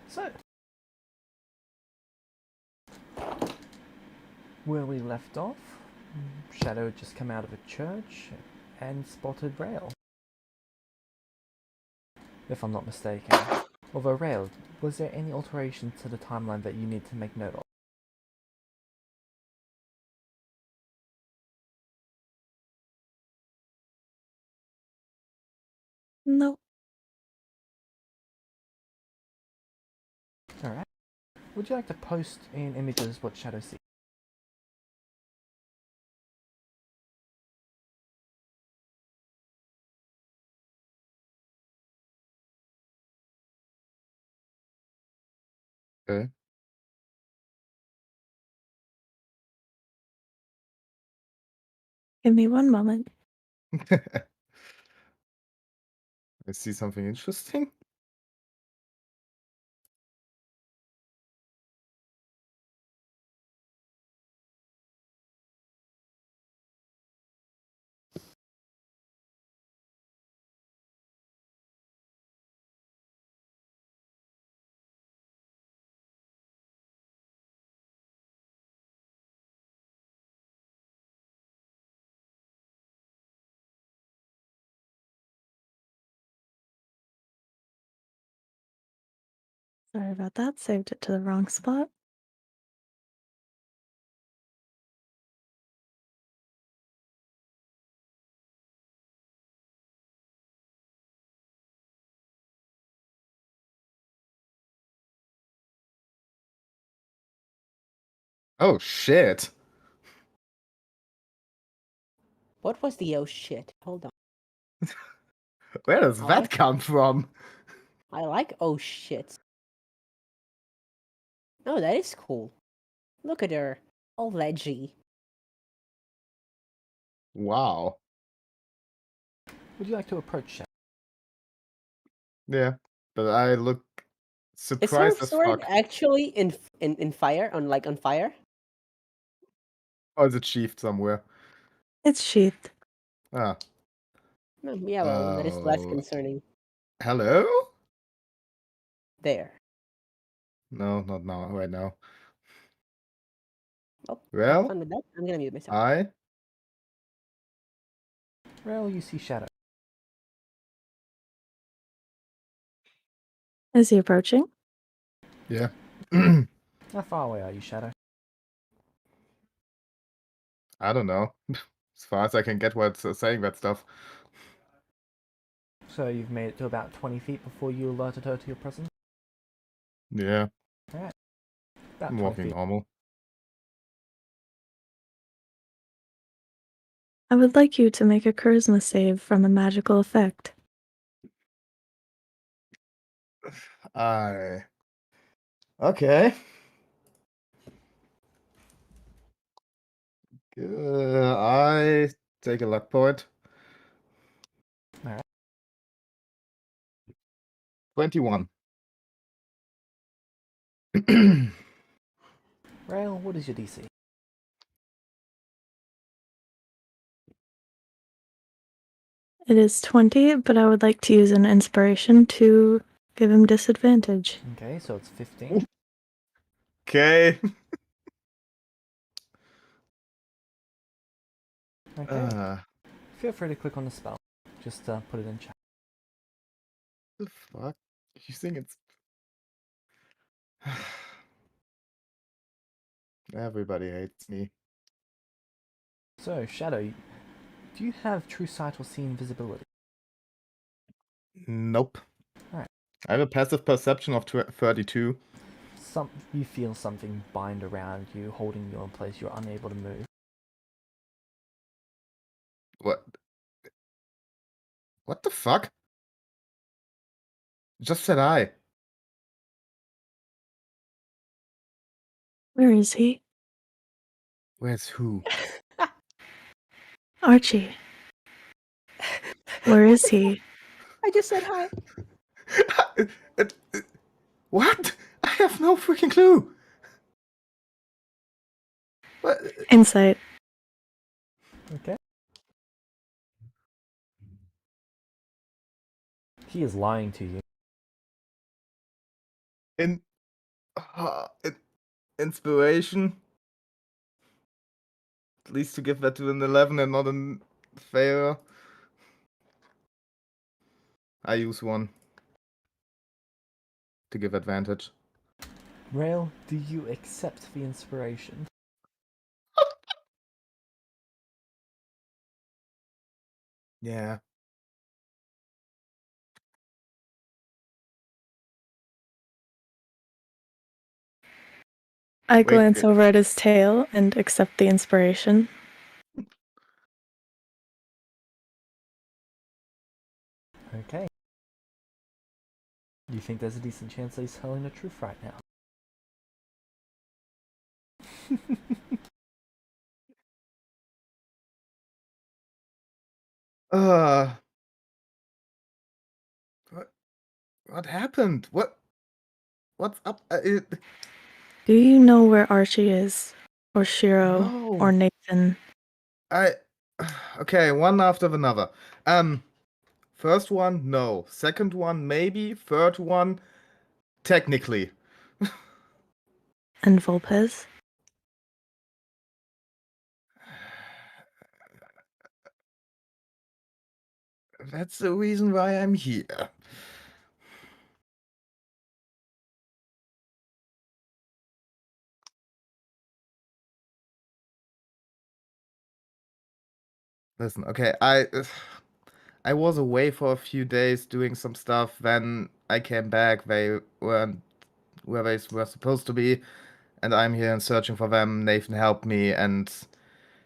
So, where we left off, Shadow had just come out of a church and spotted Rail, if I'm not mistaken. Although Rail, was there any alterations to the timeline that you need to make note of? Nope. Alright. Would you like to post in images what Shadow sees? Okay. Give me one moment. I see something interesting. Sorry about that. Saved it to the wrong spot. Oh shit! What was the oh shit? Hold on. Where does I that like come from? I like oh shit. Oh, that is cool. Look at her. All ledgy. Wow. Would you like to approach Shadow? Yeah, but I look Is her surprised as sword fuck. actually in fire? On fire? Or is it sheathed somewhere? It's sheathed. Ah. Yeah, well, that is less Oh. concerning. Hello? There. No, not now. Right now. Oh, have Well, fun with that. I'm gonna mute myself. I. Rail, you see Shadow. Is he approaching? Yeah. How far away are you, Shadow? I don't know. As far as I can get what's saying that stuff. So you've made it to about 20 feet before you alerted her to your presence? Yeah, Alright. About I'm 20 walking feet. normal. I would like you to make a charisma save from a magical effect. I. Okay. I take a luck point. Alright. 21. Rail, what is your DC? It is 20, but I would like to use an inspiration to give him disadvantage. Okay, so it's 15. Okay. Okay. Feel free to click on the spell. Just put it in chat. The fuck? You think it's. Everybody hates me. So, Shadow, do you have true sight or see invisibility? Nope. Alright. I have a passive perception of 32. You feel something bind around you, holding you in place. You're unable to move. What? What the fuck? Just said I. Where is he? Where's who? Archie. Where is he? I just said hi. What? I have no freaking clue. What? Insight. Okay. He is lying to you. in, inspiration. At least to give that to an 11 and not a failure. I use 1 to give advantage. Rail, do you accept the inspiration? Yeah. I Wait, glance over at his tail and accept the inspiration. Okay. You think there's a decent chance that he's telling the truth right now? Uh, what happened? What's up? Do you know where Archie is? Or Shiro? No. Or Nathan? Okay, one after another. First one, no. Second one, maybe. Third one, technically. And Volpez? That's the reason why I'm here. Listen, okay, I was away for a few days doing some stuff. Then I came back. They weren't where they were supposed to be, and I'm here and searching for them. Nathan helped me, and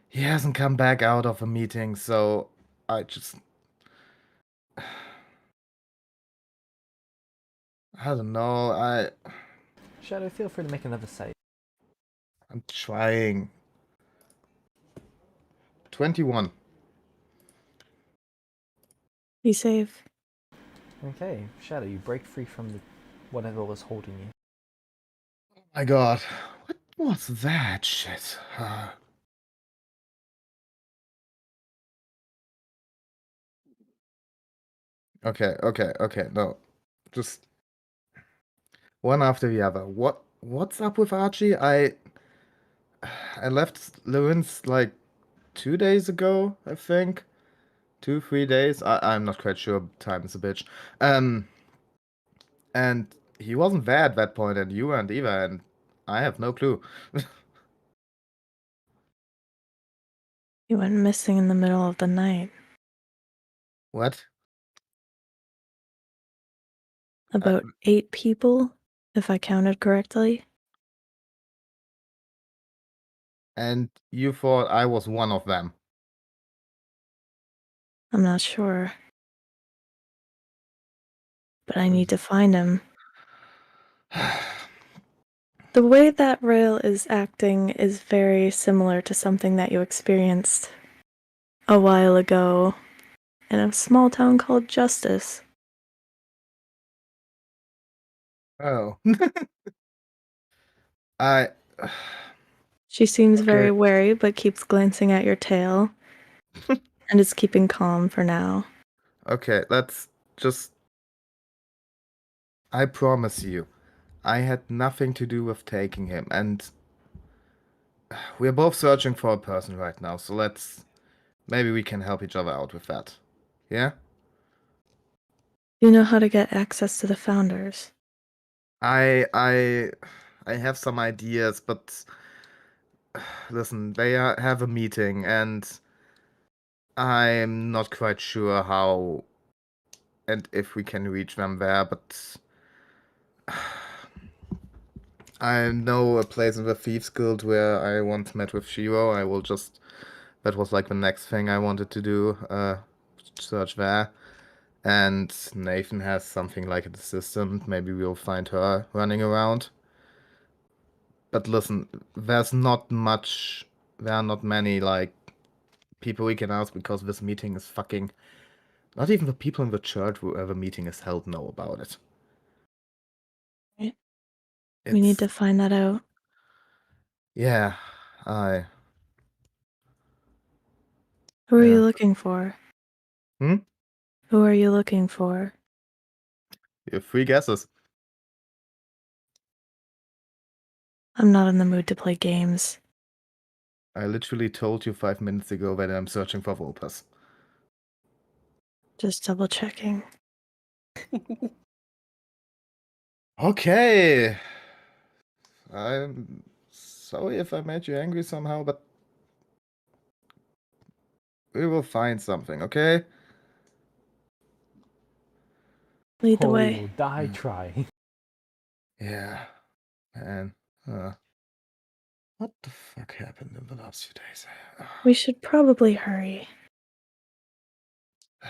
he hasn't come back out of a meeting, so I just I don't know. Shadow, feel free to make another save. I'm trying. 21. Be safe. Okay, Shadow, you break free from the whatever was holding you. My God, what was that shit? Okay. No, just one after the other. What's up with Archie? I left Lewin's like 2 days ago, I think. 2, 3 days. I'm not quite sure. Time is a bitch. And he wasn't there at that point, and you weren't either, and I have no clue. He went missing in the middle of the night. What? About 8 people, if I counted correctly. And you thought I was one of them? I'm not sure. But I need to find him. The way that Rail is acting is very similar to something that you experienced a while ago in a small town called Justice. Oh. I. She seems very Okay. wary, but keeps glancing at your tail and is keeping calm for now. Okay, let's just. I promise you, I had nothing to do with taking him, and we're both searching for a person right now, so let's. Maybe we can help each other out with that. Yeah? You know how to get access to the founders. I have some ideas, but listen, they have a meeting, and I'm not quite sure how and if we can reach them there, but I know a place in the Thieves Guild where I once met with Shiro. I will just. That was like the next thing I wanted to do. Search there. And Nathan has something like an assistant. Maybe we'll find her running around. But listen, there's not much. There are not many, like, people we can ask because this meeting is fucking. Not even the people in the church where the meeting is held know about it. Right? We need to find that out. Yeah, Who are yeah. you looking for? Hmm? Who are you looking for? You have 3 guesses. I'm not in the mood to play games. I literally told you 5 minutes ago that I'm searching for Vulpes. Just double checking. Okay. I'm sorry if I made you angry somehow, but we will find something, okay? Lead the Or way. you'll die trying. Yeah, man. What the fuck happened in the last few days? We should probably hurry.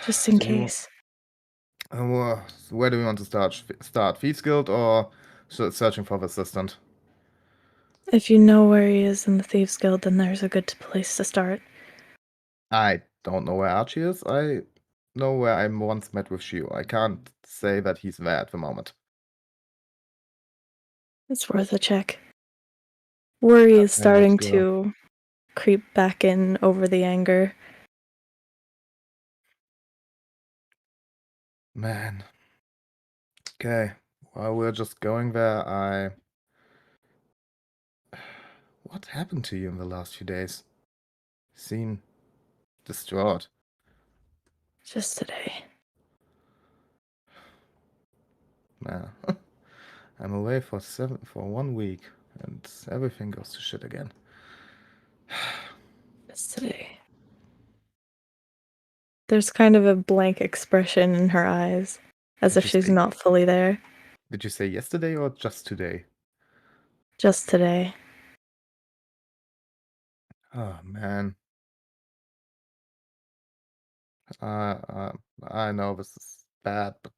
Just in Do you, case. where do we want to start? Start Thieves Guild or searching for the assistant? If you know where he is in the Thieves Guild, then there's a good place to start. I don't know where Archie is. I know where I once met with Shio. I can't say that he's there at the moment. It's worth a check. Worry is Yeah, starting sure. to creep back in over the anger. Man. Okay. While we're just going there, what happened to you in the last few days? You seem distraught. Just today. Man. I'm away for 1 week, and everything goes to shit again. Just today. There's kind of a blank expression in her eyes, as Did if you she's say not fully there. Did you say yesterday or just today? Just today. Oh man. I know this is bad, but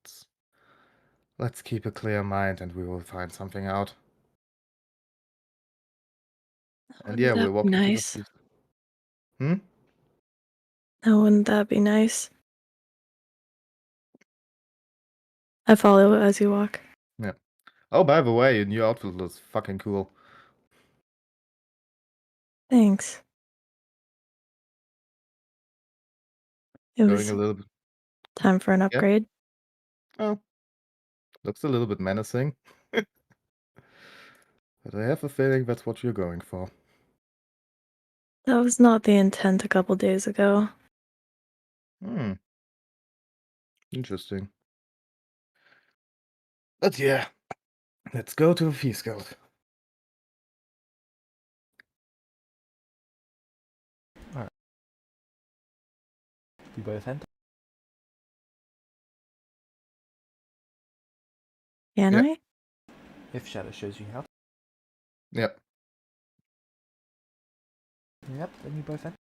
let's keep a clear mind and we will find something out. And yeah, Wouldn't we'll that be walk into the nice? thieves. Hmm? Now, wouldn't that be nice? I follow as you walk. Yeah. Oh, by the way, your new outfit looks fucking cool. Thanks. It Going was a little bit. time for an Yeah. upgrade. Oh, looks a little bit menacing. But I have a feeling that's what you're going for. That was not the intent a couple days ago. Hmm. Interesting. But yeah, let's go to the Thieves Guild. Alright. You both enter. Can Yeah. I? If Shadow shows you how. Yep. Yep, then you both enter.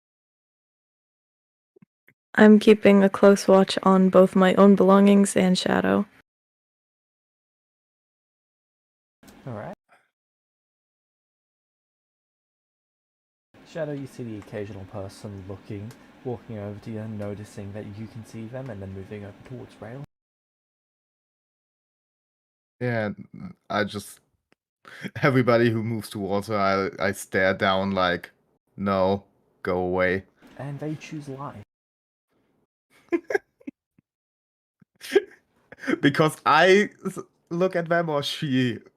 I'm keeping a close watch on both my own belongings and Shadow. Alright. Shadow, you see the occasional person walking over to you, noticing that you can see them, and then moving over towards Rail. Yeah, I just everybody who moves towards her, I stare down like, no, go away. And they choose life. Because look at them or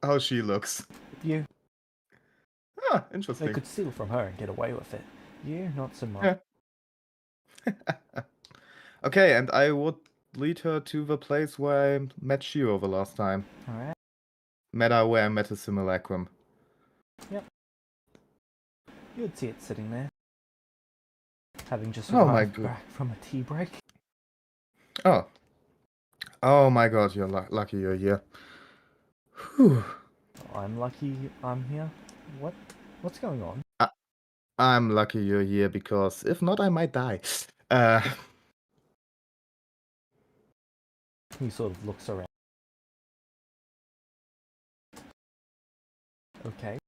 how she looks. You. Ah, They interesting. could steal from her and get away with it. You, not so much. Yeah. Okay, and I would lead her to the place where I met Shiro the last time. Alright. Met her where I met a simulacrum. You'd see it sitting there. Having just Oh my arrived god. back from a tea break. Oh. Oh my god, you're lucky you're here. Whew. I'm lucky I'm here. What's going on? I'm lucky you're here because if not, I might die. He sort of looks around. Okay.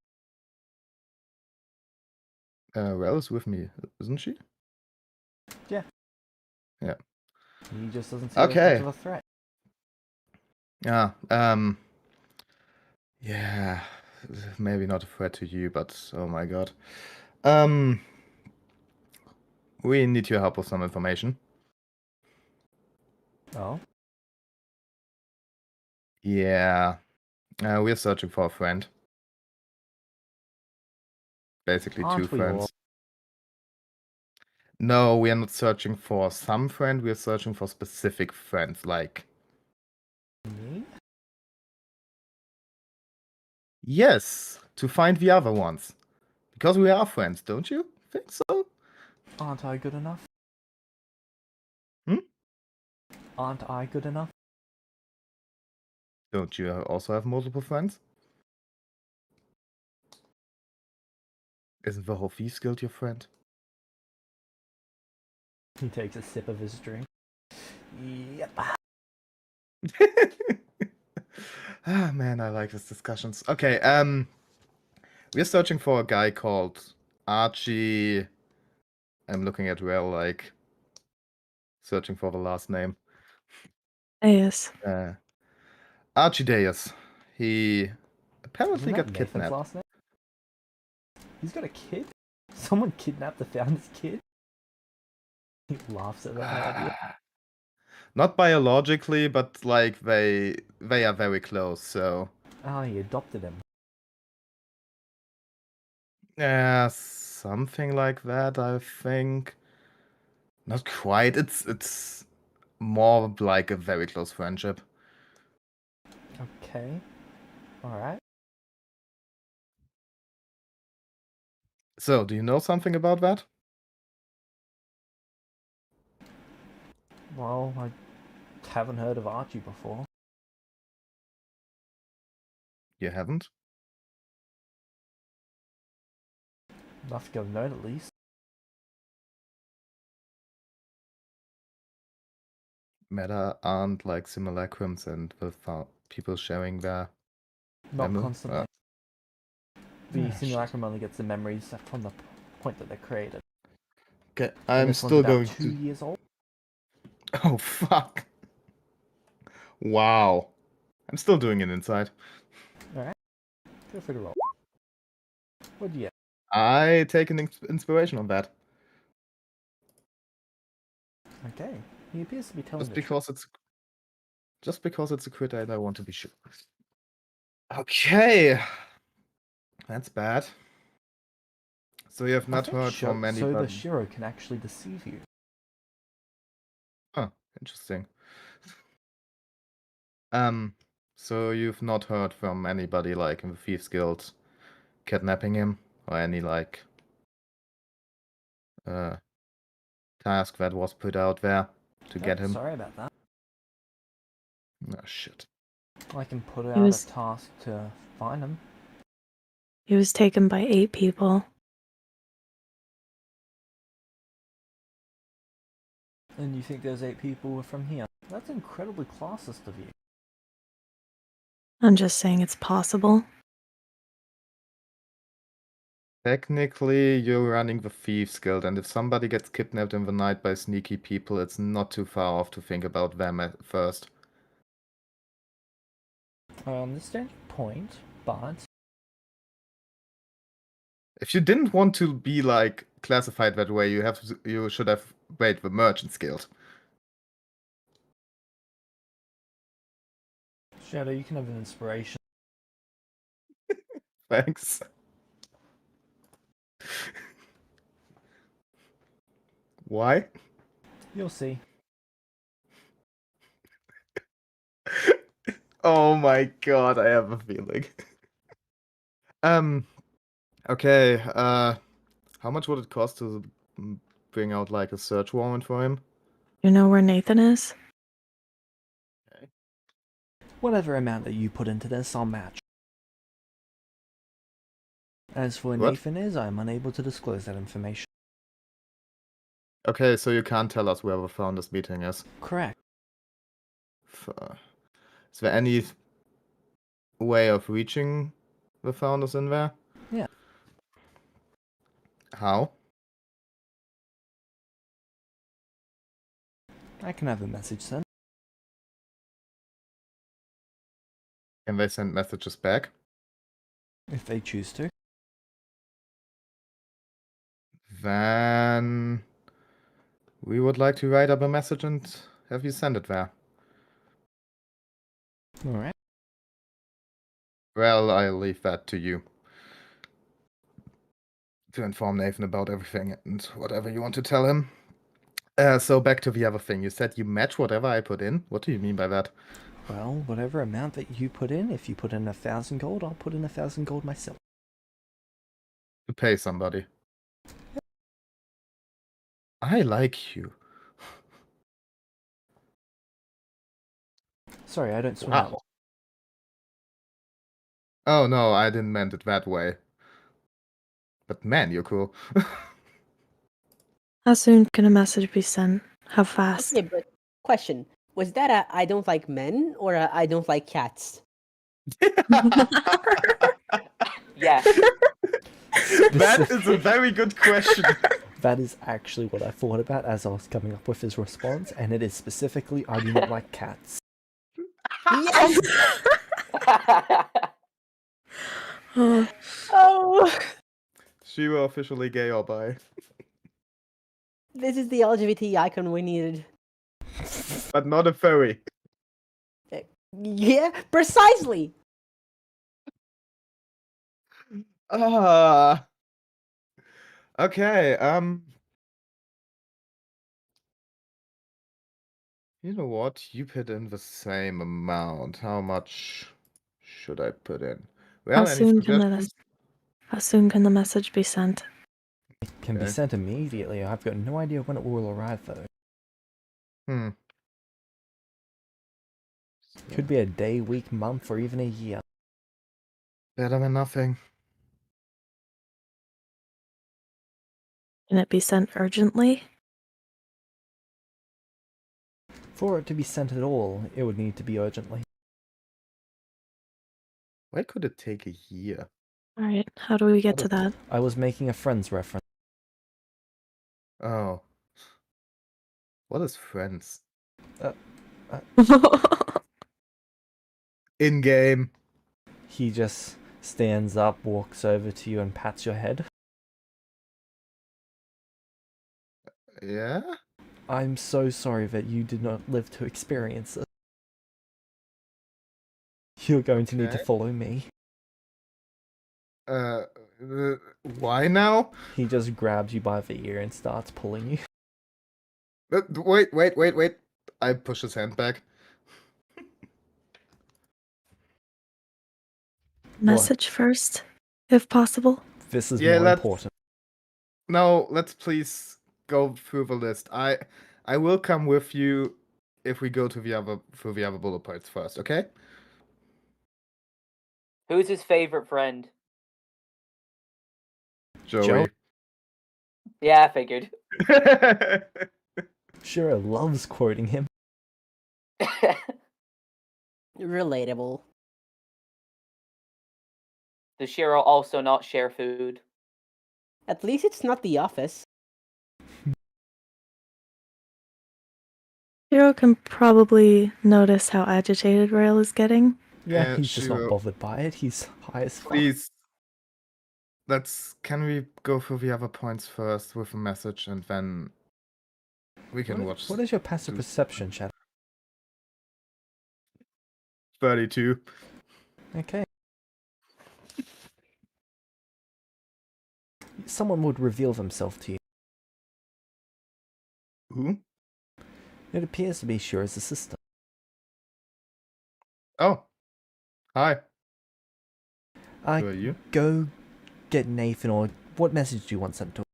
Rel is with me, isn't she? Yeah. Yeah. He just doesn't see you as much Okay. of a threat. Yeah. Yeah. Maybe not a threat to you, but oh my god. We need your help with some information. Oh? Yeah. We're searching for a friend. basically two Aren't we all? friends. No, we are not searching for some friend, we are searching for specific friends, like... Me? Yes, to find the other ones. Because we are friends, don't you think so? Aren't I good enough? Hmm? Aren't I good enough? Don't you also have multiple friends? Isn't the whole Thieves Guild your friend? He takes a sip of his drink. Yep. Ah, man, I like these discussions. Okay, we're searching for a guy called Archie. I'm looking at Rel, like, searching for the last name. Yes. Archideus. He apparently Isn't that got Nathan's kidnapped. last name? He's got a kid? Someone kidnapped the founder's kid? He laughs at that idea. Not biologically, but like they are very close, so Ah, he adopted him. yeah, something like that, I think. Not quite. It's more like a very close friendship. Okay. Alright. So, do you know something about that? Well, I haven't heard of Archie before. You haven't? Enough to go note at least. Meta aren't like simulacrums and with people sharing their Not memo? constantly. The Ah, shit. simulacrum only gets the memories from the point that they're created. Okay, And I'm this one's still about going 2 to. years old. Oh fuck! Wow, I'm still doing it inside. Alright. Feel free to roll. What do you get? I take an inspiration on that. Okay. He appears to be telling Just the because it's a crit, I want to be sure. Okay, that's bad. So you have truth. not heard from So the anybody. Shiro can actually deceive you. Huh, interesting. So you've not heard from anybody like in the Thieves Guild kidnapping him or any like task that was put out there to get him. Sorry about that. Oh shit. I can put He out was- a task to find him. He was taken by 8 people. And you think those 8 people were from here? That's incredibly classist of you. I'm just saying it's possible. Technically, you're running the Thieves Guild, and if somebody gets kidnapped in the night by sneaky people, it's not too far off to think about them at first. I understand your point, but If you didn't want to be like classified that way, you should have made the Merchants Guild. Shadow, you can have an inspiration. Thanks. Why? You'll see. Oh my god, I have a feeling. Okay, how much would it cost to bring out like a search warrant for him? You know where Nathan is? Whatever amount that you put into this, I'll match. As for where What? Nathan is, I am unable to disclose that information. Okay, so you can't tell us where the founders meeting is. Correct. Is there any way of reaching the founders in there? Yeah. How? I can have a message sent. Can they send messages back? If they choose to. Then we would like to write up a message and have you send it there. Alright. Well, I'll leave that to you. to inform Nathan about everything and whatever you want to tell him. So back to the other thing. You said you match whatever I put in. What do you mean by that? Well, whatever amount that you put in, if you put in 1,000 gold, I'll put in 1,000 gold myself. To pay somebody. I like you. Sorry, I don't swim that Wow. Oh no, I didn't meant it that way. But man, you're cool. How soon can a message be sent? How fast? Okay, but question. Was that a I don't like men or a I don't like cats? Yes. That is a very good question. That is actually what I thought about as I was coming up with his response, and it is specifically, I do not like cats. Yes! Oh, Oh! Shiro officially gay or bi. This is the LGBT icon we needed. But not a furry. Yeah, precisely! Ah. Okay, you know what? You put in the same amount. How much should I put in? how Well, any soon can suggestions? how soon can the message be sent? It can be Okay. sent immediately. I've got no idea when it will arrive, though. Hmm. Could be a day, week, month, or even a year. Better than nothing. Can it be sent urgently? For it to be sent at all, it would need to be urgently. Why could it take a year? Alright, how do we get to that? I was making a Friends reference. Oh. What is friends? In game. He just stands up, walks over to you, and pats your head. Yeah? I'm so sorry that you did not live to experience this. You're going to need to Okay. follow me. Uh, why now? He just grabs you by the ear and starts pulling you. Wait. I push his hand back. Message first, if possible. This is Yeah, more let's- important. No, let's please go through the list. I will come with you if we go to the other bullet points first, okay? Who's his favorite friend? Joey. Yeah, I figured. Shiro loves quoting him. Relatable. Does Shiro also not share food? At least it's not The Office. Hiro can probably notice how agitated Rail is getting. Yeah, he's just not Shiro, bothered by it. He's high as fuck. please. Can we go through the other points first with a message and then we can watch What is your passive do- perception, Shadow? 32. Okay. Someone would reveal themselves to you. Who? It appears to be Shiro's assistant. Oh. Hi. Who are Uh, you? go get Nathan, or what message do you want sent to him?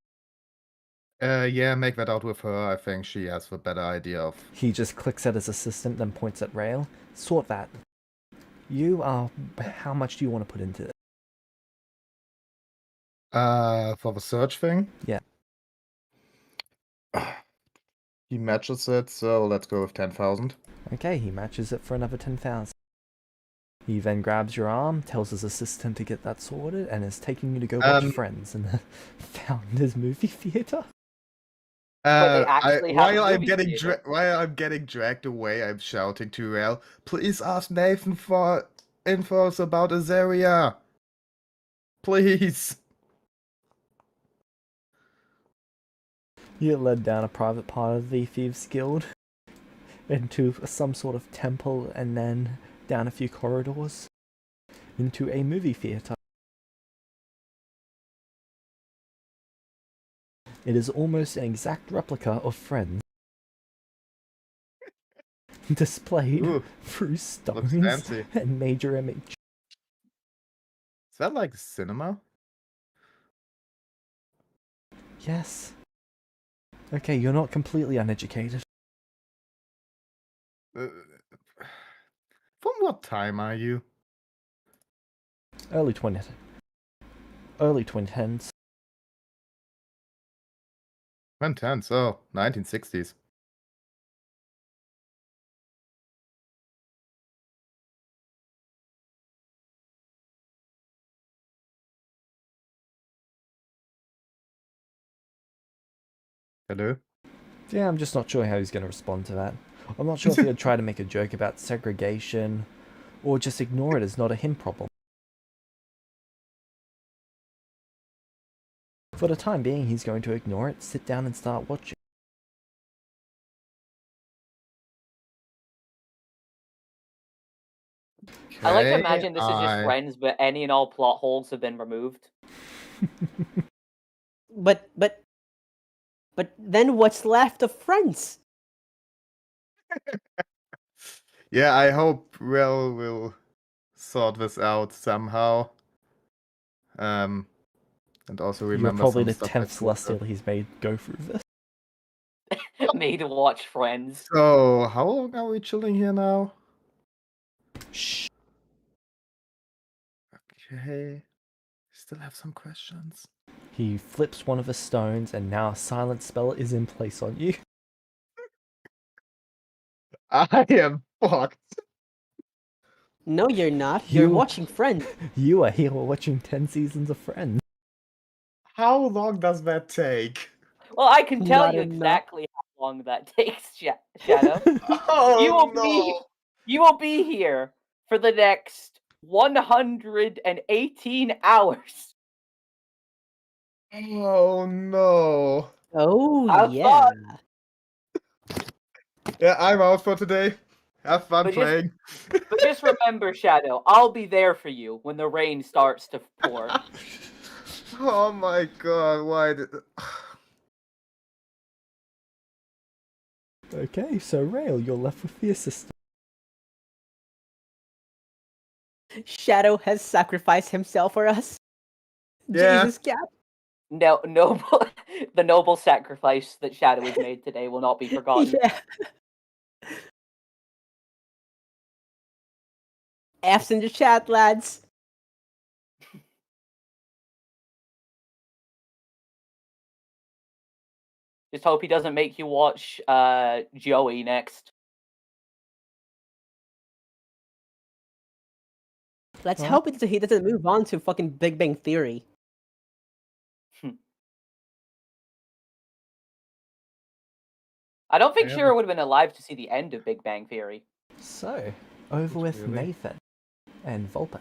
Yeah, make that out with her. I think she has the better idea of. He just clicks at his assistant, then points at Rail. Sort that. You are... How much do you want to put into it? For the search thing? Yeah. He matches it, so let's go with 10,000. Okay, he matches it for another 10,000. He then grabs your arm, tells his assistant to get that sorted, and is taking you to go watch Friends in the Founders movie theater. But they actually have a while I'm movie getting theater. while I'm getting dragged away, I'm shouting to Rael, please ask Nathan for infos about Azaria. Please. You get led down a private part of the Thieves Guild into some sort of temple, and then down a few corridors into a movie theater. It is almost an exact replica of Friends, displayed Ooh, through stones fancy. and major image. Is that like cinema? Yes. Okay, you're not completely uneducated. From what time are you? Early 2010s. Early 2010s. When 10s? Oh, 1960s. Hello? Yeah, I'm just not sure how he's going to respond to that. I'm not sure if he'll try to make a joke about segregation, or just ignore it as not a him problem. For the time being, he's going to ignore it, sit down and start watching. I like to Okay, imagine this is just Friends, but any and all plot holes have been removed. But then what's left of Friends? Yeah, I hope Rel will sort this out somehow. And also You're remember probably some the stuff 10th I told her. Celestial he's made go through this. Made to watch Friends. So, how long are we chilling here now? Shh. Okay. Still have some questions. He flips one of the stones, and now a silent spell is in place on you. I am fucked. No, you're not. You're watching Friends. You are here watching 10 seasons of Friends. How long does that take? Well, I can tell Not you enough. exactly how long that takes, Shadow. Oh You will be here for the next 118 hours. Oh no. Oh Have yeah. fun. Yeah, I'm out for today. Have fun But playing. But just remember, Shadow, I'll be there for you when the rain starts to pour. Oh my god, why did... Okay, so Rail, you're left with the assistant. Shadow has sacrificed himself for us. Yeah. Jesus, Cap. No, noble, the noble sacrifice that Shadow has made today will not be forgotten. Yeah. F's in the chat, lads. Just hope he doesn't make you watch Joey next. Let's hope he doesn't move on to fucking Big Bang Theory. I don't think Shira would have been alive to see the end of Big Bang Theory. So, over with Really? Nathan and Volpa.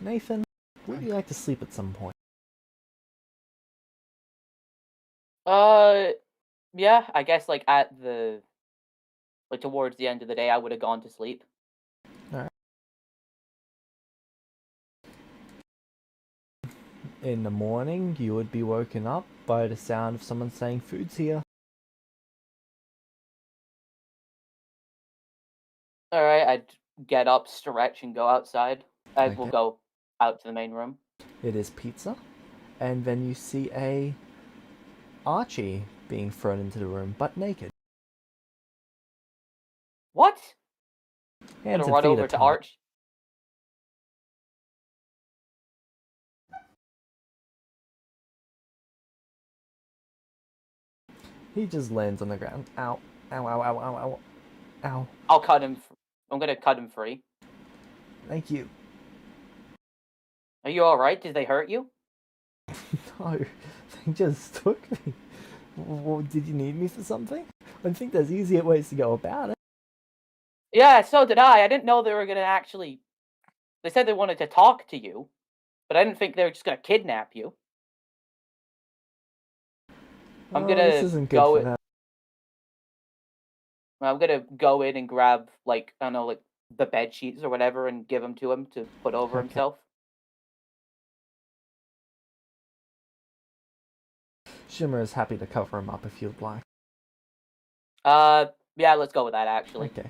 Nathan, would you like to sleep at some point? Yeah, I guess like towards the end of the day, I would have gone to sleep. Alright. In the morning, you would be woken up by the sound of someone saying, "Food's here." Alright, I'd get up, stretch, and go outside. I will Okay. go out to the main room. It is pizza, and then you see a Archie being thrown into the room, but naked. What? Hands Gonna and run feet over are to tied. Arch. He just lands on the ground. Ow. Ow, ow, ow, ow, ow. Ow. I'll cut him. I'm gonna cut him free. Thank you. Are you alright? Did they hurt you? No, they just took me. Did you need me for something? I think there's easier ways to go about it. Yeah, so did I. I didn't know they were gonna actually... They said they wanted to talk to you, but I didn't think they were just gonna kidnap you. I'm This gonna isn't good for them. I'm gonna go in and grab, like, I don't know, like, the bed sheets or whatever and give them to him to put over Okay. himself. Shimmer is happy to cover him up if you'd like. Yeah, let's go with that, actually. Okay.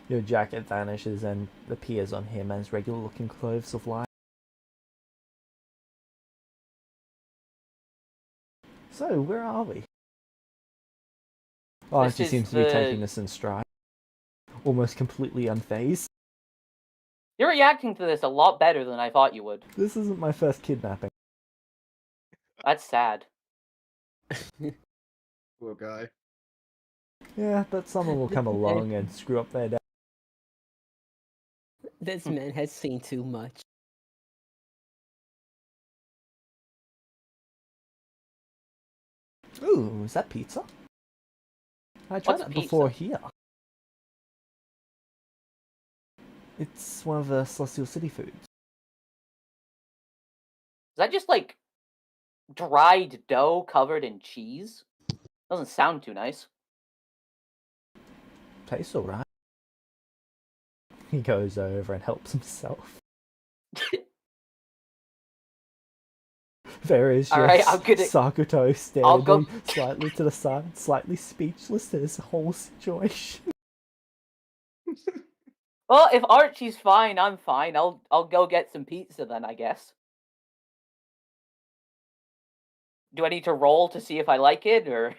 Your jacket vanishes and appears on him as regular-looking clothes of light. So, where are we? Oh, This she is seems to be the- taking this in stride. Almost completely unfazed. You're reacting to this a lot better than I thought you would. This isn't my first kidnapping. That's sad. Poor guy. Yeah, but someone will come along and screw up their day. This man has seen too much. Ooh, is that pizza? I tried What's that before pizza? here. It's one of the Celestial City foods. Is that just like dried dough covered in cheese? Doesn't sound too nice. Tastes alright. He goes over and helps himself. There is Alright, just I'm gonna- Sakuto I'll go- standing slightly to the side, slightly speechless to this whole situation. Well, if Archie's fine, I'm fine. I'll go get some pizza then, I guess. Do I need to roll to see if I like it, or...?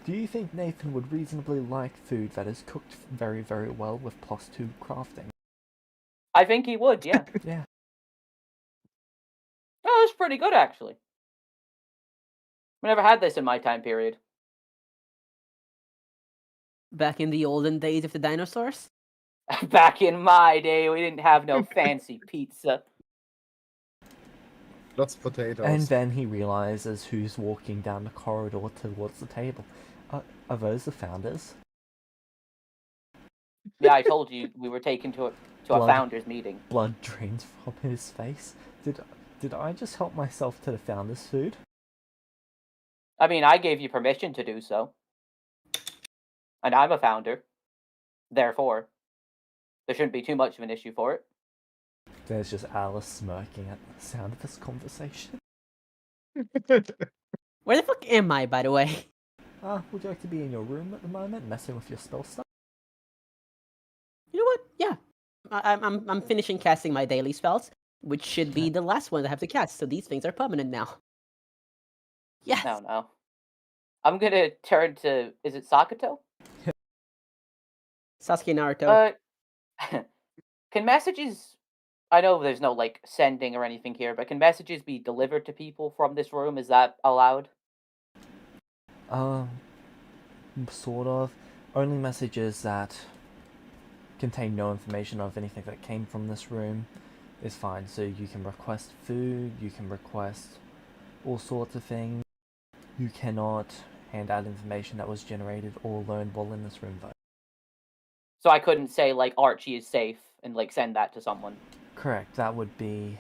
Do you think Nathan would reasonably like food that is cooked very, very well with +2 crafting? I think he would, yeah. Yeah. Oh, that's pretty good, actually. We never had this in my time period. Back in the olden days of the dinosaurs? Back in my day, we didn't have no fancy pizza. Lots of potatoes. And then he realizes who's walking down the corridor towards the table. Are those the founders? Yeah, I told you we were taken to a Blood. founders meeting. Blood drains from his face. Did I just help myself to the founders' food? I mean, I gave you permission to do so. And I'm a founder. Therefore, there shouldn't be too much of an issue for it. There's just Alice smirking at the sound of this conversation. Where the fuck am I, by the way? Would you like to be in your room at the moment, messing with your spell stuff? You know what? Yeah. I'm finishing casting my daily spells, which should be the last one I have to cast, so these things are permanent now. Yes. No. I'm gonna turn to... Is it Sakuto? Sasuke Naruto. Can messages... I know there's no, like, sending or anything here, but can messages be delivered to people from this room? Is that allowed? Sort of. Only messages that contain no information of anything that came from this room is fine. So you can request food, you can request all sorts of things. You cannot hand out information that was generated or learned while in this room, though. So I couldn't say, like, Archie is safe and, like, send that to someone. Correct, that would be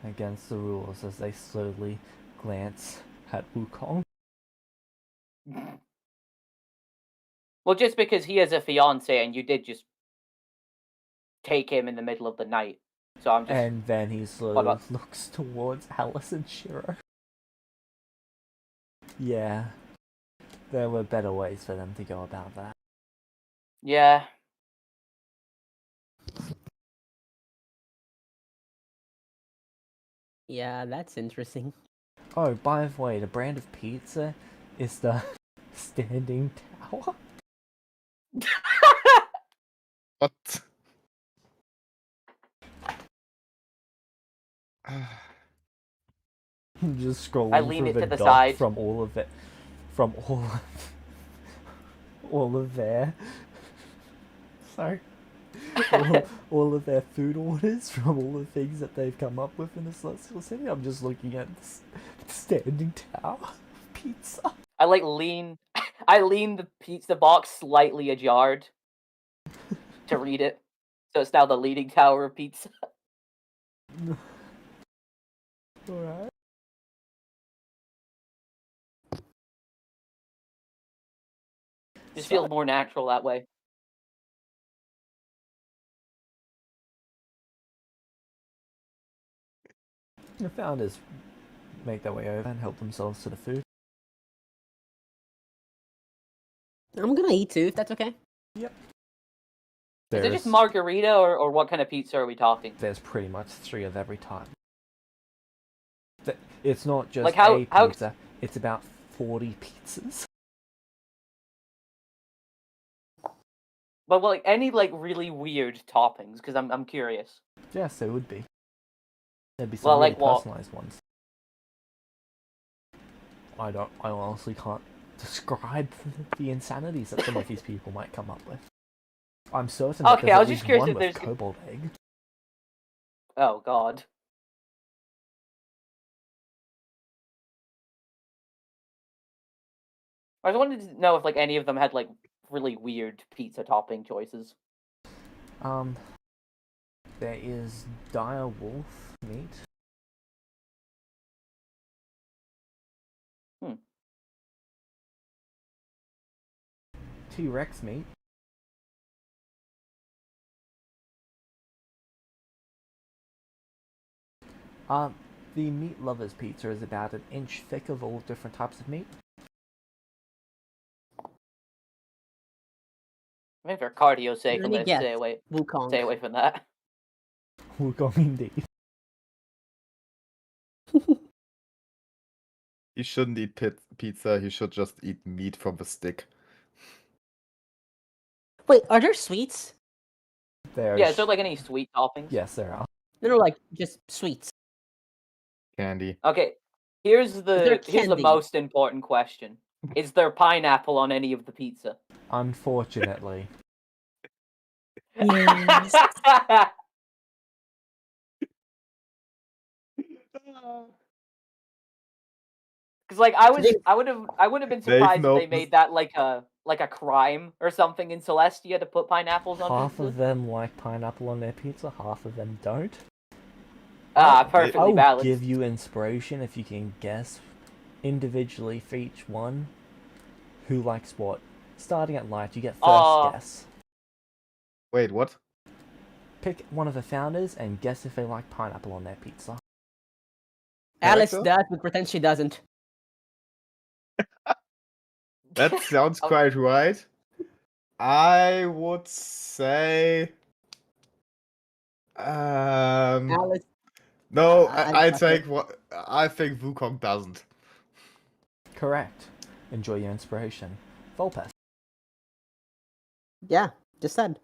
against the rules as they slowly glance at Wukong. Well, just because he has a fiance and you did just take him in the middle of the night. So I'm just... And then he slowly looks towards Alice and Shiro. Yeah. There were better ways for them to go about that. Yeah. Yeah, that's interesting. Oh, by the way, the brand of pizza is the Standing Tower. What? Just scrolling I lean through it to the the doc side. from all of it, from all of their, sorry, all of their food orders from all the things that they've come up with in the Celestial City. I'm just looking at this Standing Tower pizza. I lean the pizza box slightly ajar to read it. So it's now the Leaning Tower of Pizza. Alright. Just feels more natural that way. The founders make their way over and help themselves to the food. I'm gonna eat too, if that's okay. Is it just margarita, or what kind of pizza are we talking? There's pretty much 3 of every type. It's not just Like how pizza, it's about 40 pizzas. But like any like really weird toppings, because I'm curious. Yes, there would be. There'd be some Well, really like what? personalized ones. I honestly can't describe the insanities that some of these people might come up with. I'm certain that Okay, I was there's just at curious least if one with there's. cobalt egg. Oh God. I just wanted to know if like any of them had like really weird pizza topping choices. There is dire wolf meat. T-Rex meat. The meat lovers pizza is about an inch thick of all different types of meat. I think for cardio's sake, I'm Let me gonna guess. stay away Wukong. from that. Wukong indeed. He shouldn't eat pizza, he should just eat meat from the stick. Wait, are there sweets? Yeah, is there like any sweet toppings? Yes, there are. No, like just sweets. Candy. Okay, here's there the candy? most important question: is there pineapple on any of the pizza? Unfortunately. Yes. Because like I would have been surprised if they knows. made that like a crime or something in Celestia to put pineapples on Half pizza. of them like pineapple on their pizza, half of them don't. Perfectly I'll balanced. give you inspiration if you can guess individually for each one who likes what. Starting at light, you get first guess. Wait, what? Pick one of the founders and guess if they like pineapple on their pizza. Alice Character? does, but pretend she doesn't. That sounds quite right. I would say. Alice. No, I I got take what I think Wukong doesn't. Correct. Enjoy your inspiration. Volpes. Yeah, just said.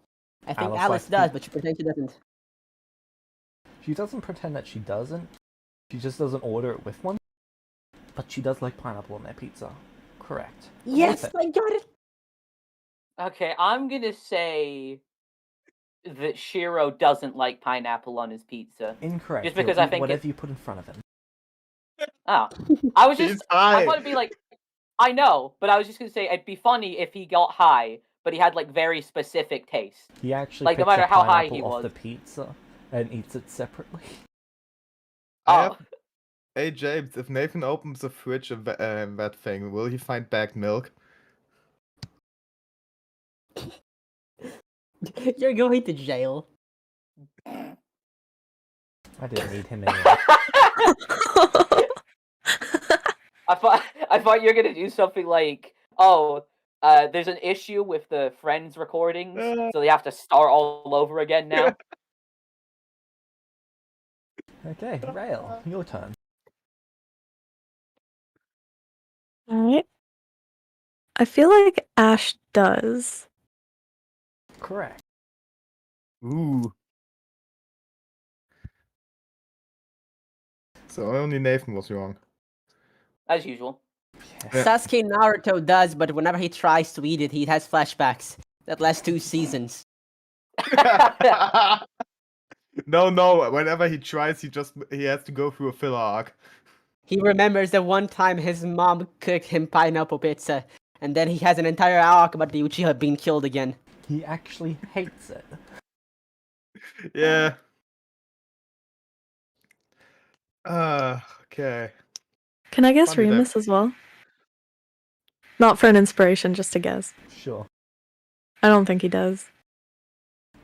I think Alice Alice likes does, pi- but she pretends she doesn't. She doesn't pretend that she doesn't. She just doesn't order it with one. But she does like pineapple on their pizza. Correct. Yes, Volpes. I got it. Okay, I'm gonna say that Shiro doesn't like pineapple on his pizza. Incorrect. Just because He'll I eat think whatever you put in front of him. Oh, I was He's just high. I thought it'd be like I know, but I was just gonna say it'd be funny if he got high, but he had like very specific taste. He actually Like, no picks matter a how high pineapple he off was. the pizza and eats it separately. Oh, Hey James, if Nathan opens the fridge of that thing, will he find bagged milk? You're going to jail. I didn't need him anyway. I thought you were gonna do something like, there's an issue with the Friends recordings, so they have to start all over again now. Okay, Rail, your turn. Alright. I feel like Ash does. Correct. Ooh. So only Nathan was wrong. As usual. Yeah. Sasuke Naruto does, but whenever he tries to eat it, he has flashbacks that last 2 seasons. No. Whenever he tries, he has to go through a filler arc. He remembers the one time his mom cooked him pineapple pizza, and then he has an entire arc about the Uchiha being killed again. He actually hates it. Yeah. Okay. Can I guess Funny that- Remus as well? Not for an inspiration, just a guess. Sure. I don't think he does.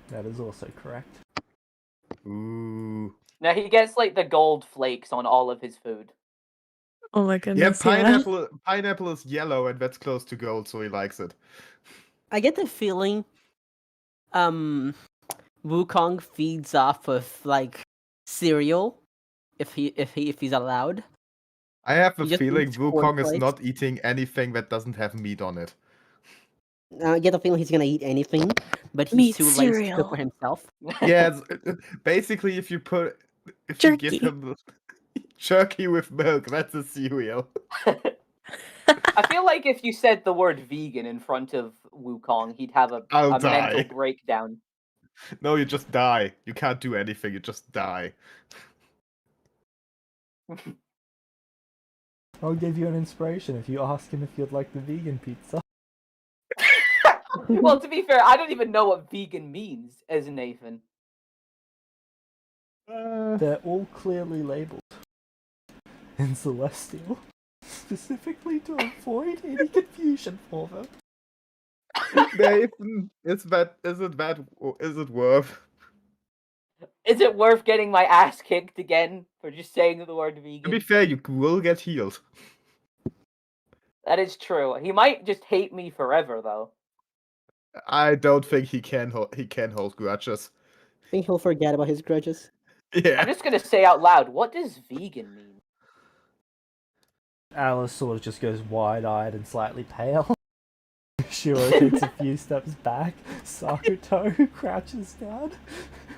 That is also correct. Ooh. Now he gets like the gold flakes on all of his food. Oh my Yeah, goodness, pineapple is yellow, and that's close to gold, so he likes it. I get the feeling, Wukong feeds off of like cereal, if he's allowed. I have a He just feeling eats Wukong is cornflakes. not eating anything that doesn't have meat on it. I get the feeling he's gonna eat anything, but he's Meat too lazy to cook for cereal. himself. Yeah, basically, if you give Jerky. him jerky with milk, that's a cereal. I feel like if you said the word vegan in front of Wukong, he'd have a I'll mental die. breakdown. No, you just die. You can't do anything. You just die. I'll give you an inspiration if you ask him if you'd like the vegan pizza. Well, to be fair, I don't even know what vegan means as Nathan. They're all clearly labeled in Celestial, specifically to avoid any confusion for them. Nathan, is it worth? Is it worth getting my ass kicked again for just saying the word To be vegan? fair, you will get healed. That is true. He might just hate me forever, though. I don't think he can hold grudges. I think he'll forget about his grudges. Yeah. I'm just gonna say out loud, what does vegan mean? Alice sort of just goes wide-eyed and slightly pale. Shiro takes a few steps back. Sakuto crouches down.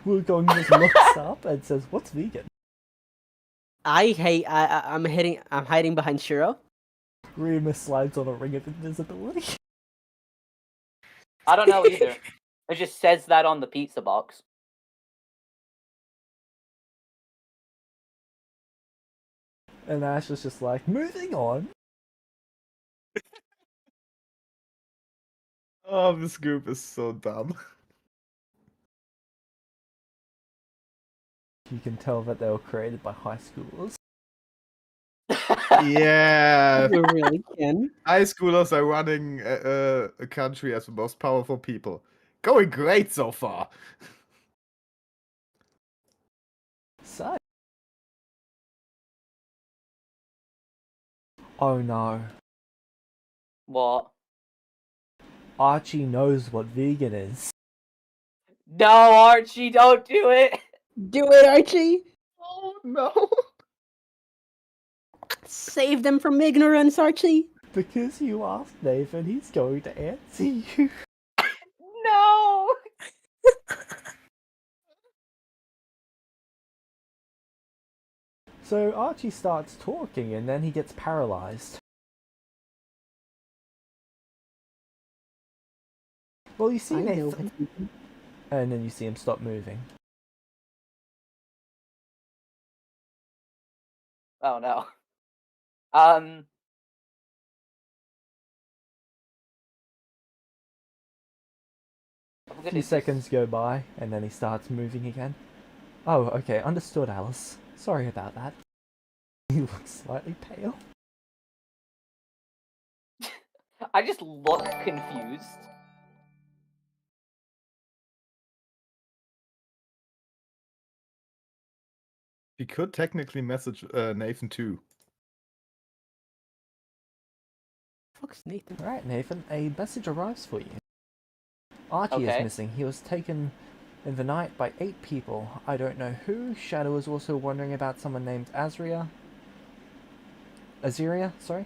Wukong just looks up and says, "What's vegan?" I'm hiding behind Shiro. Remus slides on a ring of invisibility. I don't know either. It just says that on the pizza box. And Ash is just like, moving on. Oh, this group is so dumb. You can tell that they were created by high schoolers. Yeah. You really can. High schoolers are running a country as the most powerful people. Going great so far. So. Oh no. What? Archie knows what vegan is. No, Archie, don't do it! Do it, Archie! Oh no. Save them from ignorance, Archie! Because you asked Nathan, he's going to answer you. No! So Archie starts talking and then he gets paralyzed. Well, you see I know Nathan, what's vegan. and then you see him stop moving. Oh no. A few seconds go by, and then he starts moving again. Oh, okay, understood, Alice. Sorry about that. He looks slightly pale. I just look confused. He could technically message Nathan too. Fuck's Nathan. Alright, Nathan, a message arrives for you. Archie is missing. He was taken in the night by 8 people. I don't know who. Shadow is also wondering about someone named Aziria, sorry.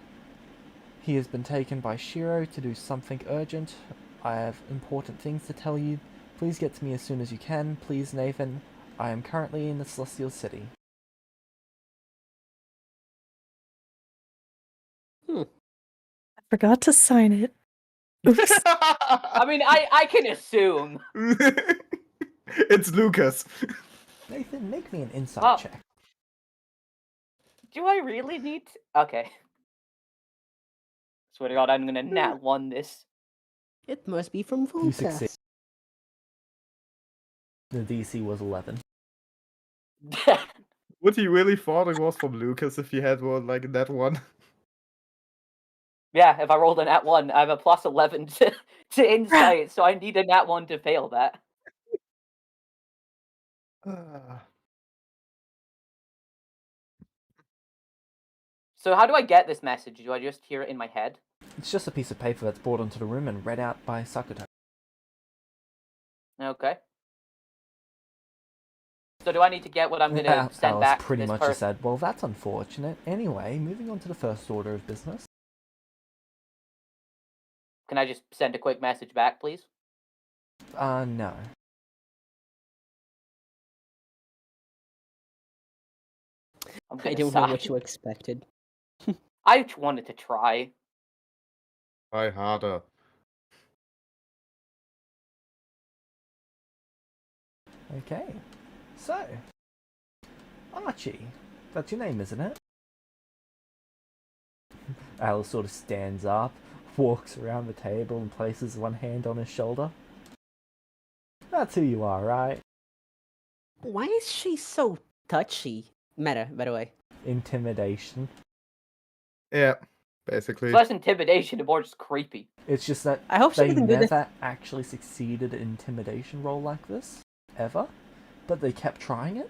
He has been taken by Shiro to do something urgent. I have important things to tell you. Please get to me as soon as you can. Please, Nathan. I am currently in the Celestial City. I forgot to sign it. Oops. I mean, I can assume. It's Lucas. Nathan, make me an insight check. Do I really need to? Okay. Swear to God, I'm gonna nat 1 this. It must be from You succeed. Vulcas. The DC was 11. Would he really thought it was from Lucas if he had one like that one? Yeah, if I rolled a nat 1, I have a plus 11 to insight, so I need a nat 1 to fail that. So how do I get this message? Do I just hear it in my head? It's just a piece of paper that's brought into the room and read out by Sakuto. Okay. So do I need to get what I'm going to send Alice back to pretty this much person? just said, well, that's unfortunate. Anyway, moving on to the first order of business. Can I just send a quick message back, please? No. I'm I gonna don't know sigh. what you expected. I wanted to try. Try harder. Okay. So, Archie. That's your name, isn't it? Alice sort of stands up, walks around the table and places one hand on his shoulder. That's who you are, right? Why is she so touchy? Meta, by the way. Intimidation. Yeah, basically. It's less intimidation and more just creepy. It's just that I hope she they doesn't do this. never actually succeeded in an intimidation roll like this, ever. But they kept trying it.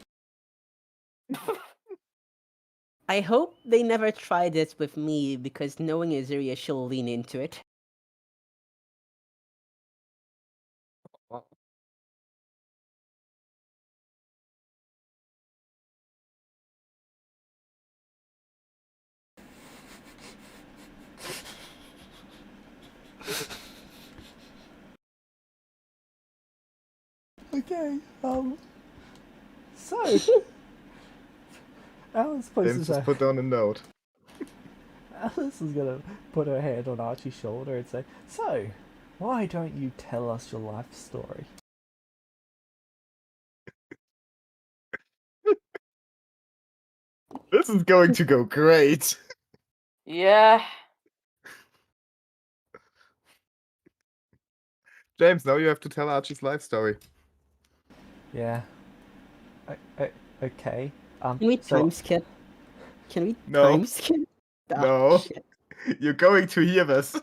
I hope they never try this with me, because knowing Azuria, she'll lean into it. Okay, so Alice places James just her. put down a note. Alice is gonna put her hand on Archie's shoulder and say, "So, why don't you tell us your life story?" This is going to go great. Yeah. James, now you have to tell Archie's life story. Yeah. Okay. Can we so time skip? Can we No. time skip? Ah, No. shit. You're going to hear this.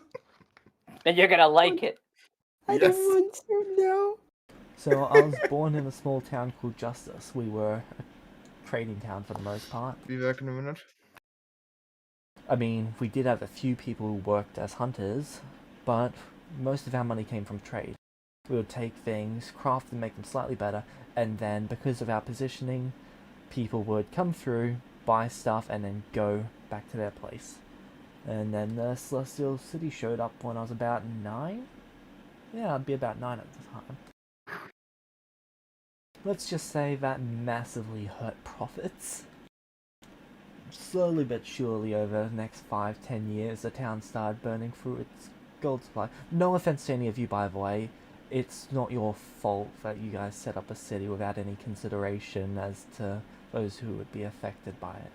And you're gonna like it. I Yes. don't want to, no. So I was born in a small town called Justice. We were a trading town for the most part. Be back in a minute. I mean, we did have a few people who worked as hunters, but most of our money came from trade. We would take things, craft them, make them slightly better, and then because of our positioning, people would come through, buy stuff, and then go back to their place. And then the Celestial City showed up when I was about 9? Yeah, I'd be about 9 at the time. Let's just say that massively hurt profits. Slowly but surely over the next 5-10 years, the town started burning through its gold supply. No offense to any of you, by the way. It's not your fault that you guys set up a city without any consideration as to those who would be affected by it.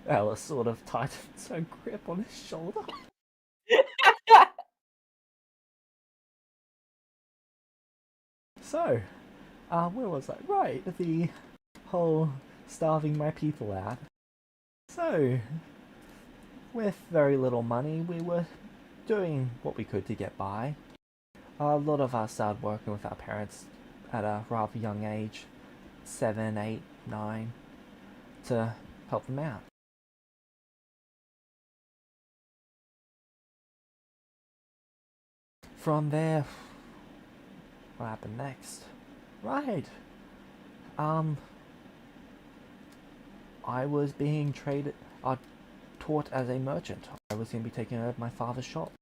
Alice sort of tightens her grip on his shoulder. So, where was I? Right, the whole starving my people out. So, with very little money, we were doing what we could to get by. A lot of us started working with our parents at a rather young age, 7, 8, 9, to help them out. From there, what happened next? Right. I was being taught as a merchant. I was going to be taking over my father's shop.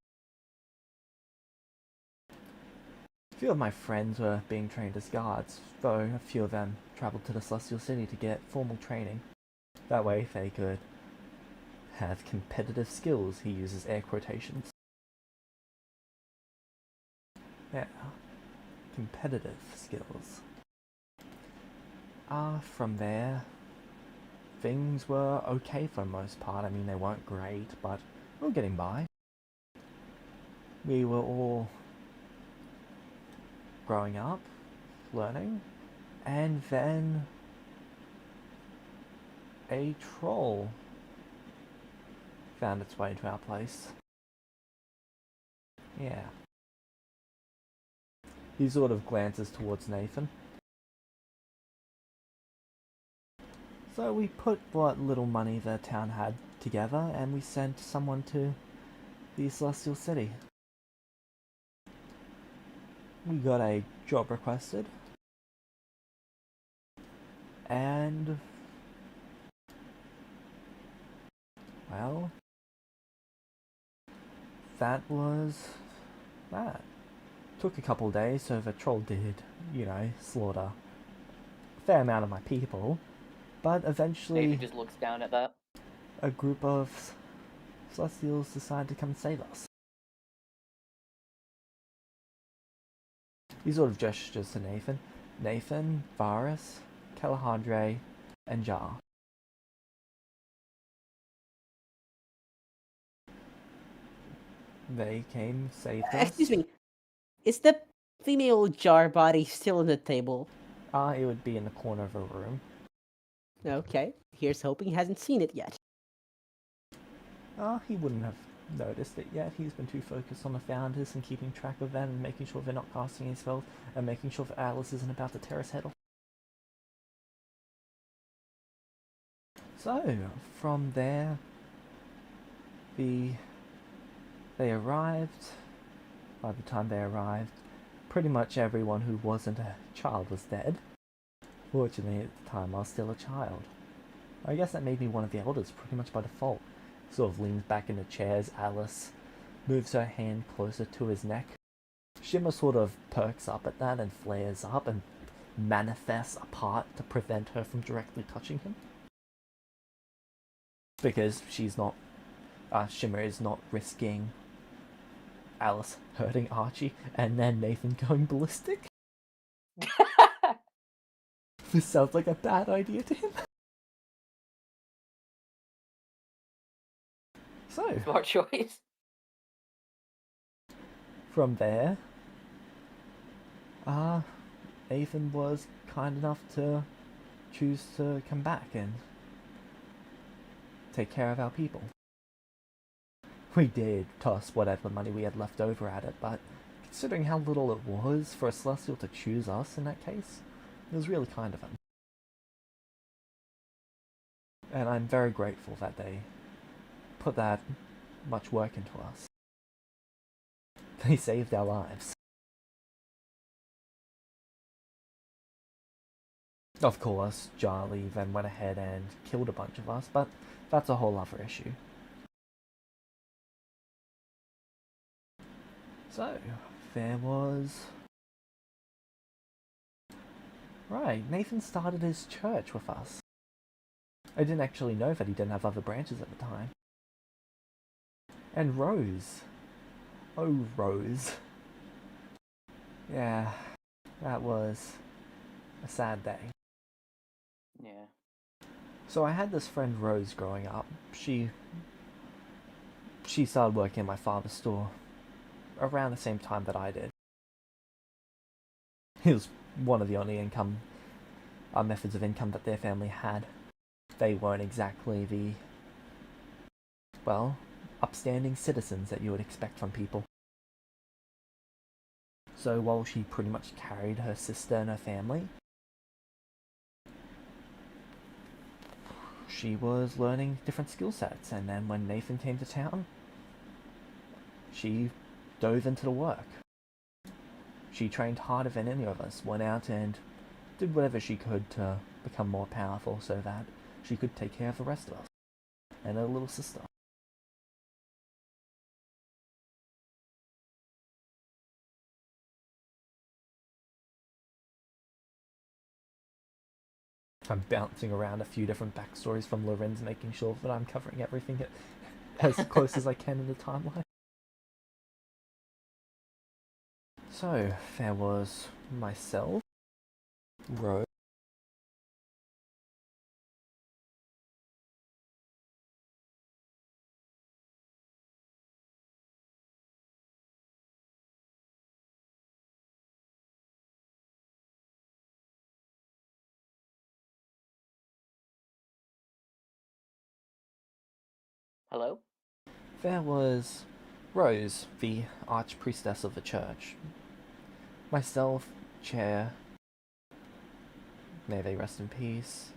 A few of my friends were being trained as guards, though a few of them travelled to the Celestial City to get formal training. That way they could have competitive skills. He uses air quotations. Yeah, competitive skills. From there, things were okay for the most part. I mean, they weren't great, but we were getting by. We were all growing up, learning, and then a troll found its way into our place. Yeah. He sort of glances towards Nathan. So we put what little money the town had together, and we sent someone to the Celestial City. We got a job requested, and well, that was that. Took a couple days, so the troll did, slaughter a fair amount of my people, but eventually Nathan just looks down at that. a group of Celestials decided to come and save us. He sort of gestures to Nathan. Nathan, Varus, Kalahadre, and Jar. They came, saved us. Excuse me. Is the female jar body still on the table? It would be in the corner of a room. Okay. Here's hoping he hasn't seen it yet. He wouldn't have noticed it yet. He's been too focused on the founders and keeping track of them and making sure they're not casting any spells and making sure that Alice isn't about to tear his head off. So, from there, they arrived. By the time they arrived, pretty much everyone who wasn't a child was dead. Fortunately, at the time, I was still a child. I guess that made me one of the elders pretty much by default. Sort of leans back in the chair as Alice moves her hand closer to his neck. Shimmer sort of perks up at that and flares up and manifests apart to prevent her from directly touching him. Because Shimmer is not risking Alice hurting Archie and then Nathan going ballistic. This sounds like a bad idea to him. So, Smart choice. from there, Nathan was kind enough to choose to come back and take care of our people. We did toss whatever money we had left over at it, but considering how little it was for a Celestial to choose us in that case, it was really kind of him. And I'm very grateful that they put that much work into us. They saved our lives. Of course, Charlie then went ahead and killed a bunch of us, but that's a whole other issue. So, there was... Right, Nathan started his church with us. I didn't actually know that he didn't have other branches at the time. And Rose. Oh, Rose. Yeah, that was a sad day. Yeah. So I had this friend Rose growing up. She started working at my father's store around the same time that I did. It was one of the only methods of income that their family had. They weren't exactly the, upstanding citizens that you would expect from people. So while she pretty much carried her sister and her family, she was learning different skill sets, and then when Nathan came to town, she dove into the work. She trained harder than any of us, went out and did whatever she could to become more powerful so that she could take care of the rest of us and her little sister. I'm bouncing around a few different backstories from Lorenz, making sure that I'm covering everything as close as I can in the timeline. So, there was myself, Rose, Hello? there was Rose, the archpriestess of the church, myself, Chair, may they rest in peace,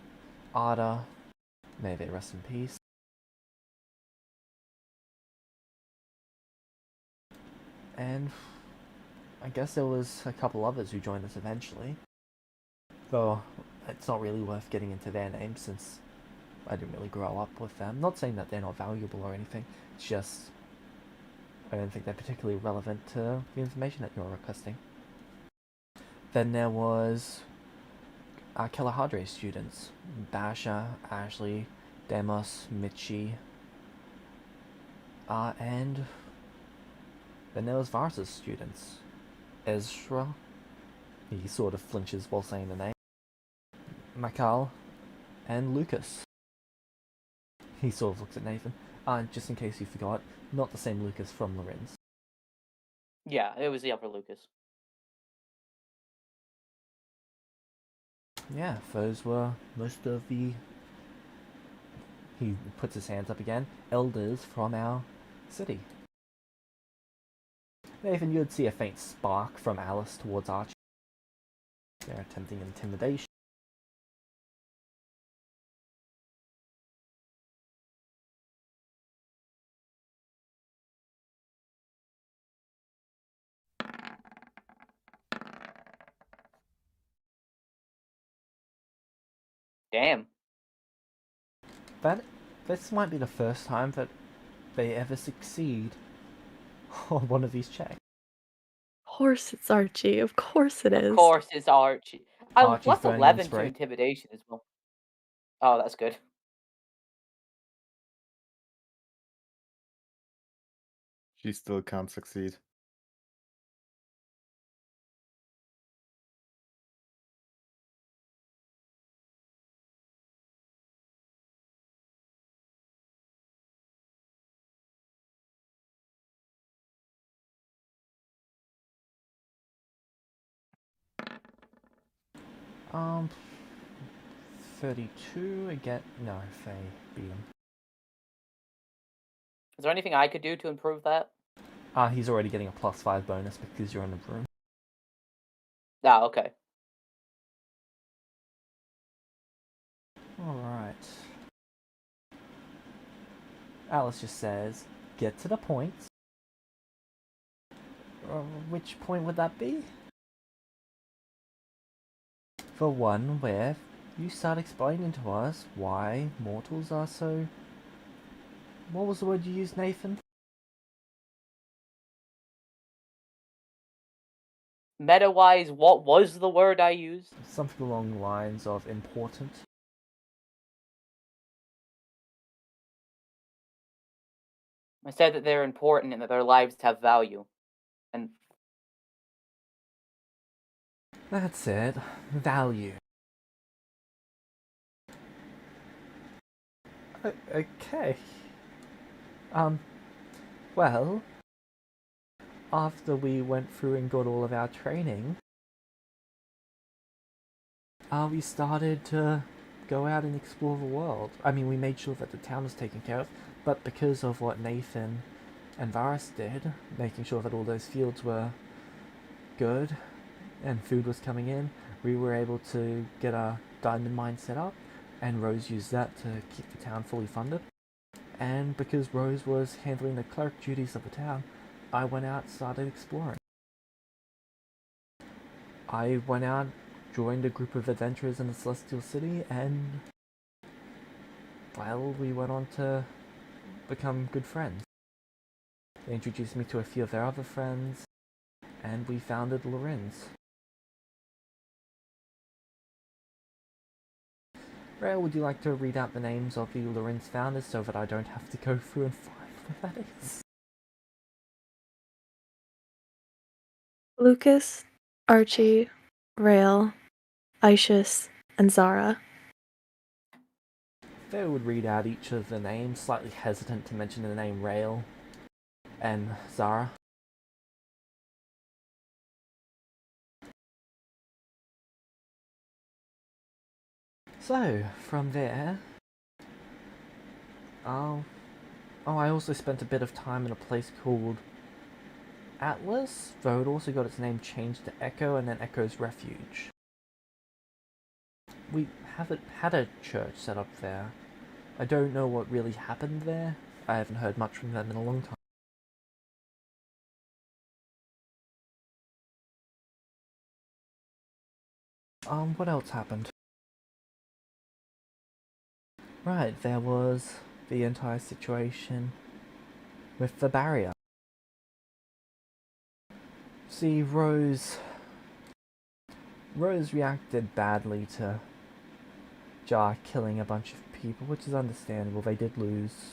Ada, may they rest in peace. And I guess there was a couple others who joined us eventually. Though it's not really worth getting into their names since I didn't really grow up with them. Not saying that they're not valuable or anything, it's just I don't think they're particularly relevant to the information that you're requesting. Then there was Kalahadre students. Basha, Ashley, Demos, Michi, and then there was Varsa's students. Ezra, he sort of flinches while saying the name. Makal, and Lucas. He sort of looks at Nathan. Just in case you forgot, not the same Lucas from Lorenz. Yeah, it was the other Lucas. Yeah, those were most of the... He puts his hands up again. Elders from our city. Nathan, you'd see a faint spark from Alice towards Archie. They're attempting intimidation. Damn. This might be the first time that they ever succeed on one of these checks. Of course it's Archie. Of course it is. Of course, it's Archie. Archie's Plus burning 11 to inspiration. intimidation as well. Oh, that's good. She still can't succeed. Um, 32 again. No, they beat him. Is there anything I could do to improve that? He's already getting a +5 bonus because you're in the room. Ah, okay. Alright. Alice just says, get to the point. Which point would that be? The one where you start explaining to us why mortals are so... What was the word you used, Nathan? Meta-wise, what was the word I used? Something along the lines of important. I said that they're important and that their lives have value. And That's it. Value. Okay. Well, after we went through and got all of our training, we started to go out and explore the world. I mean, we made sure that the town was taken care of, but because of what Nathan and Varus did, making sure that all those fields were good and food was coming in, we were able to get a diamond mine set up, and Rose used that to keep the town fully funded. And because Rose was handling the cleric duties of the town, I went out and started exploring. I went out, joined a group of adventurers in the Celestial City, and well, we went on to become good friends. They introduced me to a few of their other friends, and we founded Lorenz. Rael, would you like to read out the names of the Lorenz founders so that I don't have to go through and find where that is? Lucas, Archie, Rael, Ishus, and Zara. They would read out each of the names, slightly hesitant to mention the name Rael and Zara. So, from there, I also spent a bit of time in a place called Atlas, though it also got its name changed to Echo and then Echo's Refuge. We had a church set up there. I don't know what really happened there. I haven't heard much from them in a long time. What else happened? Right, there was the entire situation with the barrier. See, Rose reacted badly to Jar killing a bunch of people, which is understandable. They did lose.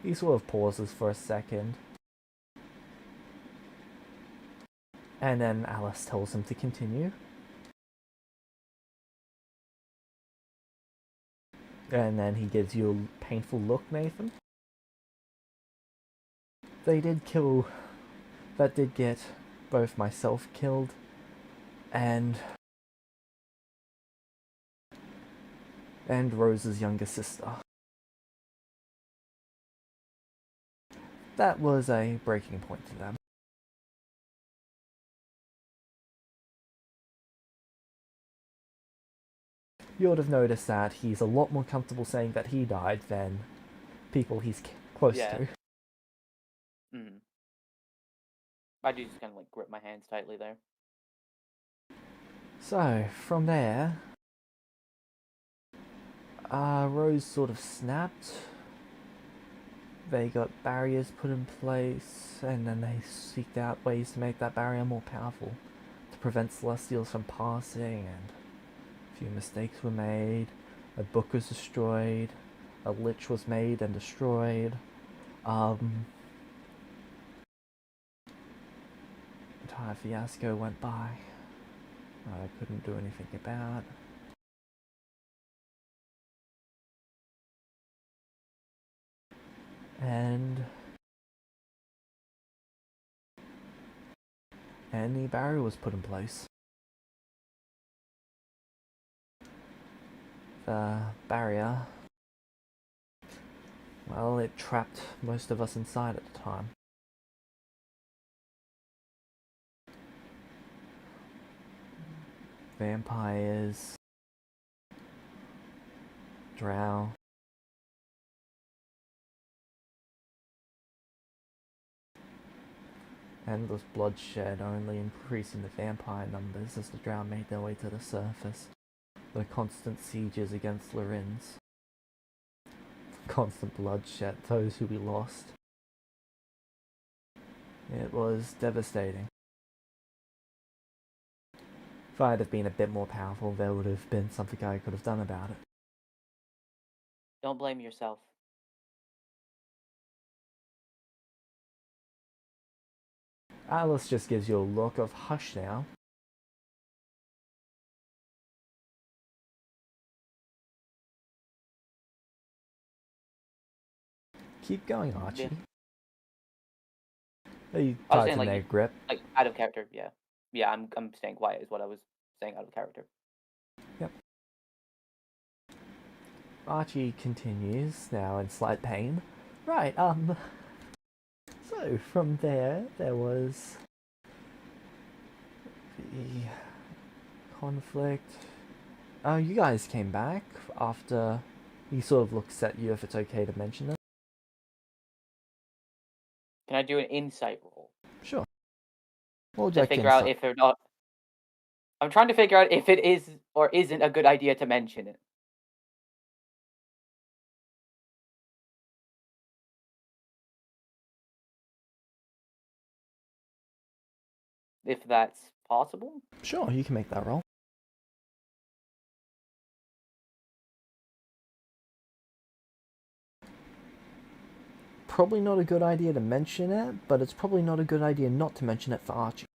He sort of pauses for a second. And then Alice tells him to continue. And then he gives you a painful look, Nathan. They did kill... That did get both myself killed and Rose's younger sister. That was a breaking point to them. You would have noticed that he's a lot more comfortable saying that he died than people he's close to. Mm. I do just kind of like grip my hands tightly there. So, from there, Rose sort of snapped. They got barriers put in place, and then they seeked out ways to make that barrier more powerful, to prevent Celestials from passing, and a few mistakes were made. A book was destroyed, a lich was made and destroyed. Entire fiasco went by. I couldn't do anything about. And the barrier was put in place. The barrier, well, it trapped most of us inside at the time. Vampires, drow, endless bloodshed, only increasing the vampire numbers as the drow made their way to the surface. The constant sieges against Lorenz. Constant bloodshed, those who we lost. It was devastating. If I'd have been a bit more powerful, there would have been something I could have done about it. Don't blame yourself. Alice just gives you a look of hush now. Keep going, Archie. Yeah. You I was tighten saying, like, their grip. Like, out of character, yeah. Yeah, I'm staying quiet is what I was saying, out of character. Yep. Archie continues, now in slight pain. Right, so from there was the conflict. You guys came back after he sort of looks at you if it's okay to mention it. Can I do an insight roll? Sure. We'll To figure out if they're not... I'm trying to figure out if it is or isn't a good idea to mention it. If that's possible? Sure, you can make that roll. Probably not a good idea to mention it, but it's probably not a good idea not to mention it for Archie.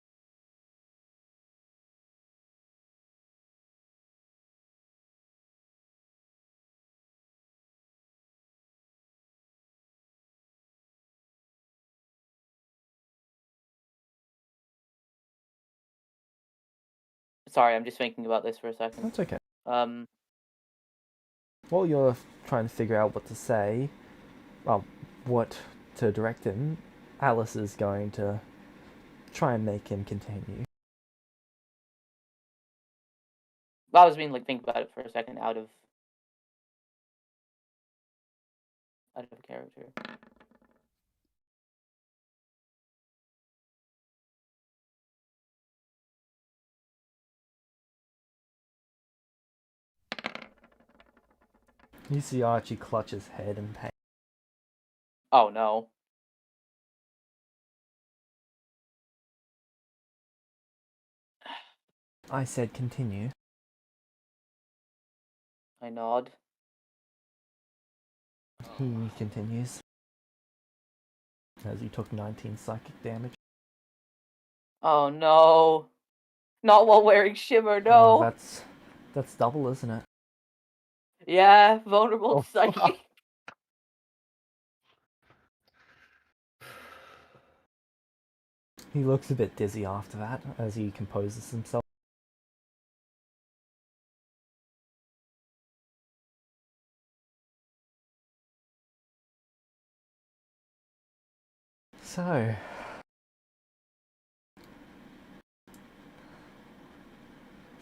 Sorry, I'm just thinking about this for a second. That's okay. Um, While you're trying to figure out what to say, well, what to direct him, Alice is going to try and make him continue. I was being like, think about it for a second, out of character. You see Archie clutch his head in pain. Oh no. I said continue. I nod. He continues. As he took 19 psychic damage. Oh no. Not while wearing shimmer, Oh, no. that's double, isn't it? Yeah, vulnerable Oh, psychic. He looks a bit dizzy after that as he composes himself. So,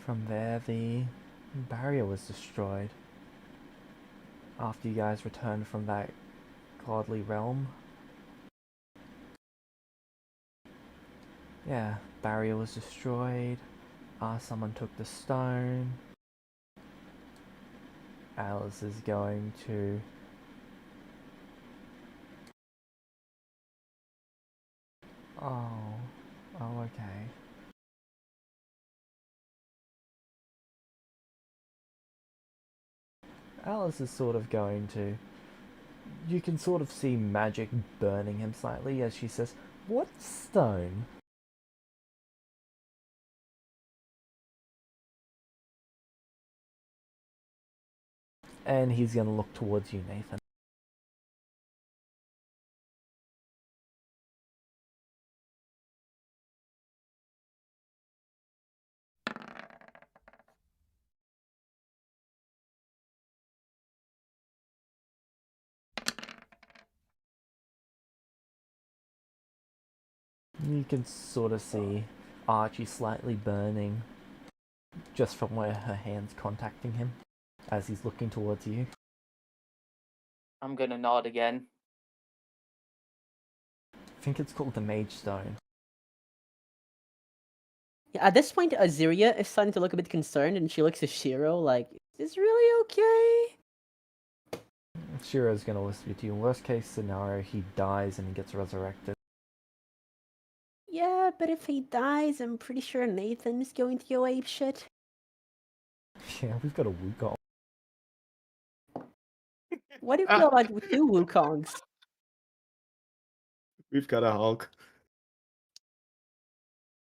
from there the barrier was destroyed. After you guys returned from that godly realm. Yeah, barrier was destroyed. Someone took the stone. Alice is going to... Oh, okay. Alice is sort of going to... You can sort of see magic burning him slightly as she says, "What stone?" And he's going to look towards you, Nathan. You can sort of see Archie slightly burning just from where her hand's contacting him as he's looking towards you. I'm gonna nod again. I think it's called the Mage Stone. Yeah, at this point, Aziria is starting to look a bit concerned, and she looks at Shiro like, "Is this really okay?" Shiro's going to whisper to you. Worst case scenario, he dies and he gets resurrected. Yeah, but if he dies, I'm pretty sure Nathan's going to go apeshit. Yeah, we've got a Wukong. What do you feel about two Wukongs? we've got a Hulk.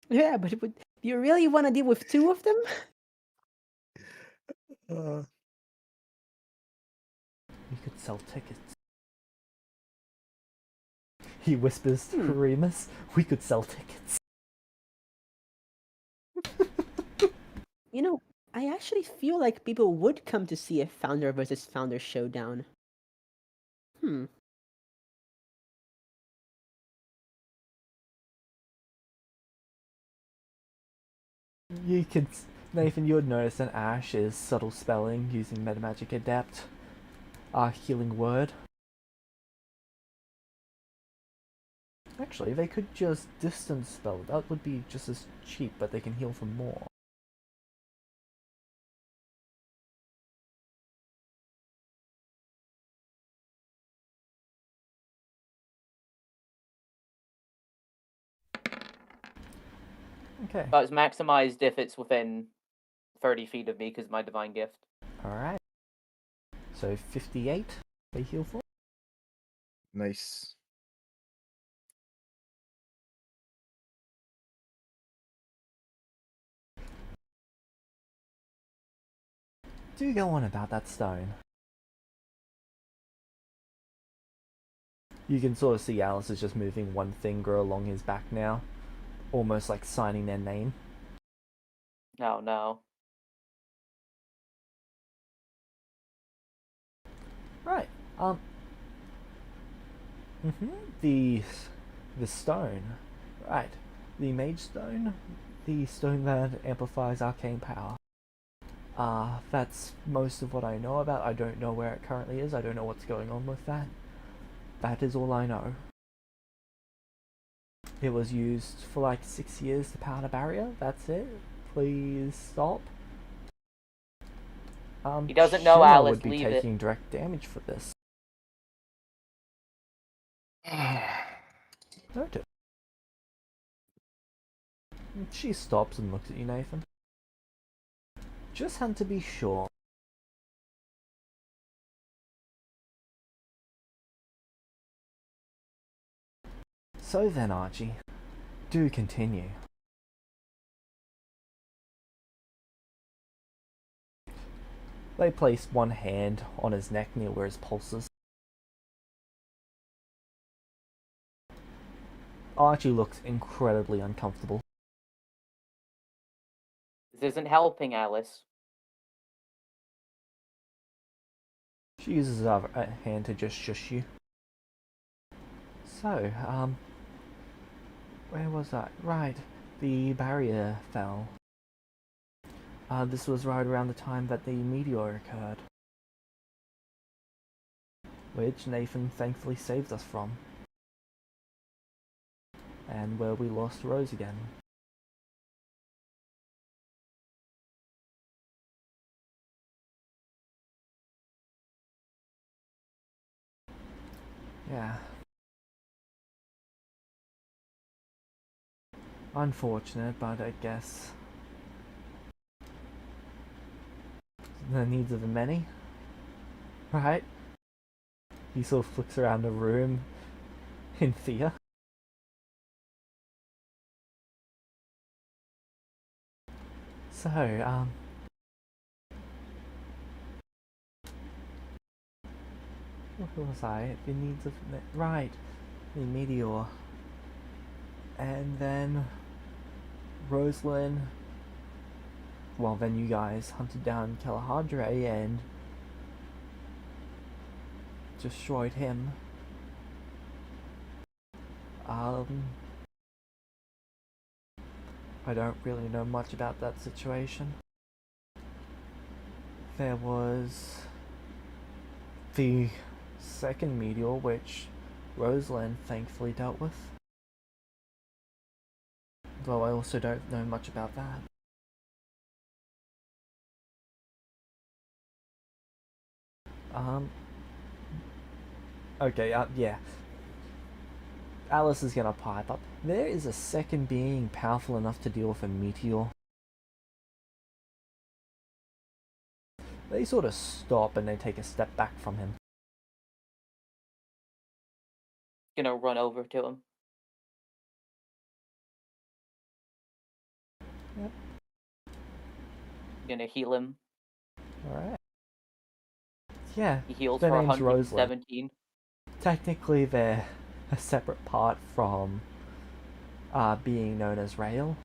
Yeah, but do you really want to deal with two of them? Uh, You could sell tickets. He whispers to Remus, "We could sell tickets." You know, I actually feel like people would come to see a founder versus founder showdown. You could... Nathan, you would notice that Ash is subtle spelling using Metamagic Adept. Healing Word. Actually, they could just distance spell. That would be just as cheap, but they can heal for more. Okay. But it's maximized if it's within 30 feet of me because my divine gift. Alright. So 58 they heal for. nice. Do go on about that stone. You can sort of see Alice is just moving one finger along his back now. Almost like signing their name. No, no. Right. The stone. Right. The Mage Stone. The stone that amplifies arcane power. That's most of what I know about. I don't know where it currently is. I don't know what's going on with that. That is all I know. It was used for like 6 years to power the barrier. That's it. Please stop. He doesn't know, Shimmer Alice, would be leave it. taking direct damage for this. Noted. She stops and looks at you, Nathan. Just had to be sure. So then, Archie, do continue. They place one hand on his neck near where his pulse is. Archie looks incredibly uncomfortable. This isn't helping, Alice. She uses her other hand to just shush you. So, where was I? Right, the barrier fell. This was right around the time that the meteor occurred, which Nathan thankfully saved us from, and where we lost Rose again. Yeah. Unfortunate, but I guess the needs of the many, right? He sort of flicks around the room in fear. So, where was I? The needs of right, the meteor, and then Rosalind. Well, then you guys hunted down Kalahadre and destroyed him. I don't really know much about that situation. There was the second meteor, which Rosalind thankfully dealt with. Though I also don't know much about that. Okay, yeah. Alice is gonna pipe up. There is a second being powerful enough to deal with a meteor. They sort of stop and they take a step back from him. Gonna run over to him. Yep. Gonna heal him. Alright. Yeah, He heals their for name's Rosalind. 117. Technically, they're a separate part from being known as Rail.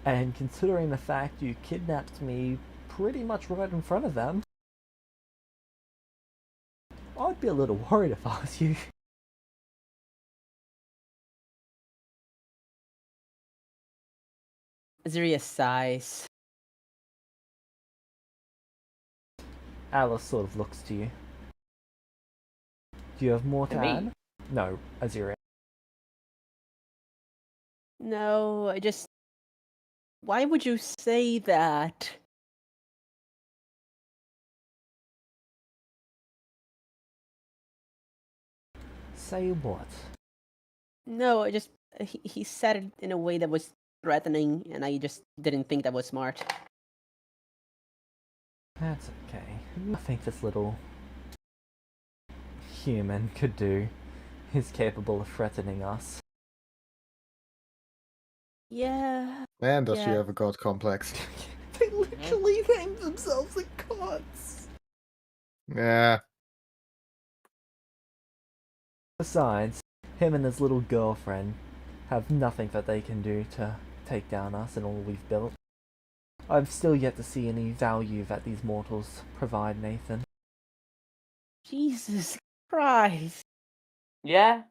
And considering the fact you kidnapped me pretty much right in front of them, I'd be a little worried if I was you. Azria sighs. Alice sort of looks to you. Do you have more to To me? add? No, Azira. No, I just... Why would you say that? Say what? No, I just... He said it in a way that was threatening, and I just didn't think that was smart. That's okay. Nothing this little human could do is capable of threatening us. Yeah. Man, does she Yeah. have a god complex. They literally named themselves the gods! Yeah. Besides, him and his little girlfriend have nothing that they can do to take down us and all we've built. I've still yet to see any value that these mortals provide, Nathan. Jesus Christ. Yeah?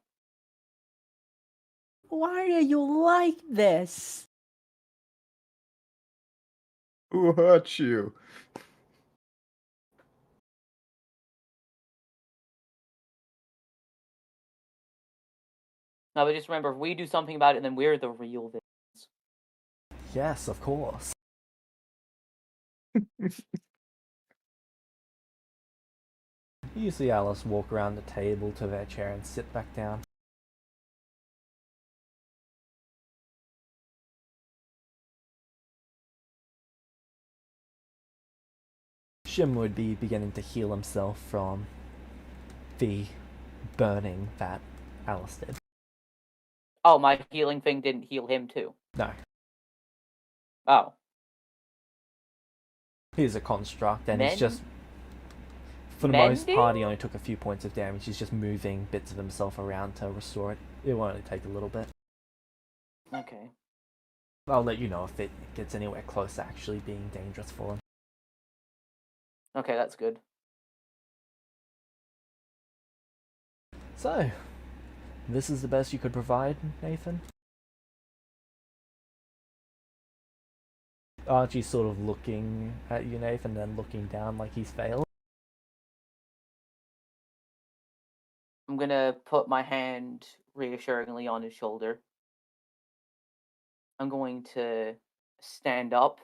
Why are you like this? Who hurt you? No, but just remember, if we do something about it, then we're the real villains. Yes, of course. You see Alice walk around the table to their chair and sit back down. Shim would be beginning to heal himself from the burning that Alice did. Oh, my healing thing didn't heal him too. No, Oh. he's a construct, and he's just, for the Mending? most part, he only took a few points of damage. He's just moving bits of himself around to restore it. It will only take a little bit. Okay. I'll let you know if it gets anywhere close to actually being dangerous for him. Okay, that's good. So, this is the best you could provide, Nathan? Archie's sort of looking at you, Nathan, then looking down like he's failed. I'm gonna put my hand reassuringly on his shoulder. I'm going to stand up,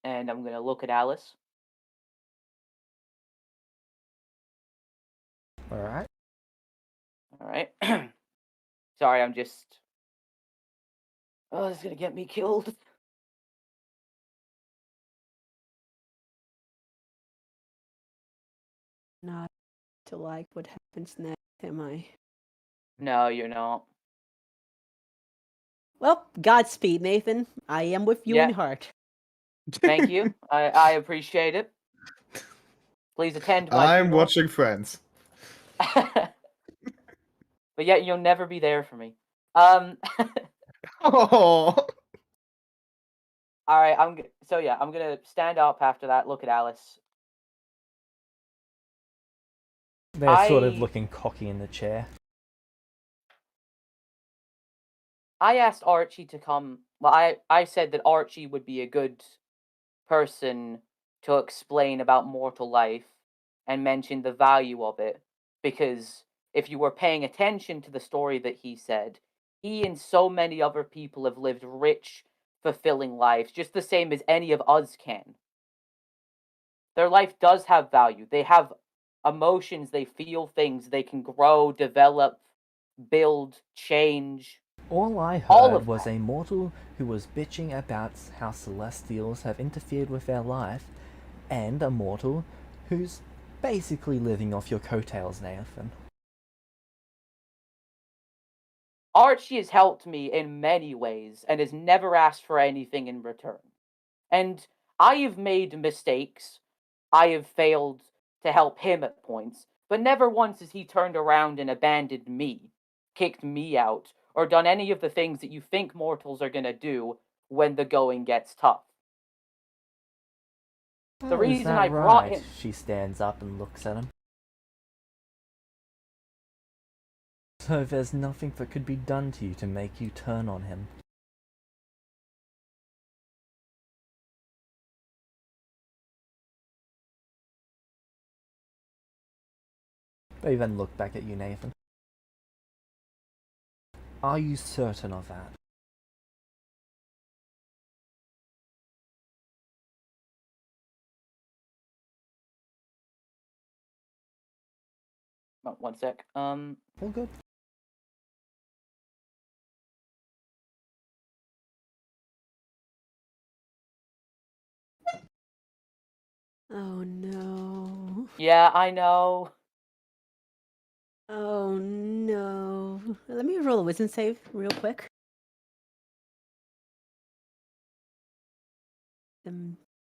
and I'm gonna look at Alice. Alright. Alright. Sorry, I'm just... Oh, this is gonna get me killed. Not to like what happens next, am I? No, you're not. Well, Godspeed, Nathan. I am with you in Yeah. heart. Thank you. I appreciate it. Please attend my I'm funeral. watching Friends. But yet you'll never be there for me. Oh. All right. I'm gonna stand up after that. Look at Alice. They're sort of I- looking cocky in the chair. I asked Archie to come. Well, I said that Archie would be a good person to explain about mortal life and mention the value of it, because if you were paying attention to the story that he said, he and so many other people have lived rich, fulfilling lives, just the same as any of us can. Their life does have value. They have emotions, they feel things, they can grow, develop, build, change. All I All heard of was that. a mortal who was bitching about how Celestials have interfered with their life, and a mortal who's basically living off your coattails, Nathan. Archie has helped me in many ways and has never asked for anything in return. And I have made mistakes. I have failed to help him at points, but never once has he turned around and abandoned me, kicked me out, or done any of the things that you think mortals are gonna do when the going gets tough. The Oh, is reason that I brought right? him... She stands up and looks at him. So there's nothing that could be done to you to make you turn on him. They then look back at you, Nathan. Are you certain of that? Oh, one sec. All good. Oh no. Yeah, I know. Oh no. Let me roll a wisdom save real quick.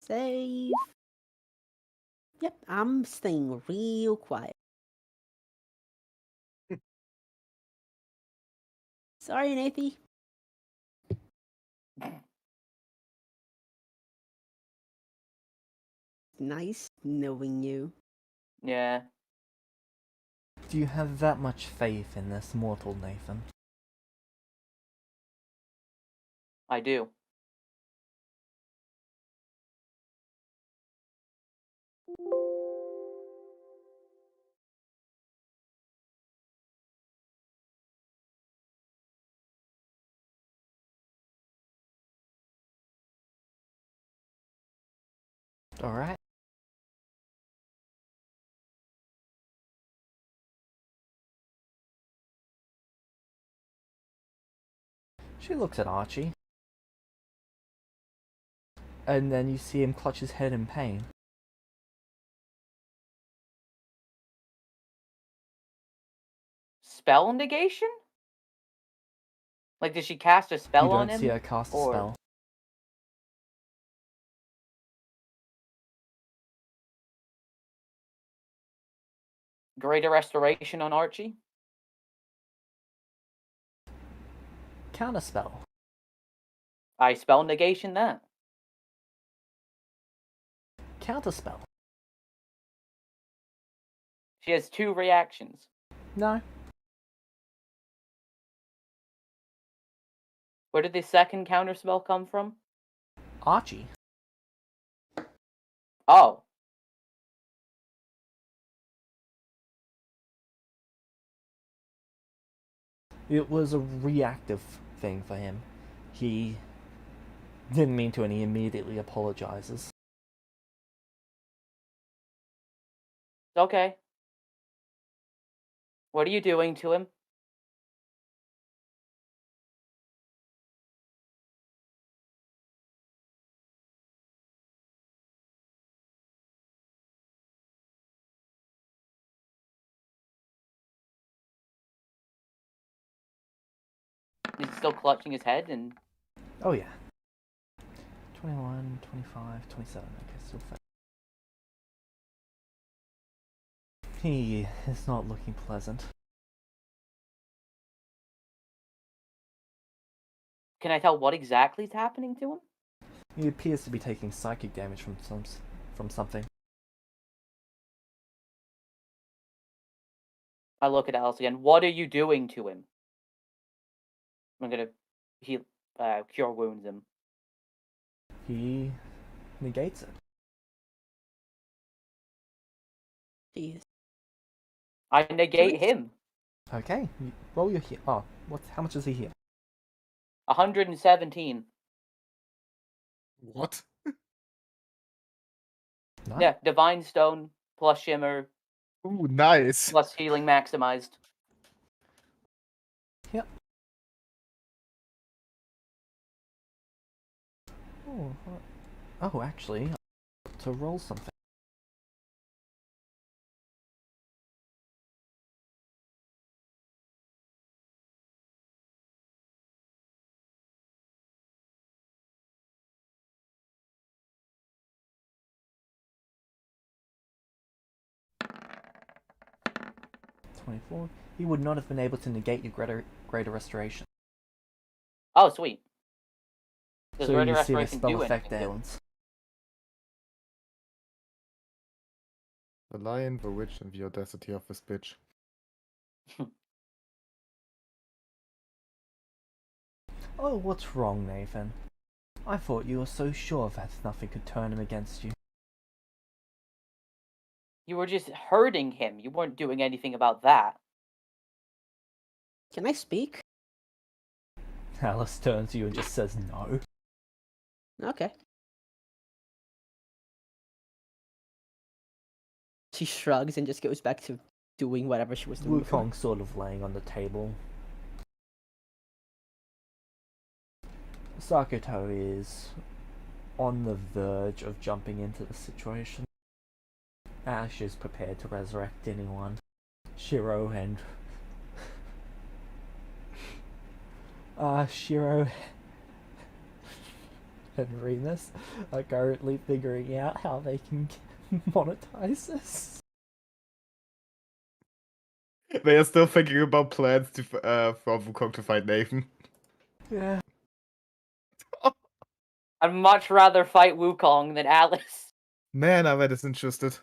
Save. Yep, I'm staying real quiet. Sorry, Nathy. Nice knowing you. Yeah, Do you have that much faith in this mortal, Nathan? I do. Alright. She looks at Archie. And then you see him clutch his head in pain. Spell negation? Like, did she cast a spell You on don't him? see her cast a or- spell. Greater restoration on Archie? Counterspell. I spell negation that. Counterspell. She has 2 reactions. No. Where did the second counterspell come from? Archie. Oh. It was a reactive thing for him. He didn't mean to, and he immediately apologizes. Okay. What are you doing to him? He's still clutching his head and... Oh yeah. 21, 25, 27. Okay, still fair. He is not looking pleasant. Can I tell what exactly is happening to him? He appears to be taking psychic damage from something. I look at Alice again. What are you doing to him? I'm gonna heal, cure wounds him. He negates it. Jeez. I negate Nice. him. Okay, roll your heal. Oh, how much does he heal? 117. What? No? Yeah, Divine Stone plus Shimmer Ooh, nice. plus Healing maximized. Yep. Oh, actually, to roll something. $24. He would not have been able to negate your greater restoration. Oh, sweet. Does So Greater you see the Restoration spell do effect anything to him? ends. The lion, the witch, and the audacity of this bitch. Oh, what's wrong, Nathan? I thought you were so sure that nothing could turn him against you. You were just hurting him. You weren't doing anything about that. Can I speak? Alice turns to you and just says no. Okay. She shrugs and just goes back to doing whatever she was doing before. Wukong sort of laying on the table. Sakuto is on the verge of jumping into the situation. Ash is prepared to resurrect anyone. Shiro and Shiro and Remus are currently figuring out how they can monetize this. They are still thinking about plans to for Wukong to fight Nathan. Yeah. I'd much rather fight Wukong than Alice. Man, I bet it's interested.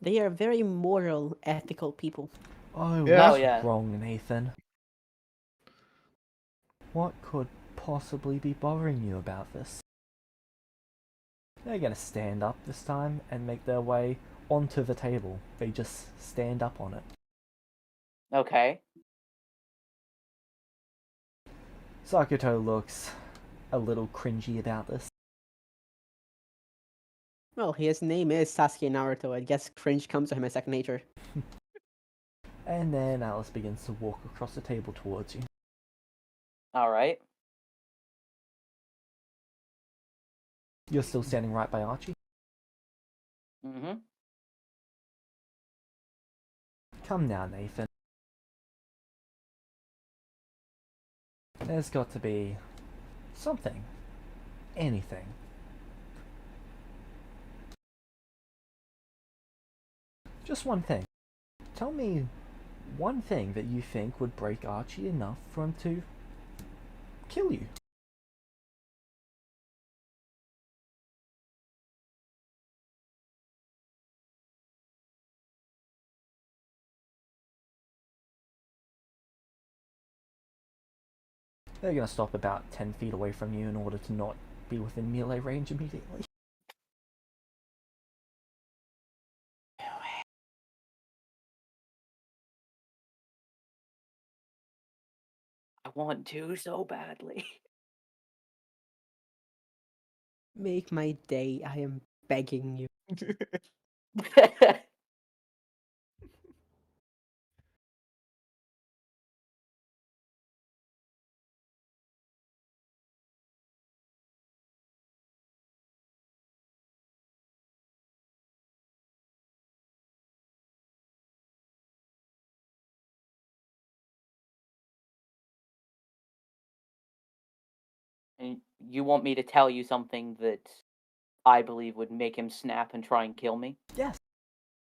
They are very moral, ethical people. Oh, Yeah. what's Oh, yeah. wrong, Nathan? What could possibly be bothering you about this? They're gonna stand up this time and make their way onto the table. They just stand up on it. Okay. Sakuto looks a little cringy about this. Well, his name is Sasuke Naruto. I guess cringe comes to him as second nature. And then Alice begins to walk across the table towards you. All right. You're still standing right by Archie? Mm-hmm. Come now, Nathan. There's got to be something. Anything. Just one thing. Tell me one thing that you think would break Archie enough for him to kill you. They're gonna stop about 10 feet away from you in order to not be within melee range immediately. I want to so badly. Make my day. I am begging you. And you want me to tell you something that I believe would make him snap and try and kill me? Yes,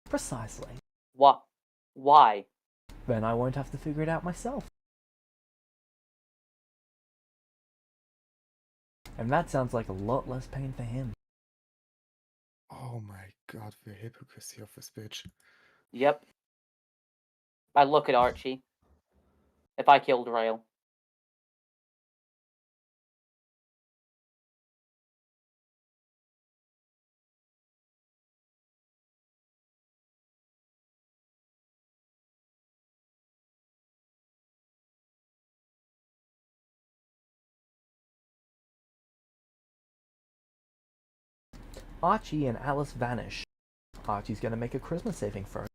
precisely. What? Why? Then I won't have to figure it out myself. And that sounds like a lot less pain for him. Oh my god, the hypocrisy of this bitch. Yep. I look at Archie. If I killed Rail. Archie and Alice vanish. Archie's gonna make a charisma saving throw.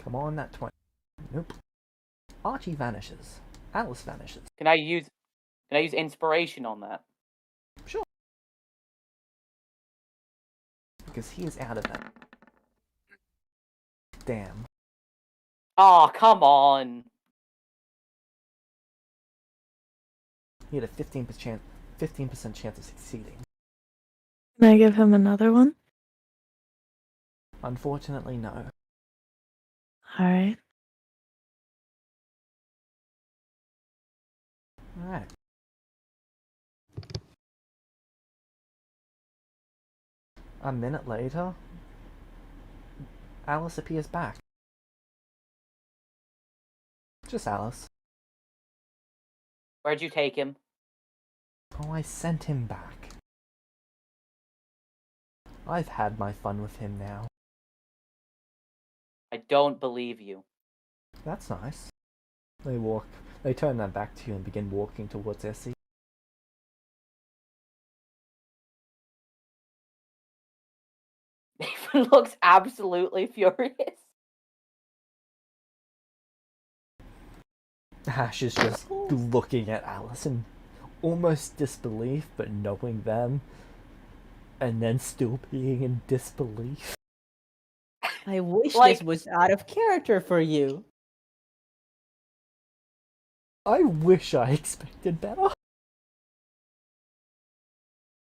Come on, that 20. Nope. Archie vanishes. Alice vanishes. Can I use inspiration on that? Sure. Because he is out of it. Damn. Oh, come on. He had a 15% chance of succeeding. Can I give him another one? Unfortunately, no. Alright. Alright. A minute later, Alice appears back. Just Alice. Where'd you take him? Oh, I sent him back. I've had my fun with him now. I don't believe you. That's nice. They turn their back to you and begin walking towards Essie. Nathan looks absolutely furious. Ash is just looking at Alice in almost disbelief, but knowing them, and then still being in disbelief. I wish Like- this was out of character for you. I wish I expected better.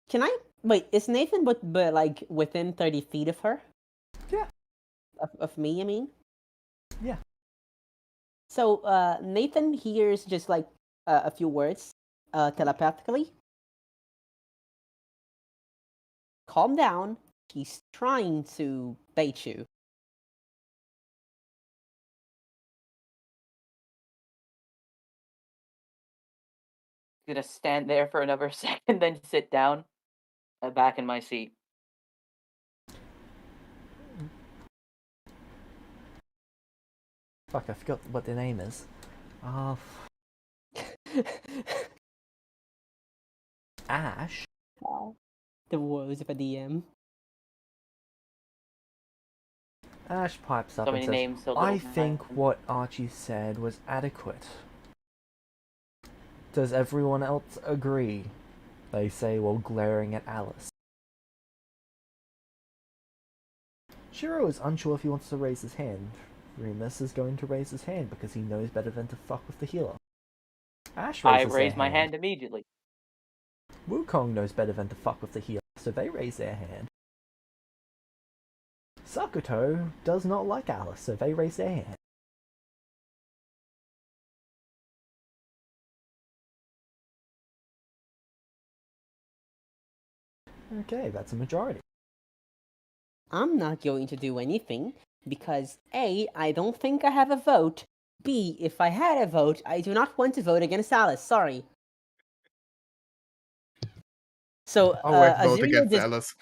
Can I wait? Is Nathan but like within 30 feet of her? Yeah. Of me, I mean. Yeah. So Nathan hears just like a few words telepathically. Calm down. He's trying to bait you. Gonna stand there for another second, then sit down, back in my seat. Fuck, I forgot what their name is. Ash? The woes of a DM. Ash pipes up So and many says, names, so I little think time. what Archie said was adequate. Does everyone else agree? They say while glaring at Alice. Shiro is unsure if he wants to raise his hand. Remus is going to raise his hand because he knows better than to fuck with the healer. Ash I raises their raised my hand immediately. Wukong knows better than to fuck with the healer, so they raise their hand. Sakuto does not like Alice, so they raise their hand. Okay, that's a majority. I'm not going to do anything because A, I don't think I have a vote. B, if I had a vote, I do not want to vote against Alice. Sorry. So I won't vote against Alice.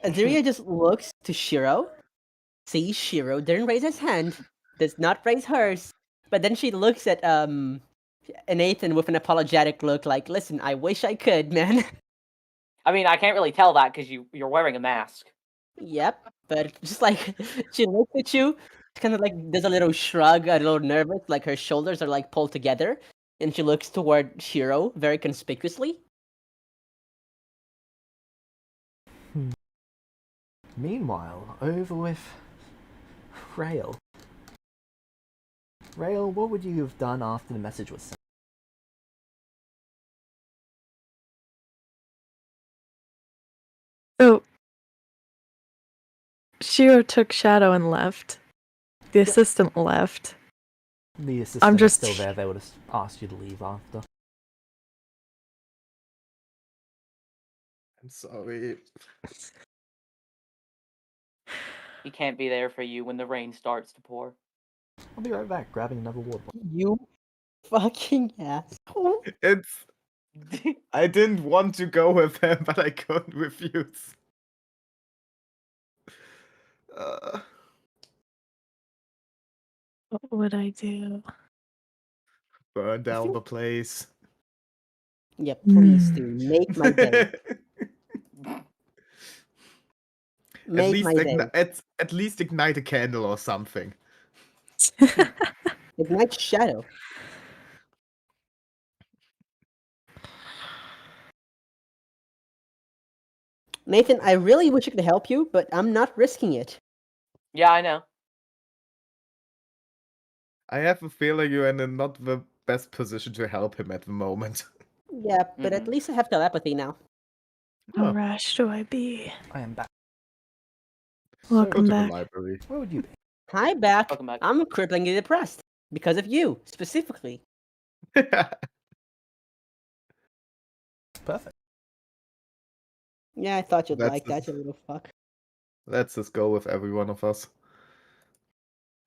Aziria just looks to Shiro, sees Shiro, didn't raise his hand, does not raise hers, but then she looks at Nathan with an apologetic look, like, "Listen, I wish I could, man." I mean, I can't really tell that because you're wearing a mask. Yep, but just like she looks at you, kind of like does a little shrug, a little nervous, like her shoulders are like pulled together, and she looks toward Shiro very conspicuously. Meanwhile, over with Rail. Rail, what would you have done after the message was sent? So, Shiro took Shadow and left. The assistant left. The assistant is just- still there, they would have asked you to leave after. I'm sorry. He can't be there for you when the rain starts to pour. I'll be right back, grabbing another water bottle. You fucking asshole. It's. I didn't want to go with him, but I couldn't refuse. What would I do? Burn down the place. Yeah, please do. Make my day. Make my day. At least ignite a candle or something. Ignite Shadow. Nathan, I really wish I could help you, but I'm not risking it. Yeah, I know. I have a feeling you're in not the best position to help him at the moment. Yeah, but at least I have telepathy now. How rash should I be? I am back. Welcome Go to back. the library. Where would you be? Hi, back. Welcome back. I'm cripplingly depressed. Because of you, specifically. Perfect. Yeah, I thought you'd That's like the- that, you little fuck. Let's just go with every one of us.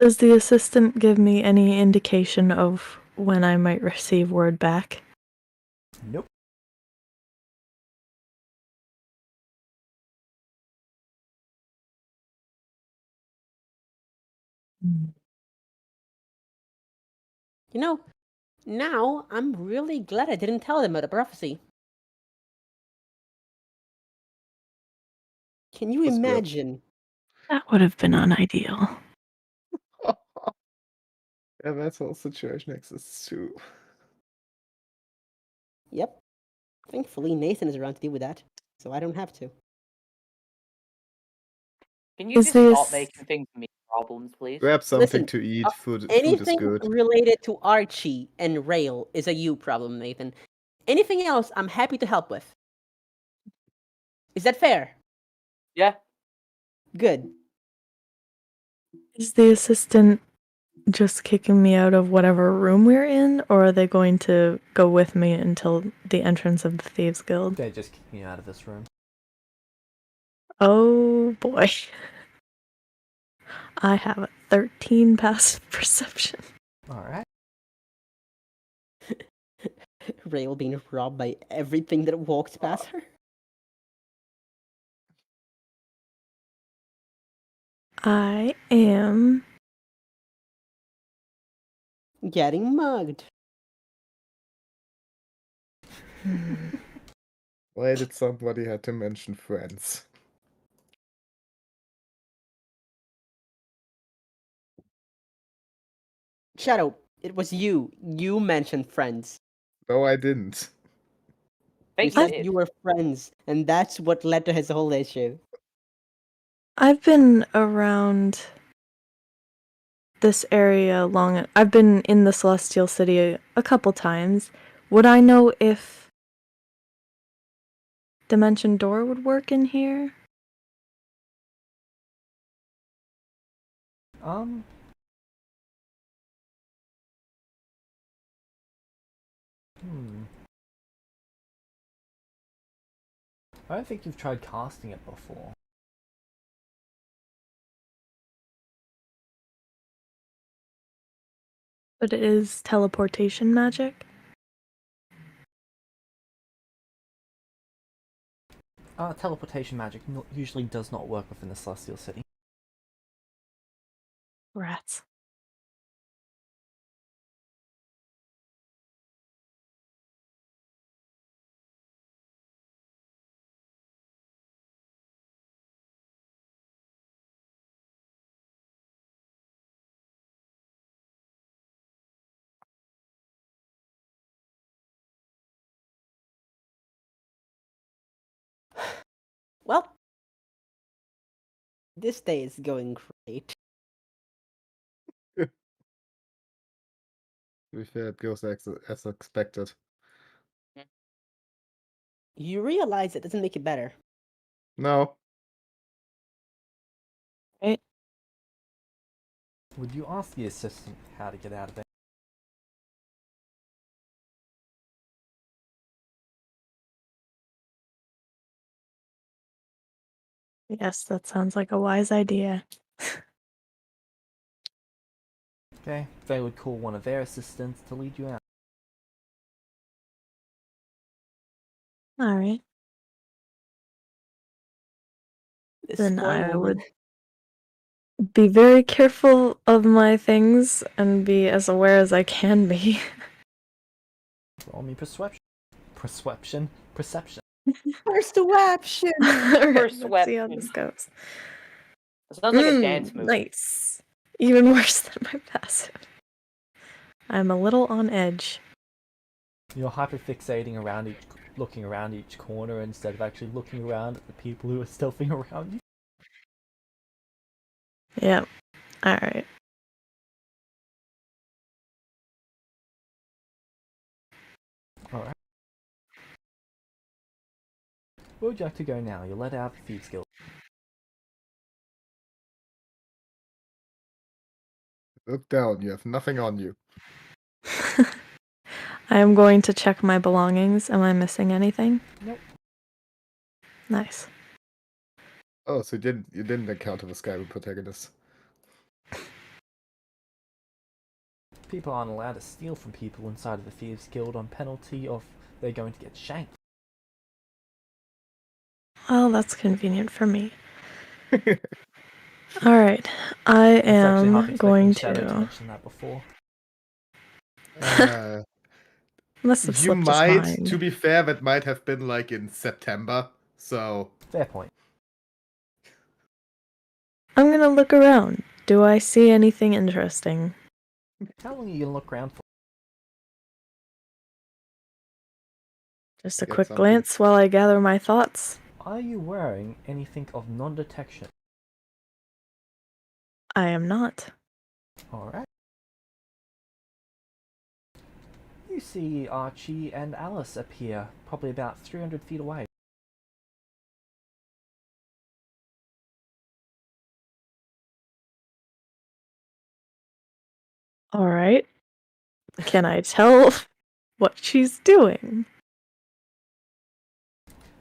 Does the assistant give me any indication of when I might receive word back? Nope. You know, now I'm really glad I didn't tell them about the prophecy. Can you That's good. imagine? That would have been unideal. Yeah, that whole situation exists too. Yep. Thankfully, Nathan is around to deal with that, so I don't have to. Can you Is just stop this- making things me problems, please? Grab something Listen, to eat. Food is Anything good. related to Archie and Rail is a you problem, Nathan. Anything else, I'm happy to help with. Is that fair? Yeah. Good. Is the assistant just kicking me out of whatever room we're in, or are they going to go with me until the entrance of the Thieves Guild? They're just kicking you out of this room. Oh boy. I have a 13 passive perception. Alright. Rail being robbed by everything that walks past her. I am getting mugged. Why did somebody have to mention friends? Shadow, it was you. You mentioned friends. No, I didn't. You Face said did. you were friends, and that's what led to his whole issue. I've been around this area long. I've been in the Celestial City a couple times. Would I know if Dimension Door would work in here? Um. I don't think you've tried casting it before. But it is teleportation magic? Teleportation magic usually does not work within the Celestial City. Rats. Well, this day is going great. To be fair, it goes as expected. You realize it doesn't make it better. No. Right? Would you ask the assistant how to get out of there? Yes, that sounds like a wise idea. Okay, they would call one of their assistants to lead you out. Alright. This Then poor I woman. would be very careful of my things and be as aware as I can be. Roll me perception. Perception. Persuasion! Alright, let's see how Persuasion. this goes. It sounds like a dance move. Nice. Even worse than my passive. I'm a little on edge. You're hyperfixating around looking around each corner instead of actually looking around at the people who are stealthing around you. Yep. Alright. Alright. Where would you like to go now? You're let out of the Thieves Guild. Look down, you have nothing on you. I am going to check my belongings. Am I missing anything? Nope. Nice. Oh, so you didn't encounter the Skyrim protagonist. People aren't allowed to steal from people inside of the Thieves Guild on penalty of they're going to get shanked. Well, that's convenient for me. Alright. I I was actually half am expecting going Shadow to to... mention that before. Must have You slipped his might, mind. to be fair, that might have been like in September, so... Fair point. I'm gonna look around. Do I see anything interesting? How long are you going to look around for? Just a Get quick something. glance while I gather my thoughts. Are you wearing anything of non-detection? I am not. Alright. You see Archie and Alice appear, probably about 300 feet away. Alright. Can I tell what she's doing?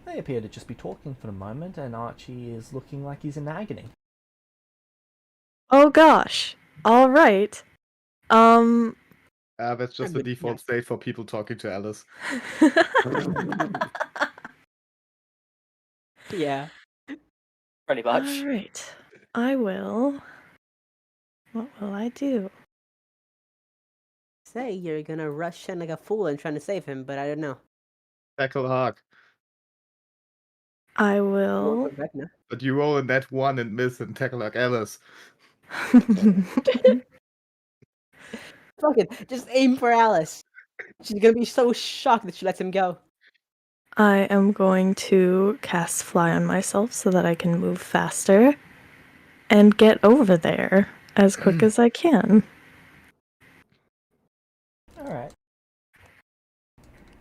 They appear to just be talking for the moment, and Archie is looking like he's in agony. Oh gosh. Alright. That's just the default state for people talking to Alice. Yeah. Pretty much. Alright. I will... What will I do? say you're gonna rush in like a fool and trying to save him, but I don't know. Tackle Hawk. I Roll will. for Vecna. But you roll a net 1 and miss and tackle Hawk Alice. Fuck it, just aim for Alice. She's gonna be so shocked that she lets him go. I am going to cast Fly on myself so that I can move faster and get over there as quick as I can. Alright.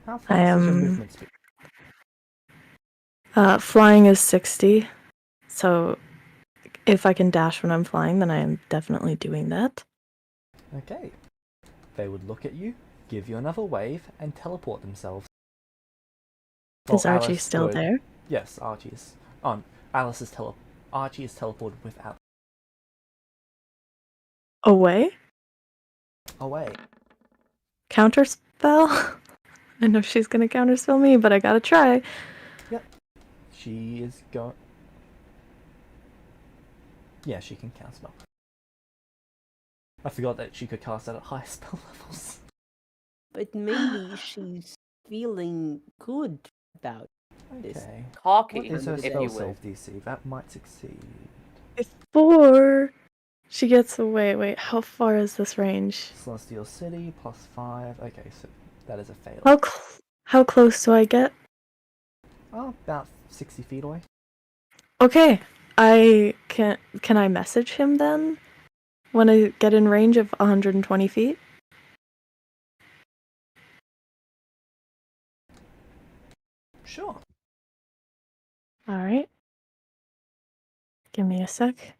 How I fast is your am. movement speed? Flying is 60, so if I can dash when I'm flying, then I am definitely doing that. Okay. They would look at you, give you another wave, and teleport themselves. Is Well, Archie Alice still would- there? Yes, Archie is. Archie is teleported with Alice. Away? Away. Counterspell? I know she's gonna counterspell me, but I gotta try. She is going. Yeah, she can counterspell. I forgot that she could cast that at high spell levels. But maybe she's feeling good about this. Okay. Cocky, What is her if spell you will. save DC? That might succeed. Before she gets away. Wait, how far is this range? Celestial City +5. Okay, so that is a fail. How close do I get? Oh, about 60 feet away. Okay, can I message him then? When I get in range of 120 feet? Sure. Alright. Give me a sec.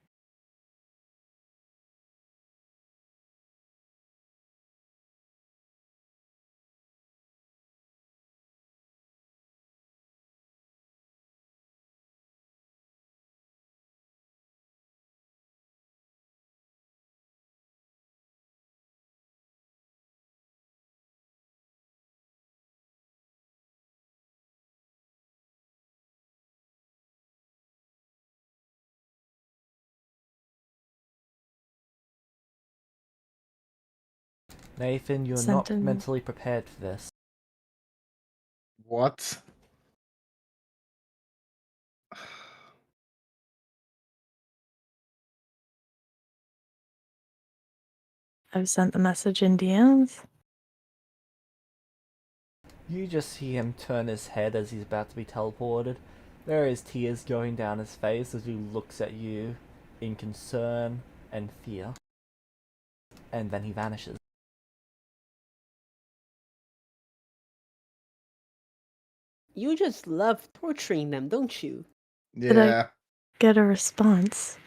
Nathan, you're Sent not in. mentally prepared for this. What? I've sent the message in DMs. You just see him turn his head as he's about to be teleported. There is tears going down his face as he looks at you in concern and fear. And then he vanishes. You just love torturing them, don't you? Did I- Yeah. Get a response.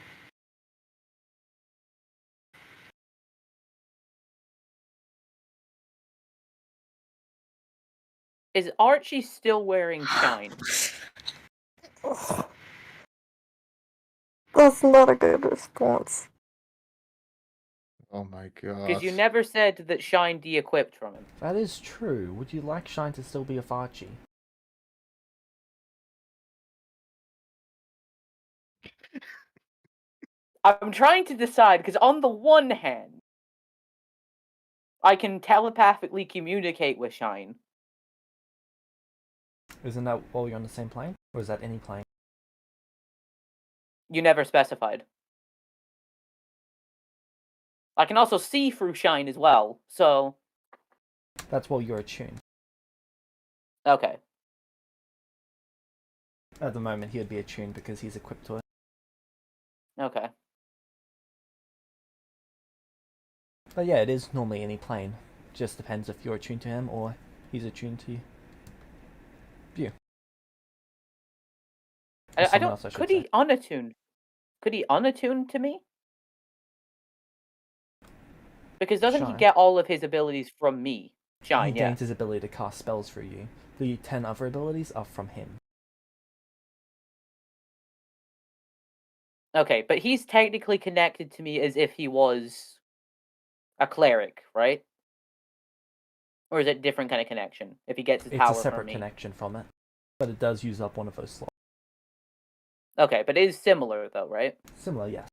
Is Archie still wearing shine? That's not a good response. Oh my Because you god. never said that shine de-equipped from him. That is true. Would you like Shine to still be a Archie? I'm trying to decide, because on the one hand, I can telepathically communicate with Shine. Isn't that while you're on the same plane? Or is that any plane? You never specified. I can also see through Shine as well, so... That's while you're attuned. Okay. At the moment, he would be attuned because he's equipped to it. Okay. But yeah, it is normally any plane. Just depends if you're attuned to him or he's attuned to you. Or I someone don't... else, I should Could say. he unattune? Could he unattune to me? Because doesn't he Shine. get all of his abilities from me? Shine, He yeah. gains his ability to cast spells through you. The 10 other abilities are from him. Okay, but he's technically connected to me as if he was a cleric, right? Or is it a different kind of connection if he gets his It's power a separate from me? connection from it. But it does use up one of those slots. Okay, but it is similar though, right? Similar, yes.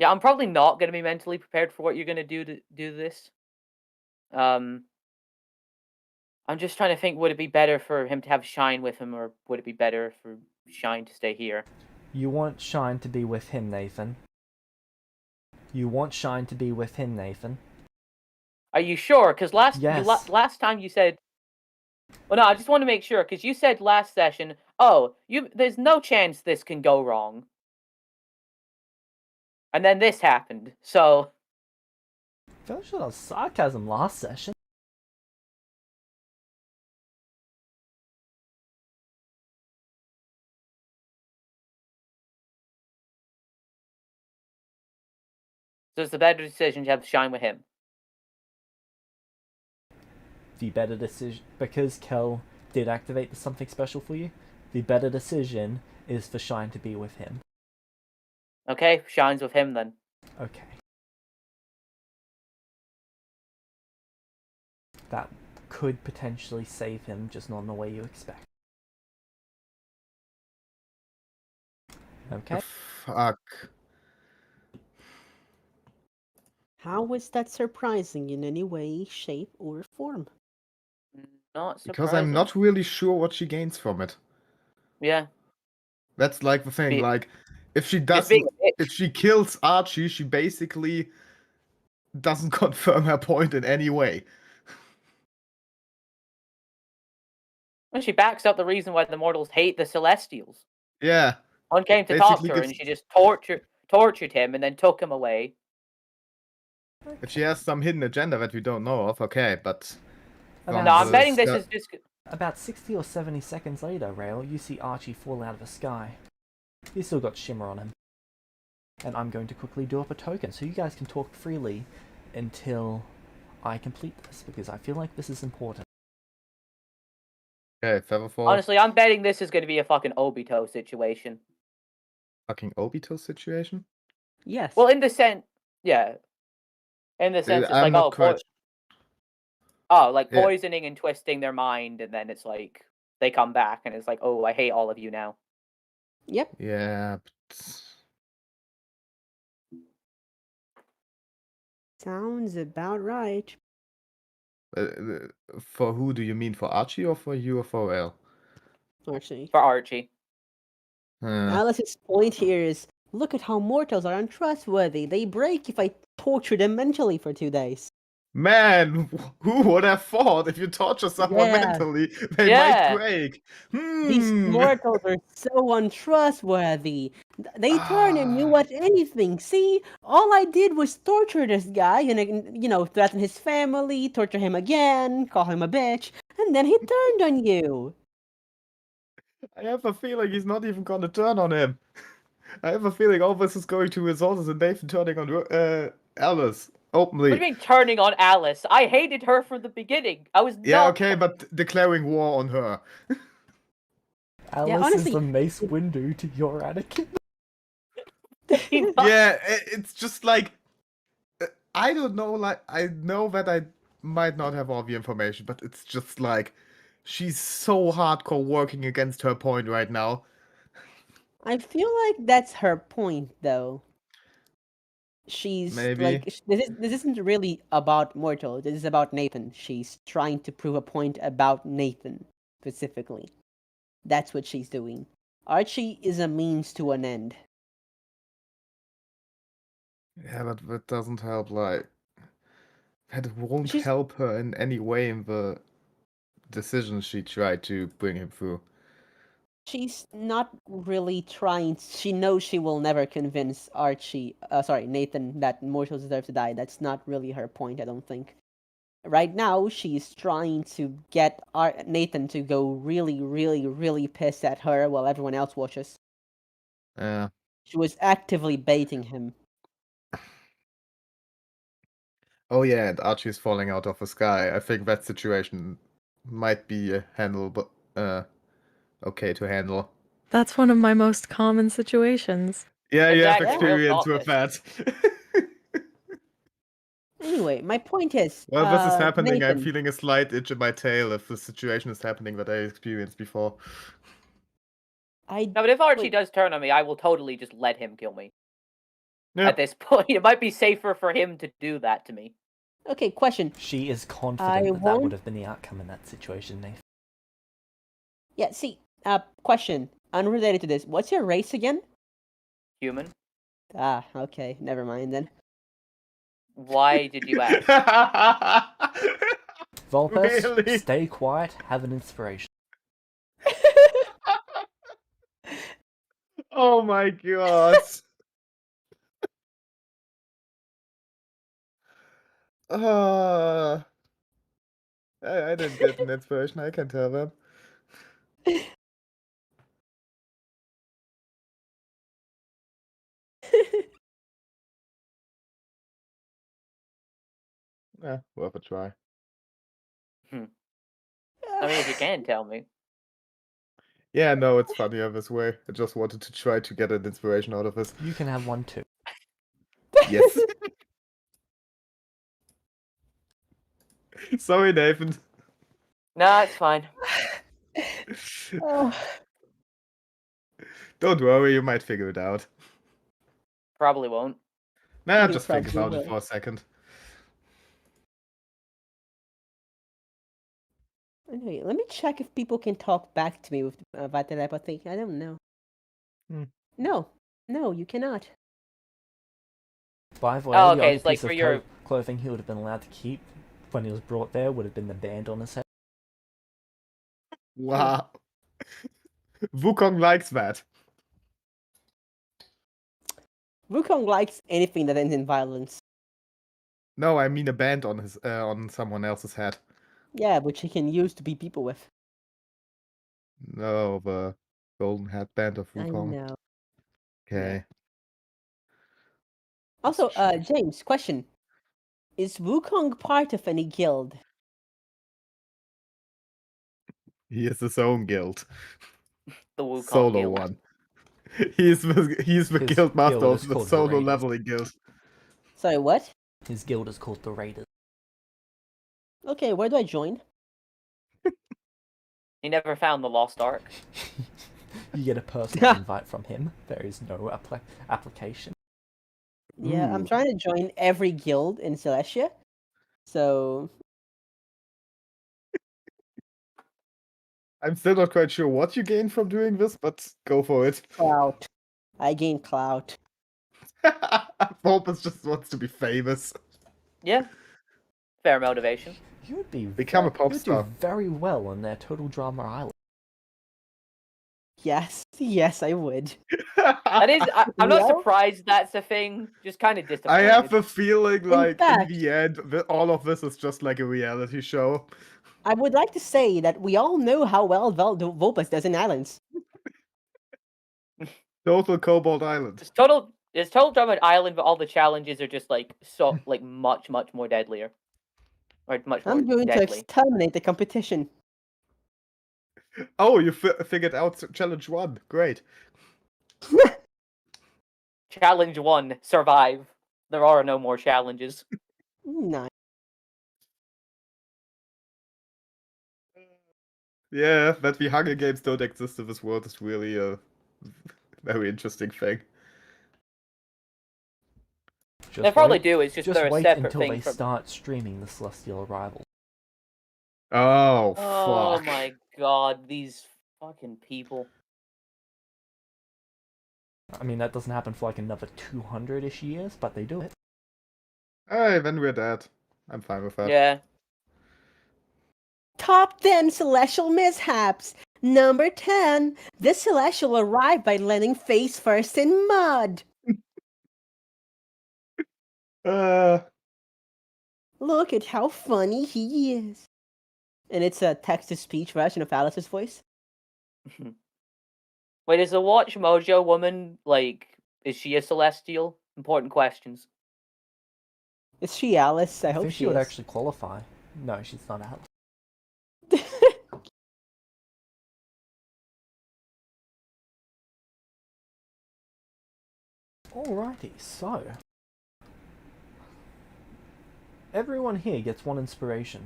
Yeah, I'm probably not going to be mentally prepared for what you're going to do this. I'm just trying to think, would it be better for him to have Shine with him, or would it be better for Shine to stay here? You want Shine to be with him, Nathan. You want Shine to be with him, Nathan. Are you sure? Because last time you said... Well, no, I just want to make sure, because you said last session, oh, there's no chance this can go wrong. And then this happened, so... I feel like there was sarcasm last session. So it's the better decision to have Shine with him. The better decision, because Kel did activate the something special for you, the better decision is for Shine to be with him. Okay, Shine's with him then. Okay. That could potentially save him, just not in the way you expect. Okay. Fuck. How is that surprising in any way, shape, or form? Not surprising. Because I'm not really sure what she gains from it. Yeah. That's like the thing. Like, if she Just being doesn't, a bitch. if she kills Archie, she basically doesn't confirm her point in any way. Well, she backs up the reason why the mortals hate the Celestials. Yeah. One came to talk to her, and she just tortured him and then took him away. If she has some hidden agenda that we don't know of, okay, but... No, I'm betting this is just... About 60 or 70 seconds later, Rail, you see Archie fall out of the sky. He's still got shimmer on him. And I'm going to quickly do up a token, so you guys can talk freely until I complete this, because I feel like this is important. Okay, Featherfall. Honestly, I'm betting this is going to be a fucking Obito situation. Fucking Obito situation? Yes. Well, in the sense... Yeah. In the sense, it's like, poisoning and twisting their mind, and then it's like, they come back, and it's like, oh, I hate all of you now. Yep. Yeah, but... Sounds about right. For who do you mean? For Archie or for you or for Rail? Archie. For Archie. Alice's point here is, look at how mortals are untrustworthy. They break if I torture them mentally for 2 days. Man, who would have thought if you torture someone mentally, they might break? These mortals are so untrustworthy. They turn on you at anything. See, all I did was torture this guy and, threaten his family, torture him again, call him a bitch, and then he turned on you. I have a feeling he's not even gonna turn on him. I have a feeling all this is going to result in Nathan turning on Alice openly. What do you mean turning on Alice? I hated her from the beginning. I was Yeah, okay, but declaring war on her. Alice is the Mace Windu to your Anakin. Yeah, it's just like... I don't know, like, I know that I might not have all the information, but it's just like... She's so hardcore working against her point right now. I feel like that's her point, though. She's like, this isn't really about Mortal. This is about Nathan. She's trying to prove a point about Nathan, specifically. That's what she's doing. Archie is a means to an end. Yeah, but that doesn't help, like... That won't help her in any way in the decisions she tried to bring him through. She's not really trying. She knows she will never convince Nathan that mortals deserve to die. That's not really her point, I don't think. Right now, she's trying to get Nathan to go really, really, really pissed at her while everyone else watches. Yeah. She was actively baiting him. Oh yeah, and Archie's falling out of the sky. I think that situation might be okay to handle. That's one of my most common situations. Yeah, you have experience with that. Anyway, my point is... Well, this is happening. Nathan, I'm feeling a slight itch in my tail if the situation is happening that I experienced before. No, but if Archie does turn on me, I will totally just let him kill me. Yep. at this point. It might be safer for him to do that to me. Okay, question. She is I confident that won't- would have been the outcome in that situation, Nathan. Yeah, see, question. Unrelated to this. What's your race again? Human. Ah, okay. Never mind then. Why did you ask? Volpus, Really? stay quiet, have an inspiration. Oh my god. I didn't get an inspiration, I can tell them. Yeah, worth a try. I mean, if you can tell me. Yeah, no, it's funnier this way. I just wanted to try to get an inspiration out of this. You can have one too. Yes. Sorry, Nathan. Nah, it's fine. Oh. Don't worry, you might figure it out. Probably won't. Nah, You just think probably about it will. for a second. Anyway, let me check if people can talk back to me with about telepathy. I don't know. Hmm. No, you cannot. By the way, Oh, the okay, only it's like piece of for your- clothing he would have been allowed to keep when he was brought there would have been the band on his head. Wow. Wukong likes that. Wukong likes anything that ends in violence. No, I mean a band on his on someone else's head. Yeah, which he can use to beat people with. No, the golden headband of I Wukong. know. Okay. Also, Shit. James, question. Is Wukong part of any guild? He has his own guild. The Wukong Solo Guild. one. He's the His guild master guild of is the called the solo Raiders. leveling guild. Sorry, what? His guild is called the Raiders. Okay, where do I join? He never found the Lost Ark. You get a personal invite from him. There is no application. Yeah, I'm Ooh. trying to join every guild in Celestia. So, I'm still not quite sure what you gain from doing this, but go for it. clout. I gain clout. Volpus just wants to be famous. Yeah. Fair motivation. You would be Become a pop you would star. do very well on their Total Drama Island. Yes, I would. That is, I'm not Well- surprised that's a thing. Just kind of I disappointed. have the feeling like in fact- the end, all of this is just like a reality show. I would like to say that we all know how well Volpus does in Islands. Total Cobalt Island. It's total drama island, but all the challenges are just like much more deadlier, or much more I'm going to deadly. exterminate the competition. Oh, you figured out challenge 1. Great. Challenge 1: survive. There are no more challenges. Nice. Yeah, that the Hunger Games don't exist in this world is really a very interesting thing. Just They probably wait, do. It's just they're a wait separate until thing they from. start streaming the Celestial Arrival. Oh, Oh fuck. my god, these fucking people. I mean, that doesn't happen for like another 200-ish years, but they do it. Hey, then we're dead. I'm fine with that. Yeah. Top 10 celestial mishaps. Number 10. The celestial arrived by landing face first in mud. Look at how funny he is. And it's a text-to-speech version of Alice's voice. Wait, is the Watch Mojo woman like? Is she a celestial? Important questions. Is she Alice? I I hope think she she would is. actually qualify. No, she's not Alice. Alrighty, so everyone here gets one inspiration.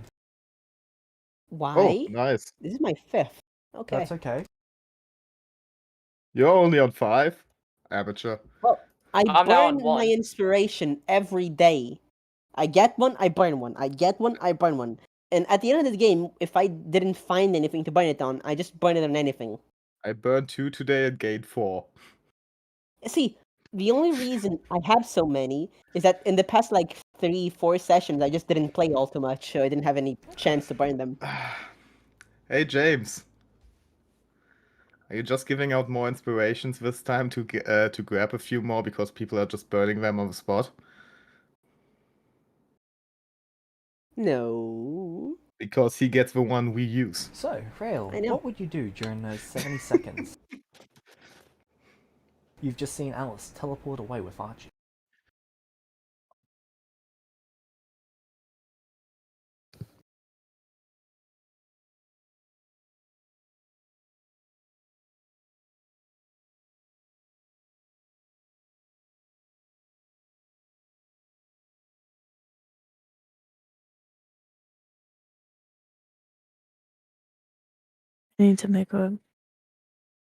Why? Oh, nice. This is my 5th. Okay. That's okay. You're only on 5? Amateur. Well, I I'm now on burn my 1. inspiration every day. I get one, I burn one. I get one, I burn one. And at the end of the game, if I didn't find anything to burn it on, I just burn it on anything. I burned 2 today and gained 4. See, the only reason I have so many is that in the past like 3-4 sessions, I just didn't play all too much, so I didn't have any chance to burn them. Hey, James. Are you just giving out more inspirations this time to grab a few more because people are just burning them on the spot? No. Because he gets the one we use. So, Rail, I know. what would you do during those 70 seconds? You've just seen Alice teleport away with Archie. I need to make a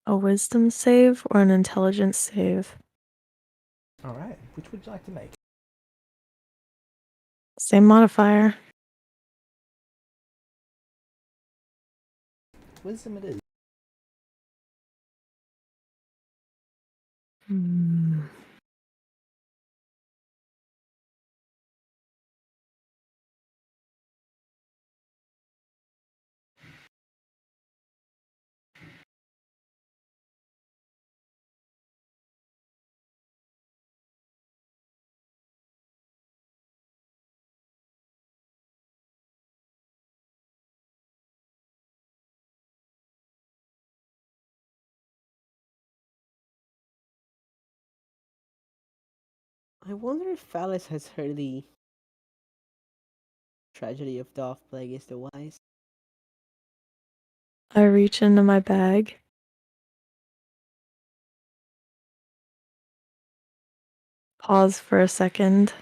wisdom save or an intelligence save. Alright, which would you like to make? Same modifier. Wisdom it is. Hmm. I wonder if Alice has heard the tragedy of Doth Plague is the Wise. I reach into my bag. Pause for a second.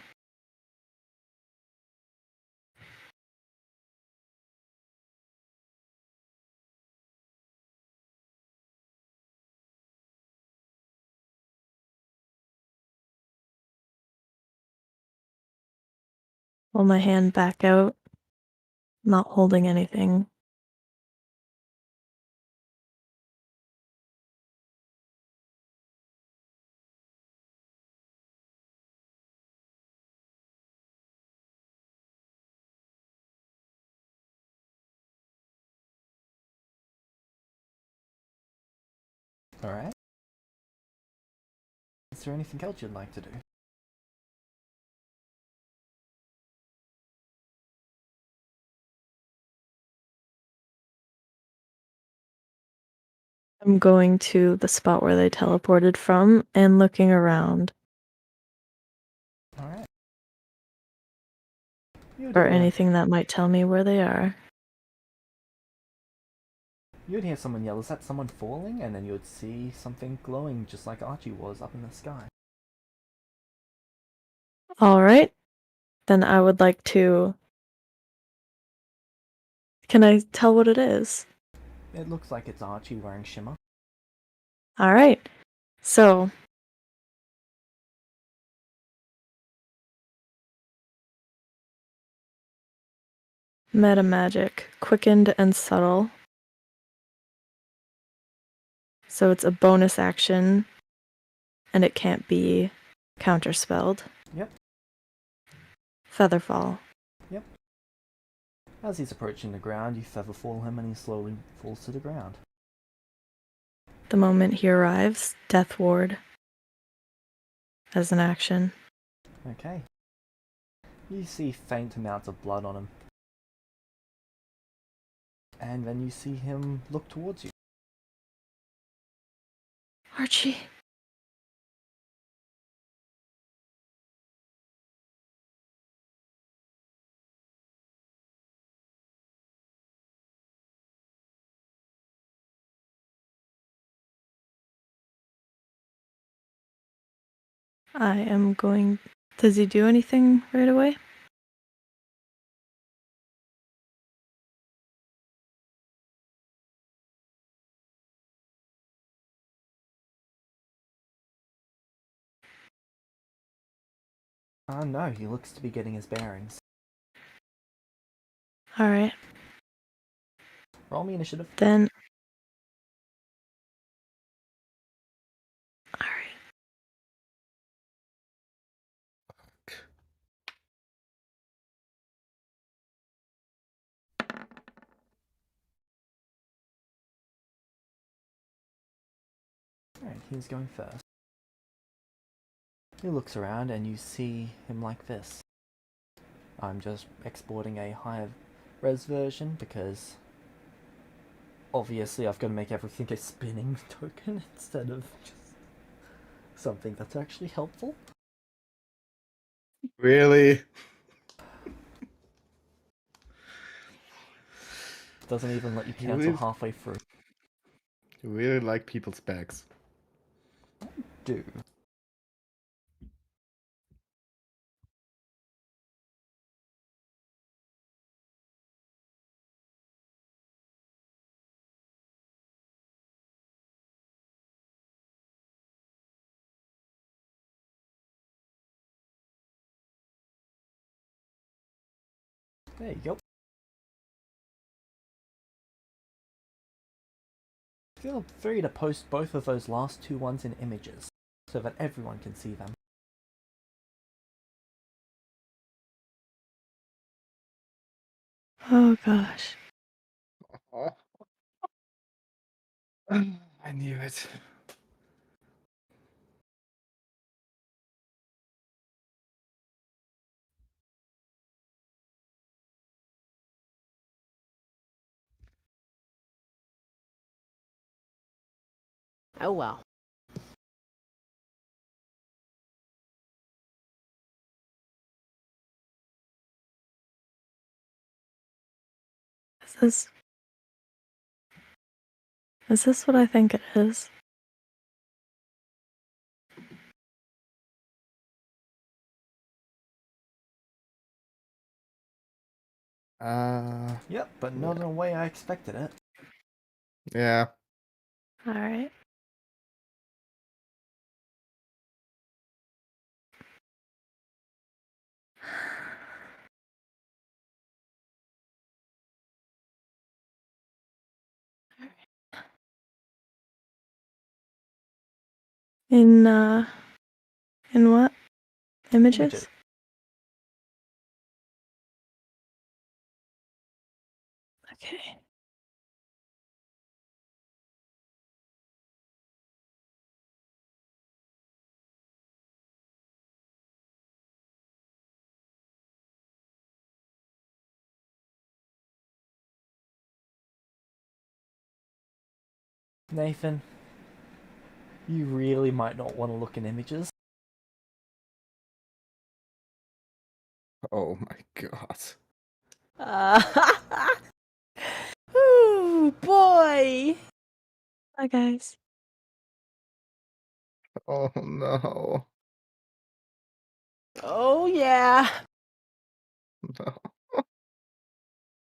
Pull my hand back out, not holding anything. Alright. Is there anything else you'd like to do? I'm going to the spot where they teleported from and looking around Alright. for anything that might tell me where they are. You'd hear someone yell, "Is that someone falling?" And then you would see something glowing just like Archie was up in the sky. Alright. Then I would like to... Can I tell what it is? It looks like it's Archie wearing shimmer. Alright. So... Meta magic, quickened and subtle. So it's a bonus action, and it can't be counterspelled. Yep. Featherfall. Yep. As he's approaching the ground, you featherfall him and he slowly falls to the ground. The moment he arrives, Death Ward as an action. Okay. You see faint amounts of blood on him. And then you see him look towards you. Archie. I am going... Does he do anything right away? No, he looks to be getting his bearings. Alright, Roll me initiative. then. Alright. Alright, he's going first. He looks around and you see him like this. I'm just exporting a higher res version because obviously I've got to make everything a spinning token instead of just something that's actually helpful. Really? Doesn't even let you You cancel really- halfway through. You really like people's bags. Do. There you go. Feel free to post both of those last two ones in images so that everyone can see them. Oh gosh. I knew it. Oh well. Is this. Is this what I think it is? Yep, but not in a way I expected it. Yeah. Alright. In what? Images? Images. Okay. Nathan, you really might not want to look in images. Oh my god. Ooh, boy. Bye, guys. Oh no. Oh yeah. No.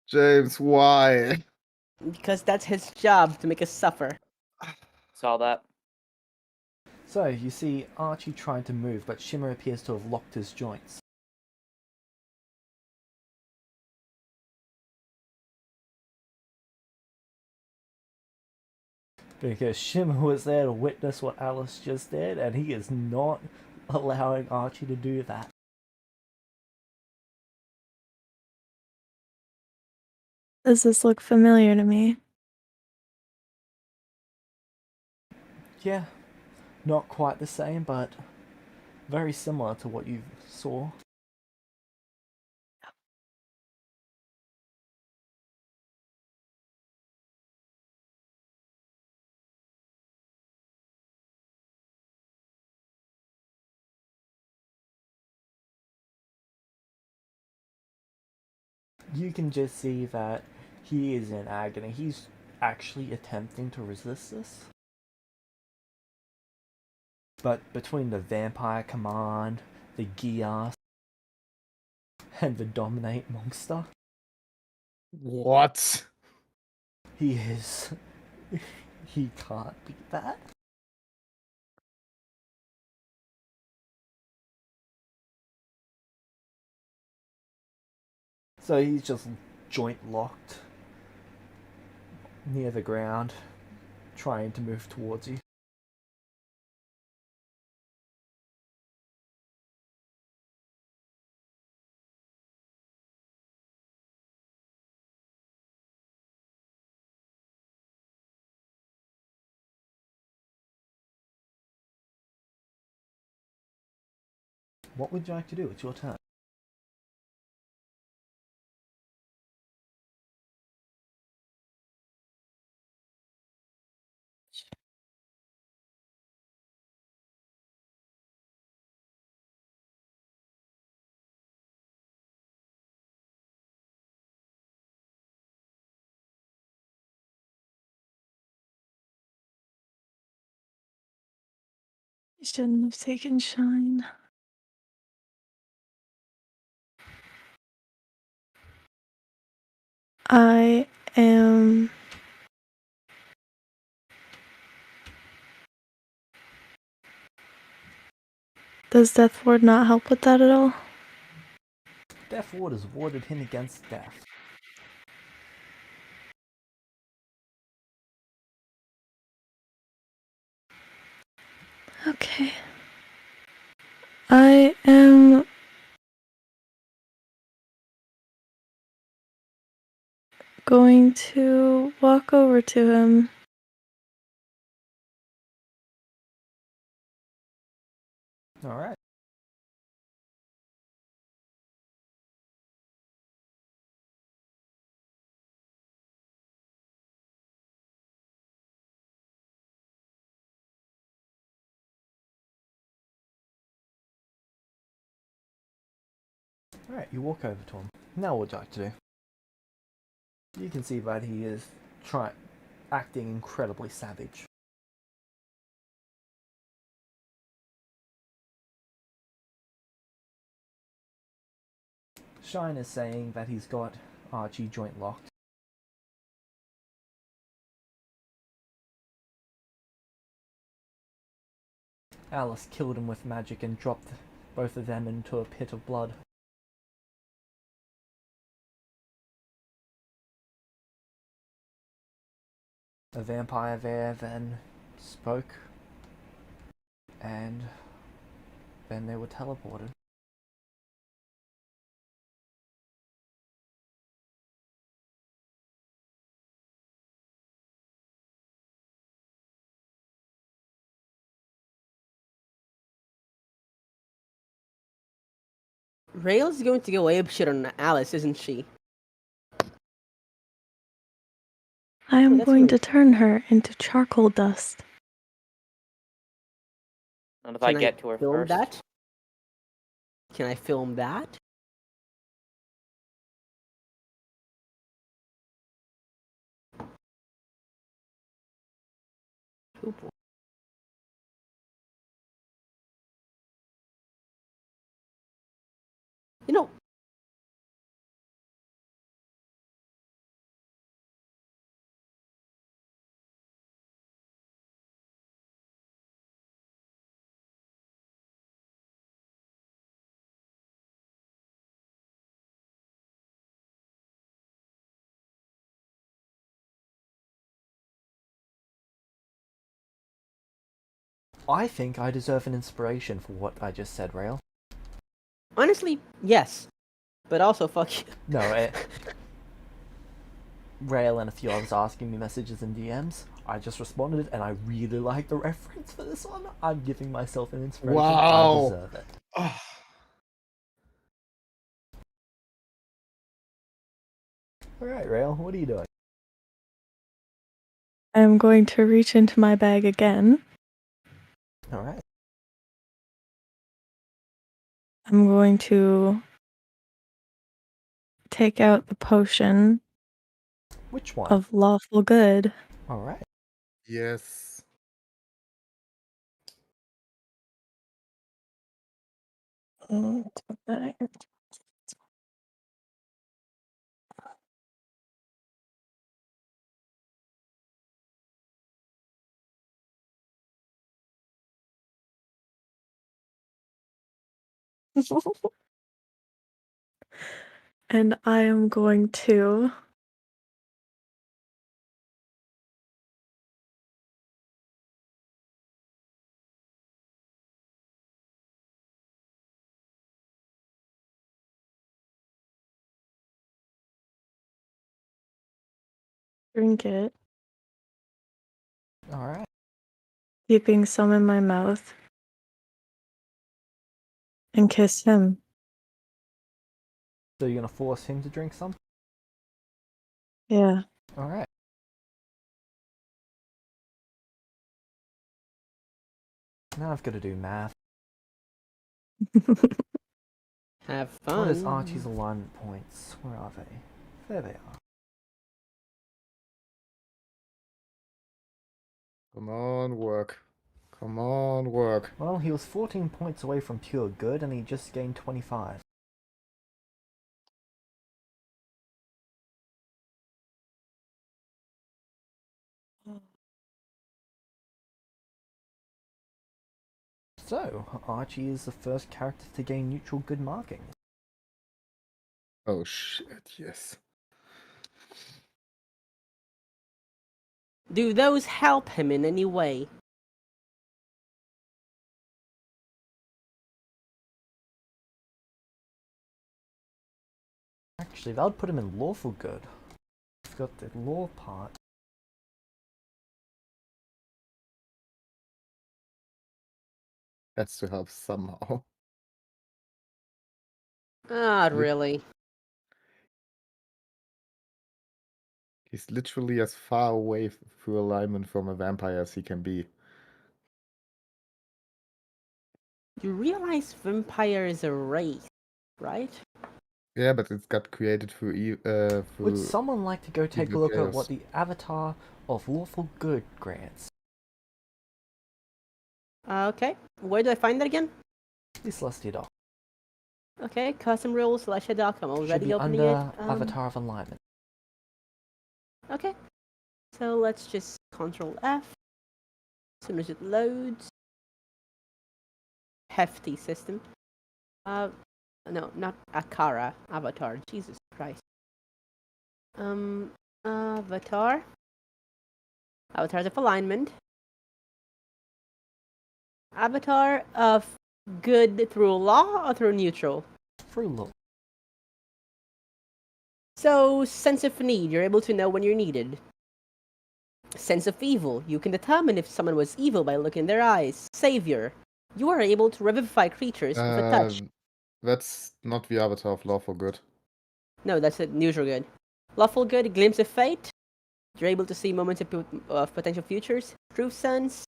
James, why? Because that's his job, to make us suffer. Saw that. So, you see Archie trying to move, but Shimmer appears to have locked his joints. Because Shimmer was there to witness what Alice just did, and he is not allowing Archie to do that. Does this look familiar to me? Yeah, not quite the same, but very similar to what you saw. You can just see that he is in agony. He's actually attempting to resist this. But between the vampire command, the Gias, and the dominate monster, What? he is... he can't beat that. So he's just joint locked near the ground, trying to move towards you. What would you like to do? It's your turn. You shouldn't have taken shine. I am. Does Death Ward not help with that at all? Death Ward has warded him against death. Okay. I am going to walk over to him. Alright. Alright, you walk over to him. Now what would you like to do? You can see that he is acting incredibly savage. Shine is saying that he's got Archie joint locked. Alice killed him with magic and dropped both of them into a pit of blood. A vampire there then spoke, and then they were teleported. Rail's going to go apeshit on Alice, isn't she? I am that's going rude. to turn her into charcoal dust. And if Can I get to her film first. that? Can I film that? Oh boy. You know, I think I deserve an inspiration for what I just said, Rail. honestly, yes. But also, fuck you. No, Rail and a few others asking me messages and DMs. I just responded, and I really like the reference for this one. I'm giving myself an inspiration. Wow. I deserve it. Oh, Alright, Rail, what are you doing? I am going to reach into my bag again. Alright. I'm going to take out the potion Which one? of lawful good. Alright. yes. And I am going to drink it, Alright. keeping some in my mouth, and kiss him. So you're gonna force him to drink some? Yeah. Alright. Now I've got to do math. Have fun. What is Archie's alignment points? Where are they? There they are. Come on, work. Come on, work. Well, he was 14 points away from pure good and he just gained 25. So, Archie is the first character to gain neutral good markings. Oh shit, yes. Do those help him in any way? Actually, that would put him in lawful good. He's got the law part. That's to help somehow. Not really. He's literally as far away through alignment from a vampire as he can be. You realize vampire is a race, right? Yeah, but it's got created through Would through someone like to go take a evil look at chaos. what the avatar of lawful good grants? Okay. Where do I find that again? The Celestia doc. Okay, custom rules, Celestia.com. Should Already be opening under it. avatar of alignment. Okay. So let's just Control F. As soon as it loads. Hefty system. No, not Akara. Avatar. Jesus Christ. Avatar. Avatars of alignment. Avatar of good through law or through neutral? Through law. So, sense of need, you're able to know when you're needed. Sense of evil, you can determine if someone was evil by looking in their eyes. Savior, you are able to revivify creatures with a touch. That's not the avatar of lawful good. No, that's a neutral good. Lawful good, glimpse of fate, you're able to see moments of potential futures. Truth sense,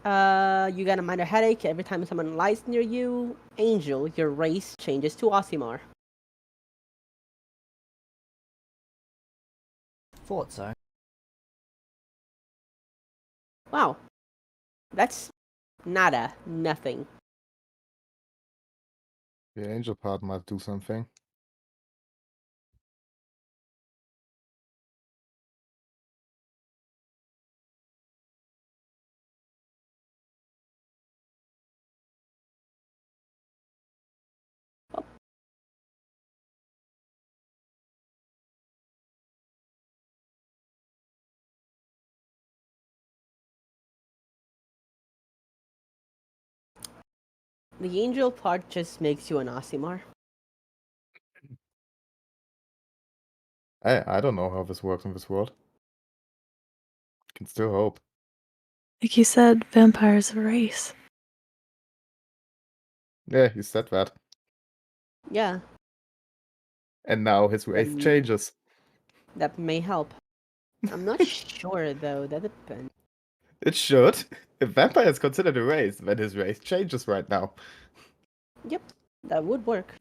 you get a minor headache every time someone lies near you. Angel, your race changes to Osimar. Thought so. Wow. That's nada, nothing. The angel part might do something. The angel part just makes you an Osimar. I don't know how this works in this world. Can still hope. Like you said, vampires are a race. Yeah, he said that. Yeah, And now his race changes. that may help. I'm not sure though, that depends. It should. If vampire is considered a race, then his race changes right now. Yep, that would work.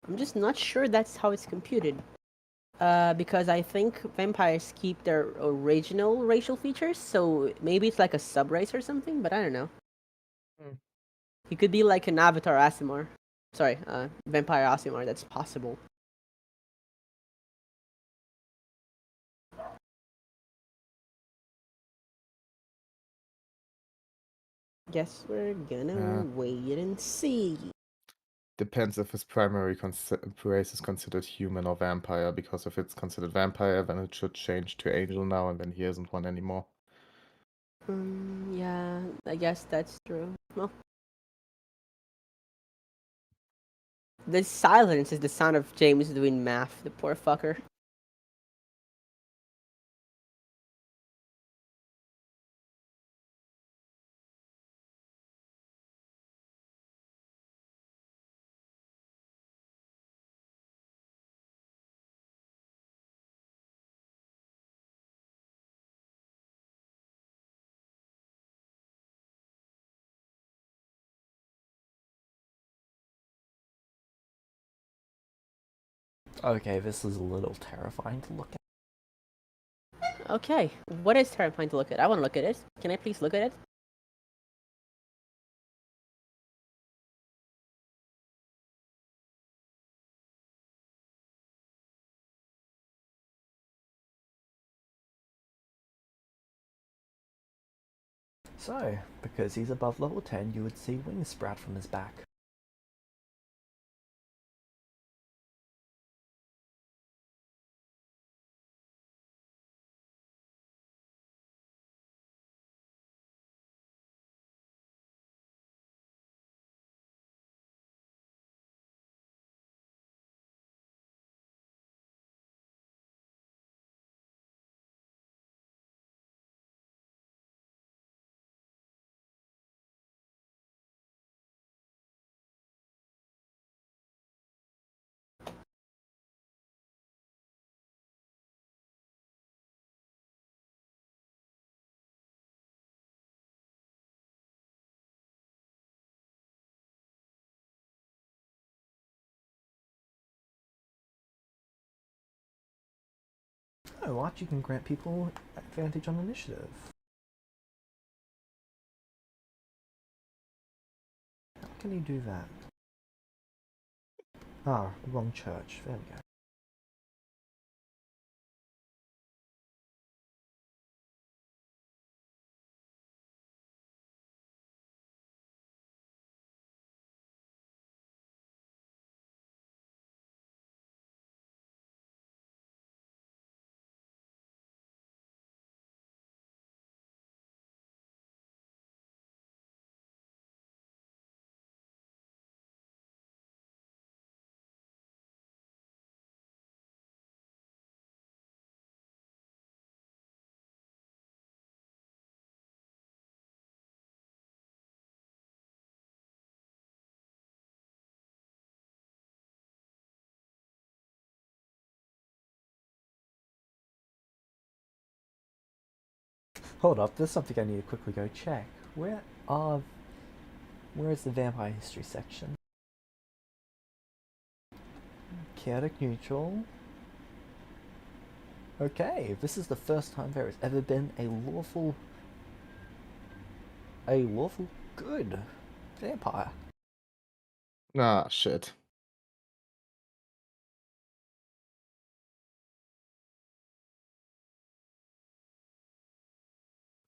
I'm just not sure that's how it's computed. Because I think vampires keep their original racial features, so maybe it's like a sub-race or something, but I don't know. He could be like an avatar Asimar. Sorry, vampire Asimar, that's possible. Guess we're gonna Yeah. wait and see. Depends if his primary race is considered human or vampire, because if it's considered vampire, then it should change to angel now, and then he isn't one anymore. Yeah, I guess that's true. Well, this silence is the sound of James doing math, the poor fucker. Okay, this is a little terrifying to look at. Okay, what is terrifying to look at? I want to look at it. Can I please look at it? So, because he's above level 10, you would see wings sprout from his back. Oh, what? You can grant people advantage on initiative. How can you do that? Ah, wrong church. There we go. Hold up, there's something I need to quickly go check. Where is the vampire history section? Chaotic neutral. Okay, this is the first time there has ever been a lawful good vampire. Ah, shit.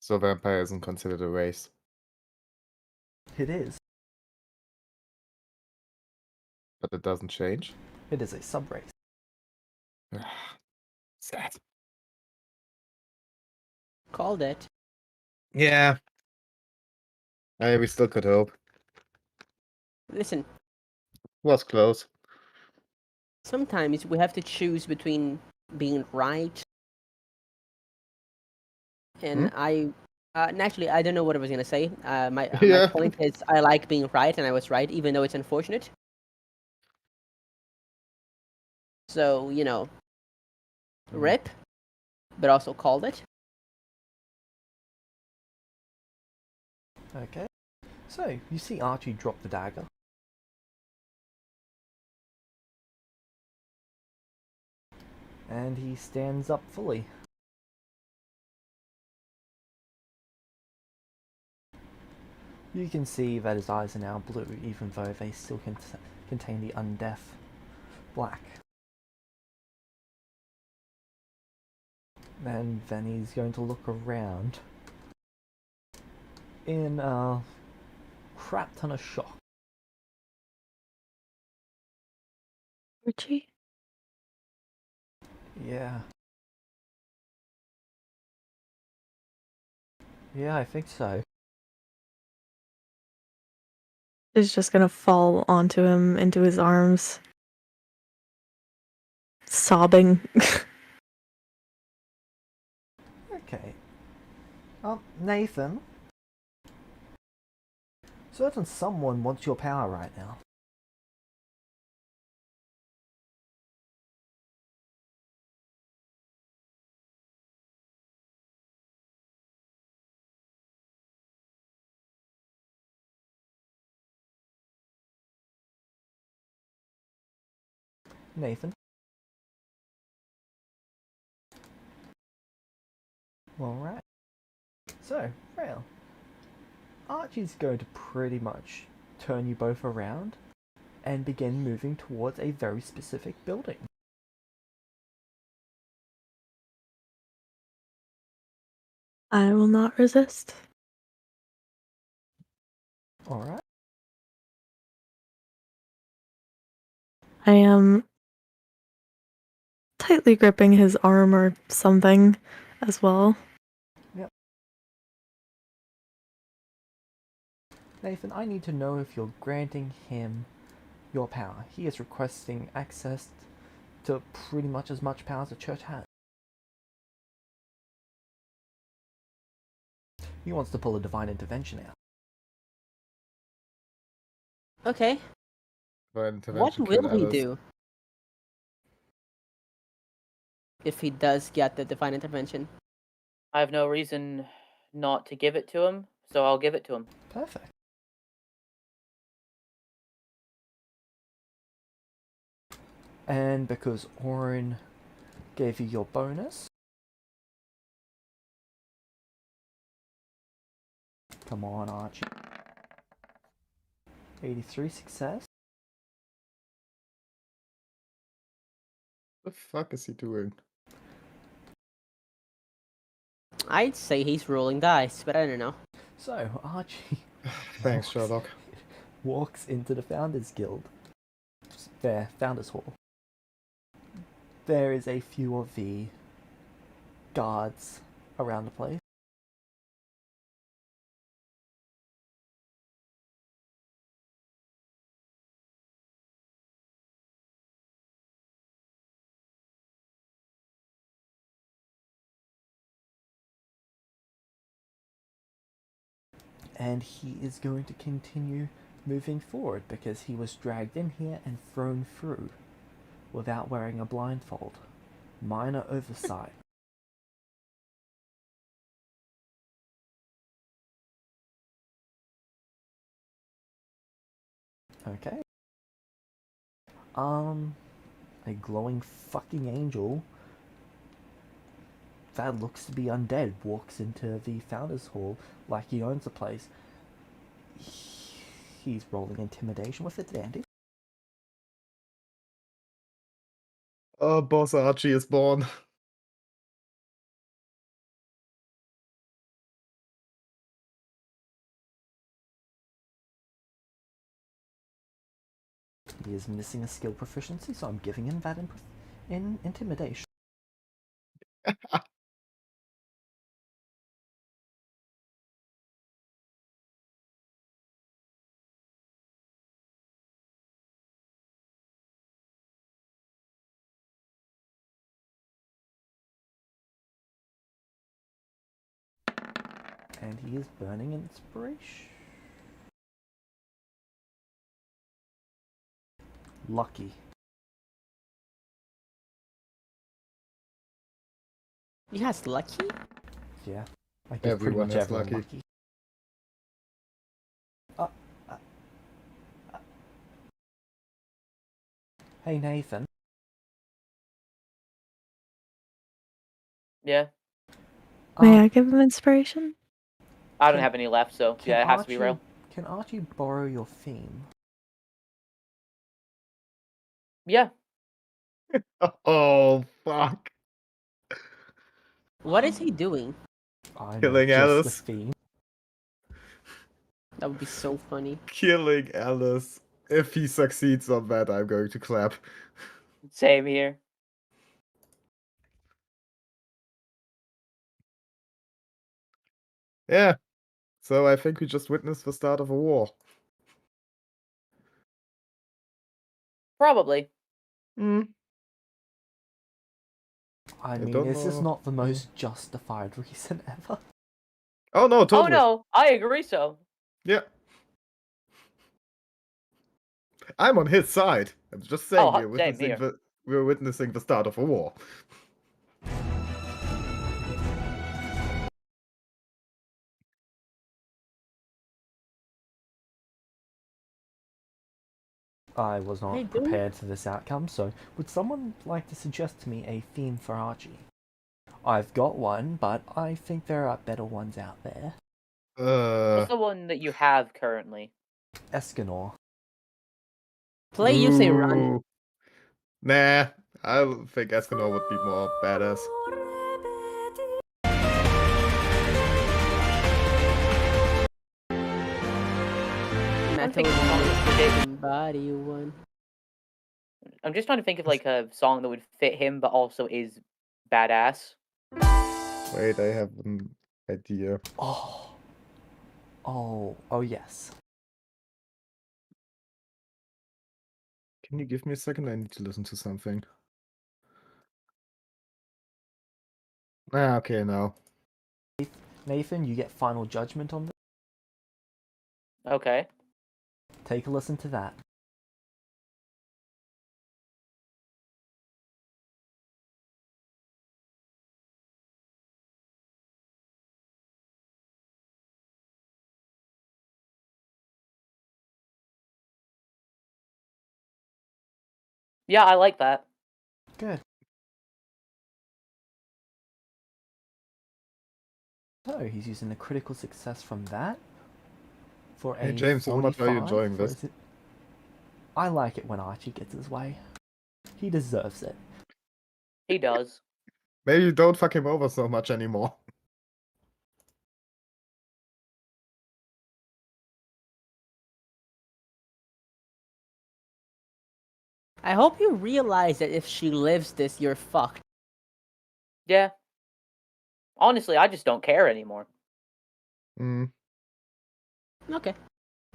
So vampire isn't considered a race. It is. But it doesn't change? It is a subrace. Sad. Called it. Yeah. We still could hope. Listen, Was close. sometimes we have to choose between being right and naturally, I don't know what I was gonna say. My Yeah. point is, I like being right, and I was right, even though it's unfortunate. So rip, but also called it. Okay. So, you see Archie drop the dagger. And he stands up fully. You can see that his eyes are now blue, even though they still contain the undeath black. And then he's going to look around in crap ton of shock. Archie? Yeah. Yeah, I think so. Is just gonna fall onto him, into his arms. Sobbing. Okay. Nathan. Certain someone wants your power right now. Nathan. Alright. So, Rail. Archie's going to pretty much turn you both around and begin moving towards a very specific building. I will not resist. Alright. I am tightly gripping his arm or something as well. Yep. Nathan, I need to know if you're granting him your power. He is requesting access to pretty much as much power as the church has. He wants to pull a divine intervention out. Okay. Divine What intervention, will kill he Alice. do? If he does get the divine intervention. I have no reason not to give it to him, so I'll give it to him. Perfect. And because Orin gave you your bonus, come on, Archie. 83 success. What the fuck is he doing? I'd say he's rolling dice, but I don't know. So, Archie Thanks, Sherlock. walks into the Founders Guild. Their Founders Hall. There is a few of the guards around the place. And he is going to continue moving forward because he was dragged in here and thrown through without wearing a blindfold. Minor oversight. Okay. A glowing fucking angel that looks to be undead walks into the Founders Hall like he owns the place. He's rolling intimidation with advantage. Oh, Boss Archie is born. He is missing a skill proficiency, so I'm giving him that in intimidation. And he is burning inspiration. Lucky. He has lucky? Yeah. I guess Everyone pretty much is everyone lucky. Hey Nathan. Yeah, May I give him inspiration? I don't Can- have any left, so Can yeah, it has to be Archie- real. Can Archie borrow your theme? Yeah, Oh, fuck. What is he doing? I know, Killing just Alice. the theme. That would be so funny. Killing Alice. If he succeeds on that, I'm going to clap. Same here. Yeah. So I think we just witnessed the start of a war. Probably. Hmm. I mean, don't this is know. not the most justified reason ever. Oh no, totally. Oh no, I agree so. Yeah. I'm on his side. I'm just saying Oh, same here. we're witnessing the start of a war. I was Hey, not dude. prepared for this outcome, so would someone like to suggest to me a theme for Archie? I've got one, but I think there are better ones out there. What's the one that you have currently? Escanor. Play, you say run. Ooh. Nah, I think Escanor would be more badass. I'm Metal thinking of a song that would fit him. body one. I'm just trying to think of like a song that would fit him, but also is badass. Wait, I have an idea. Oh yes. Can you give me a second? I need to listen to something. Ah, okay, now. Nathan, you get final judgment on this. Okay. Take a listen to that. Yeah, I like that. Good. So he's using a critical success from that for Hey a James, how 45 much are you enjoying for this? I like it when Archie gets his way. He deserves it. He does. Maybe you don't fuck him over so much anymore. I hope you realize that if she lives this, you're fucked. Yeah. Honestly, I just don't care anymore. Hmm. Okay.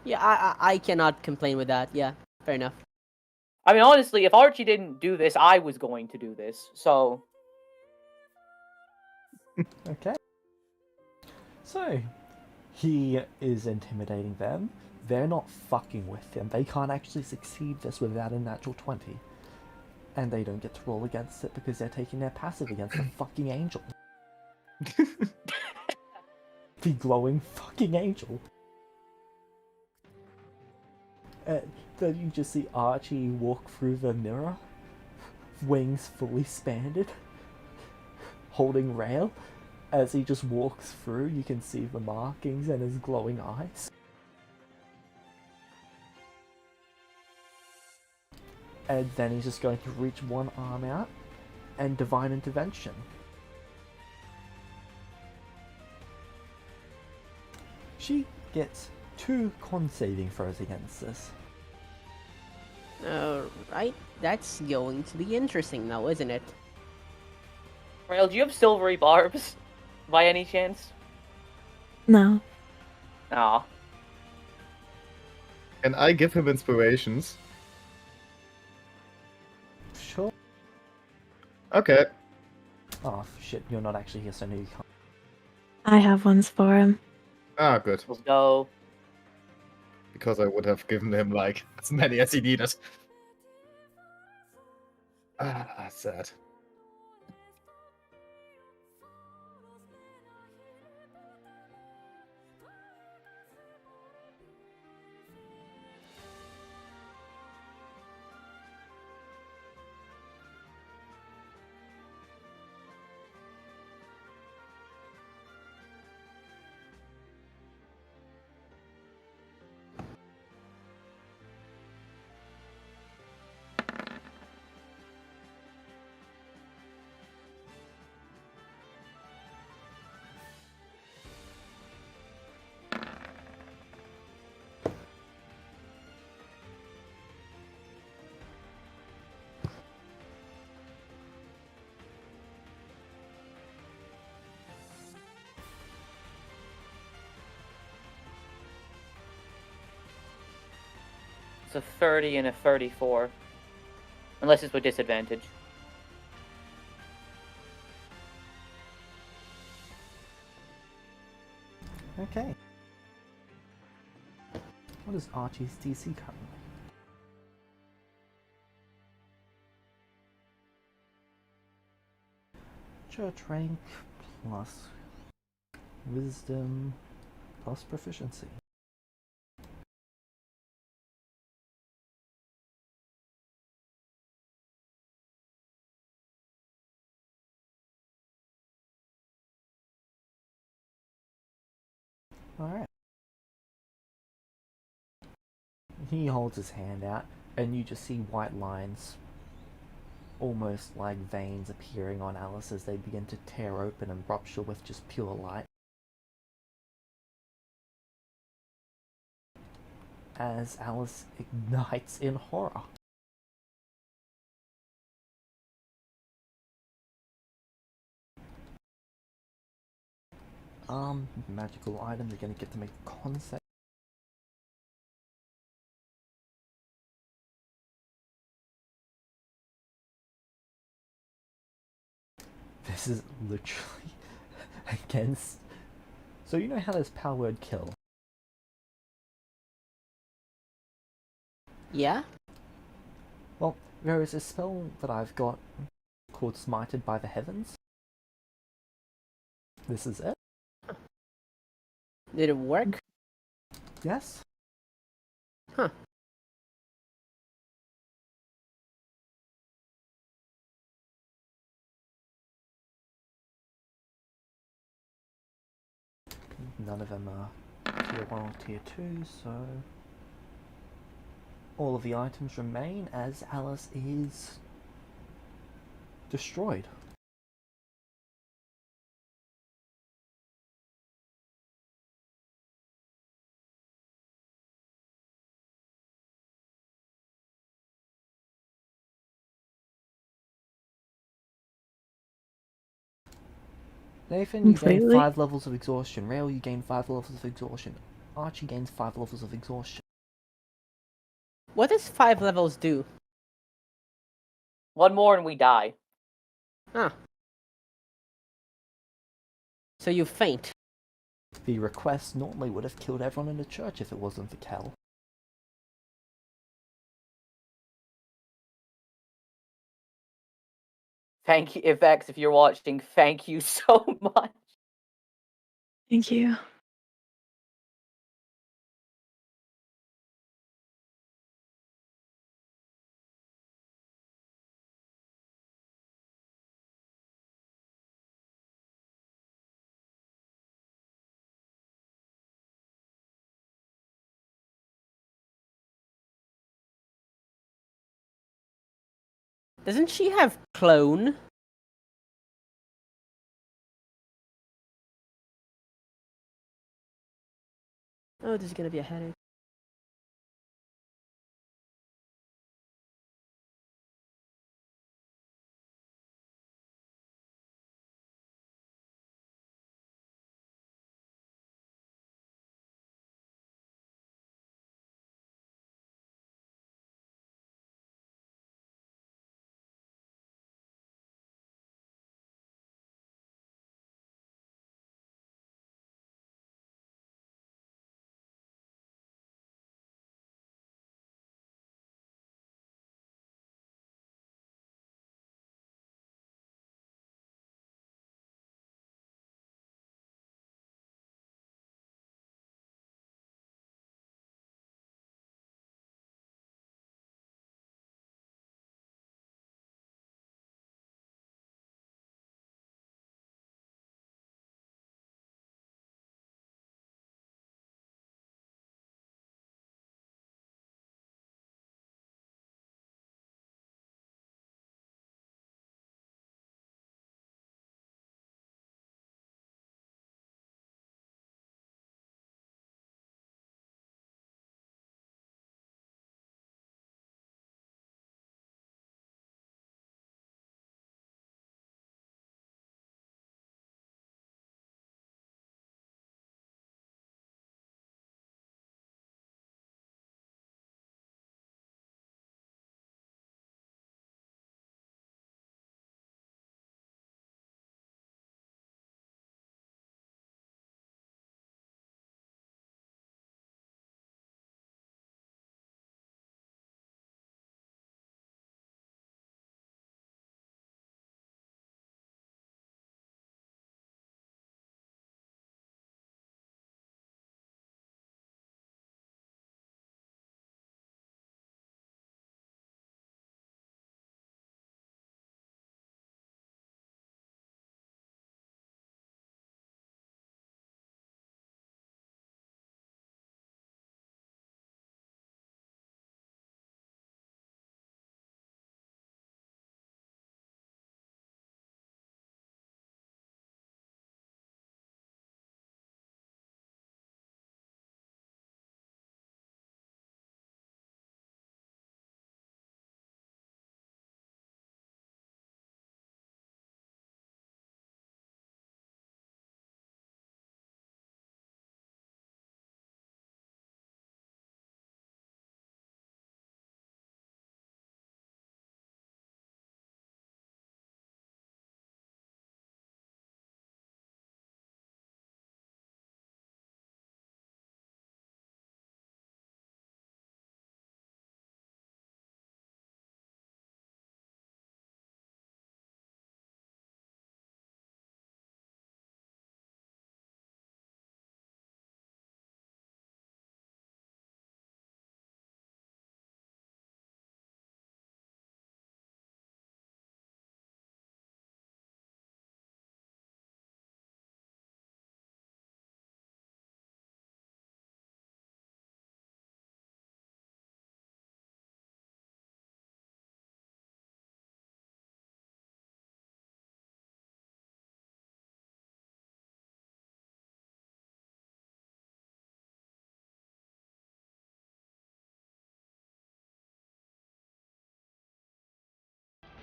Yeah, I cannot complain with that. Yeah, fair enough. I mean, honestly, if Archie didn't do this, I was going to do this. So, Okay. So, he is intimidating them. They're not fucking with him. They can't actually succeed this without a natural 20. And they don't get to roll against it because they're taking their passive against the fucking angel. The glowing fucking angel. Then you just see Archie walk through the mirror, wings fully expanded, holding rail. As he just walks through, you can see the markings in his glowing eyes. And then he's just going to reach one arm out and divine intervention. She gets 2 con saving throws against this. Right. That's going to be interesting now, isn't it? Rael, do you have silvery barbs? By any chance? No. Aw. Can I give him inspirations? Sure. Okay. Oh shit, you're not actually here, so no you can't. I have ones for him. Ah, good. Let's go. Because I would have given him, like, as many as he needed. Ah, sad. It's a 30 and a 34. Unless it's with disadvantage. Okay. What is Archie's DC currently? Church rank plus wisdom plus proficiency. Alright. He holds his hand out, and you just see white lines, almost like veins, appearing on Alice as they begin to tear open and rupture with just pure light. As Alice ignites in horror. Magical items are gonna get to make a con save. This is literally against... So you know how there's power word kill? Yeah? Well, there is a spell that I've got called Smited by the Heavens. This is it. Did it work? Yes. Huh. None of them are tier 1 or tier 2, so all of the items remain as Alice is destroyed. Nathan, you gain Completely? 5 levels of exhaustion. Rail, you gain 5 levels of exhaustion. Archie gains 5 levels of exhaustion. What does 5 levels do? One more and we die. Huh. So you faint. The request normally would have killed everyone in the church if it wasn't for Kel. Thank you, Vex, if you're watching, thank you so much. Thank you. Doesn't she have clone? Oh, this is gonna be a headache.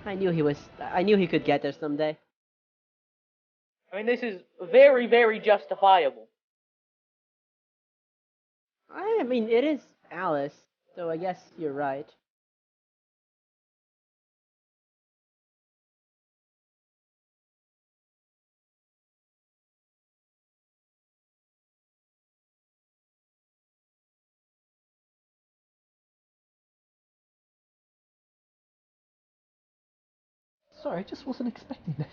I knew he could get there someday. I mean, this is very, very justifiable. I mean, it is Alice, so I guess you're right. Sorry, I just wasn't expecting this.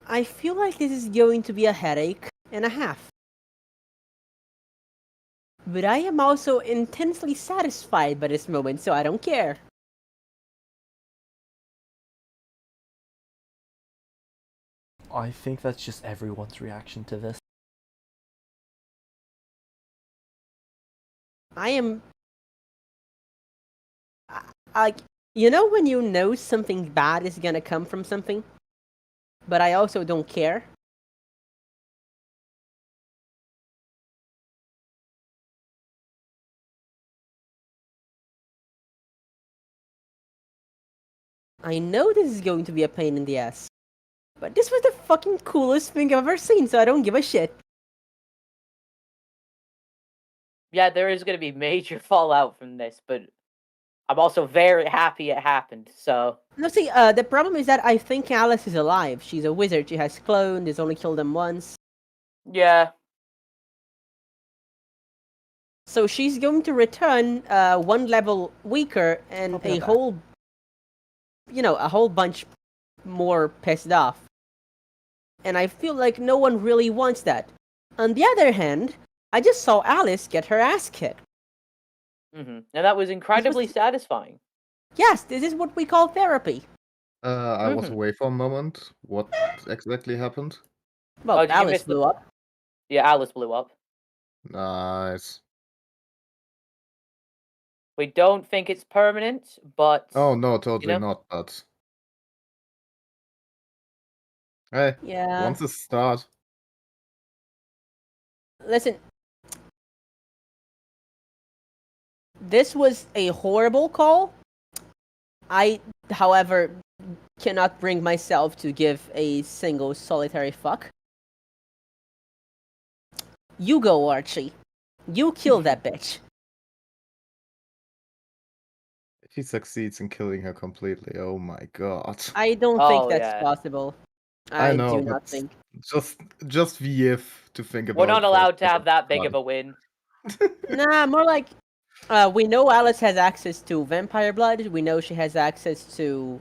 I feel like this is going to be a headache and a half. But I am also intensely satisfied by this moment, so I don't care. I think that's just everyone's reaction to this. I am... Like, you know when you know something bad is gonna come from something? But I also don't care? I know this is going to be a pain in the ass. But this was the fucking coolest thing I've ever seen, so I don't give a shit. Yeah, there is going to be major fallout from this, but I'm also very happy it happened, so... No, see, the problem is that I think Alice is alive. She's a wizard, she has cloned, has only killed them once. Yeah. So she's going to return one level weaker and Probably a not bad. whole... You know, a whole bunch more pissed off. And I feel like no one really wants that. On the other hand, I just saw Alice get her ass kicked. And that was incredibly satisfying. Yes, this is what we call therapy. I was away for a moment. What exactly happened? Well, Oh, did you Alice miss the- blew up. Yeah, Alice blew up. Nice. We don't think it's permanent, but... Oh no, totally know? not, but... Hey, Yeah. once a start. Listen. This was a horrible call. I, however, cannot bring myself to give a single solitary fuck. You go, Archie. You kill that bitch. If he succeeds in killing her completely, oh my god. I don't Oh, think that's yeah. possible. I I know, do not but think. just the if to think about. We're not for allowed to a have that big second. of a win. Nah, more like... we know Alice has access to vampire blood. We know she has access to...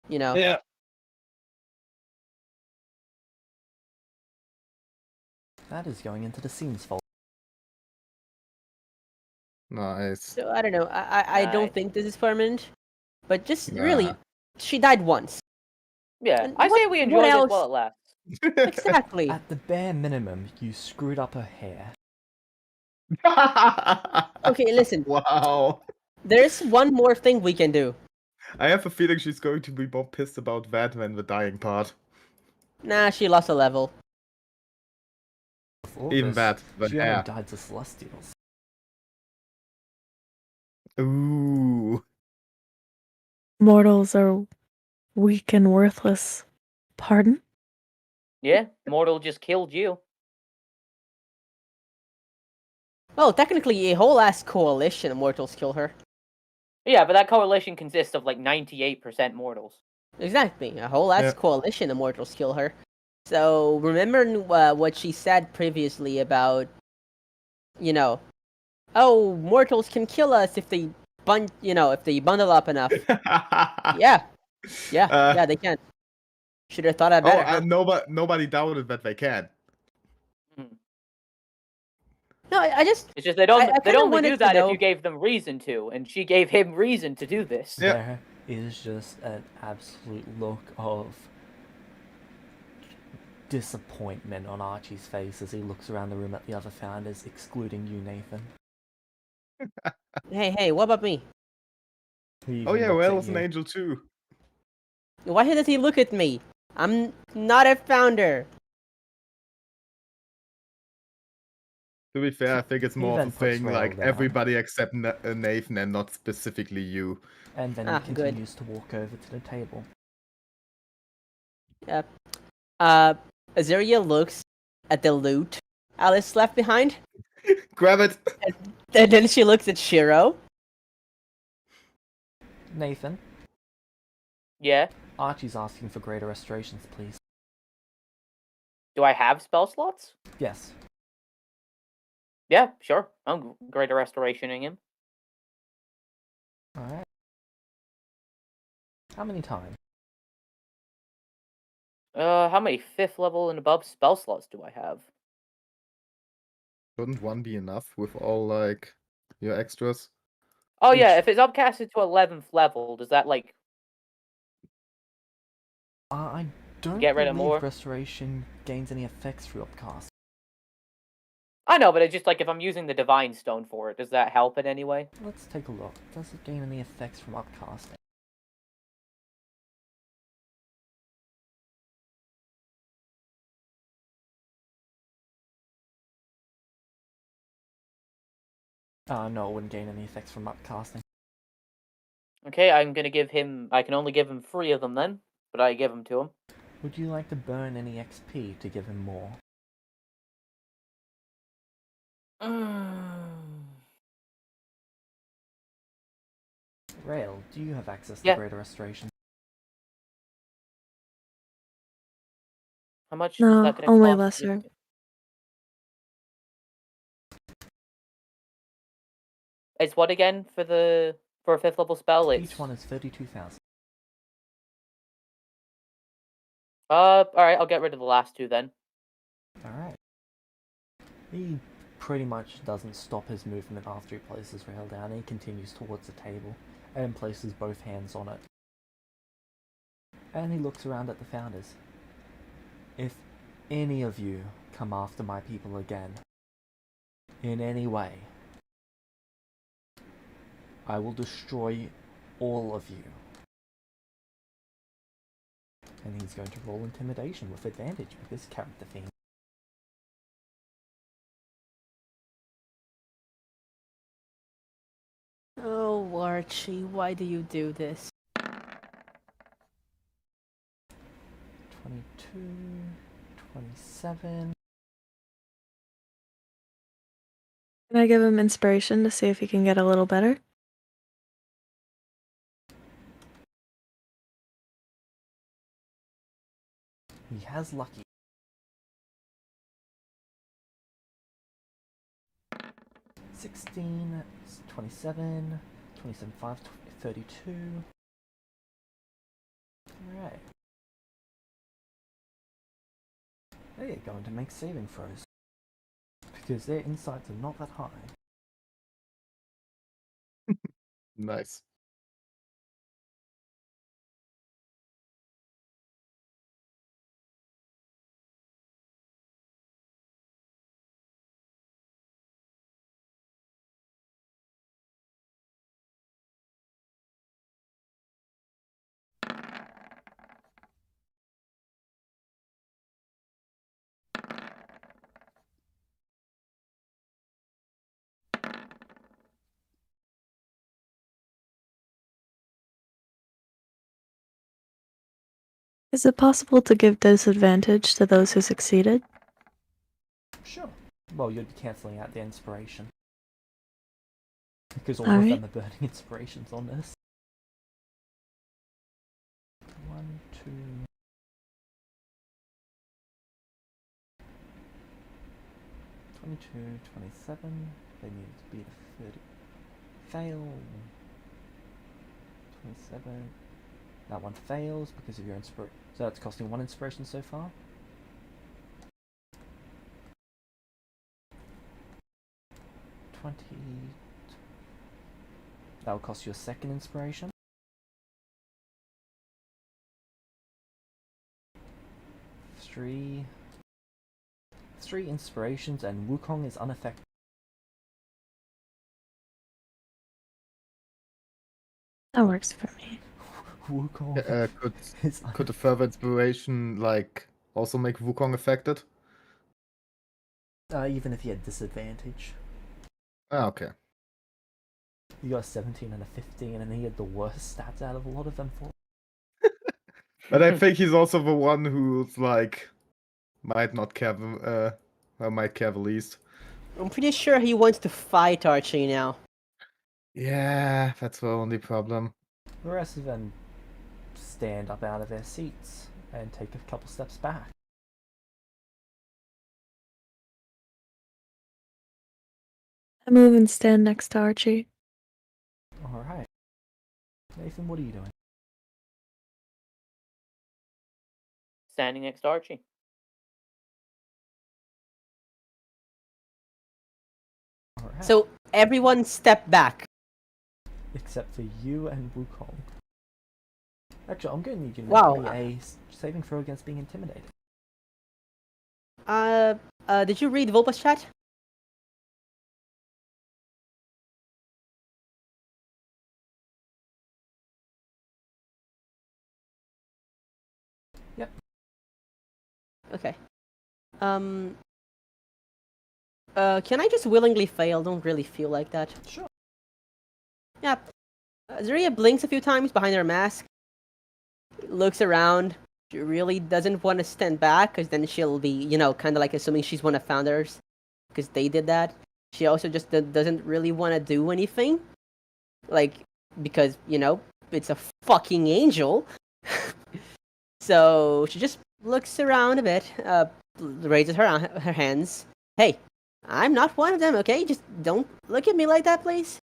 You know... Yeah. That is going into the scenes folder. Nice. So I don't know. I don't Nice. think this is permanent, but just Nah. really, she died once. Yeah, And I say what- we what enjoy this else? while it lasts. Exactly. At the bare minimum, you screwed up her hair. Okay, listen. Wow. There's one more thing we can do. I have a feeling she's going to be more pissed about that than the dying part. Nah, she lost a level. Before Even this, that, the she only hair. died to Celestials. Ooh. Mortals are weak and worthless. Pardon? Yeah, Mortal just killed you. Well, technically, a whole ass coalition of mortals kill her. Yeah, but that coalition consists of like 98% mortals. Exactly, a whole ass Yeah. coalition of mortals kill her. So remember what she said previously about, oh, mortals can kill us if they if they bundle up enough. Yeah, they can. Should have thought of better. Huh? Nobody doubted that they can. No, I just It's just they'd only kinda do wanted to that if know- you gave them reason to, and she gave him reason to do this. Yep. There is just an absolute look of disappointment on Archie's face as he looks around the room at the other founders, excluding you, Nathan. Hey, what about me? He Oh even yeah, looks Well at was an you. angel too. Why does he look at me? I'm not a founder. To be fair, I think it's more of a then puts thing Rail like down. everybody except Nathan and not specifically you. And then Ah, he good. continues to walk over to the table. Yep. Azaria looks at the loot Alice left behind, Grab it! and then she looks at Shiro. Nathan, Yeah. Archie's asking for greater restorations, please. Do I have spell slots? Yes. Yeah, sure. I'm greater restorationing him. Alright. How many times? How many 5th level and above spell slots do I have? Shouldn't one be enough with all like your extras? Oh yeah, Each- if it's upcasted to 11th level, does that like I don't get rid of believe more? restoration gains any effects through upcast. I know, but it's just like if I'm using the divine stone for it, does that help in any way? Let's take a look. Does it gain any effects from upcasting? No, it wouldn't gain any effects from upcasting. Okay, I'm gonna give him. I can only give him 3 of them then, but I give them to him. Would you like to burn any XP to give him more? Rail, do you have access to Yeah. greater restoration? How much No, is that gonna only cost? lesser. It's what again for a 5th level spell? It's Each one is 32,000. alright, I'll get rid of the last 2 then. Alright. He pretty much doesn't stop his movement after he places Rail down. He continues towards the table and places both hands on it. And he looks around at the founders. If any of you come after my people again, in any way, I will destroy all of you. And he's going to roll intimidation with advantage with this character theme. Oh, Archie, why do you do this? 22, 27. Can I give him inspiration to see if he can get a little better? He has lucky. 16, 27, 27, 5, 32. Alright. They're going to make saving throws. because their insights are not that high. Nice. Is it possible to give disadvantage to those who succeeded? Sure. Well, you'd be cancelling out the inspiration. Because all Alright. of them are burning inspirations on this. 1, 2... 22, 27. They need to beat a 30. Fail. 27. That one fails because of your inspiration. So that's costing 1 inspiration so far. That will cost you a 2nd inspiration. 3 inspirations, and Wukong is unaffected. That works for me. Wukong is Could a further inspiration like also make Wukong affected? even if he had disadvantage. Ah, okay. You got a 17 and a 15, and he had the worst stats out of a lot of them for. But I think he's also the one who's like might not care or might care the least. I'm pretty sure he wants to fight Archie now. Yeah, that's the only problem. The rest of them stand up out of their seats and take a couple steps back. I move and stand next to Archie. Alright. Nathan, what are you doing? Standing next to Archie. Alright. So everyone step back. Except for you and Wukong. Actually, I'm going to need you to Wow. make me a saving throw against being intimidated. Did you read Volpa's chat? Yep. Okay. Can I just willingly fail? Don't really feel like that. Sure. Yeah. Zarya blinks a few times behind her mask. Looks around. She really doesn't want to stand back, because then she'll be, kind of like assuming she's one of founders, because they did that. She also just doesn't really want to do anything, like, because it's a fucking angel. So she just looks around a bit, raises her hands. Hey, I'm not one of them, okay? Just don't look at me like that, please.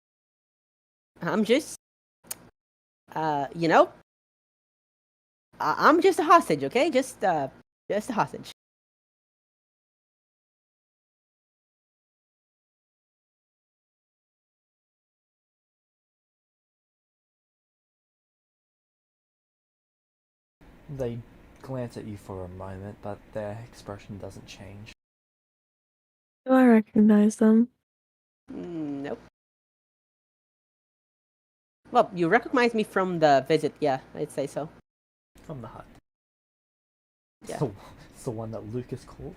I'm just, I'm just a hostage, okay? Just a hostage. They glance at you for a moment, but their expression doesn't change. Do I recognize them? Nope. Well, you recognize me from the visit, yeah, I'd say so. From the hut. Yeah. It's the one that Lucas called.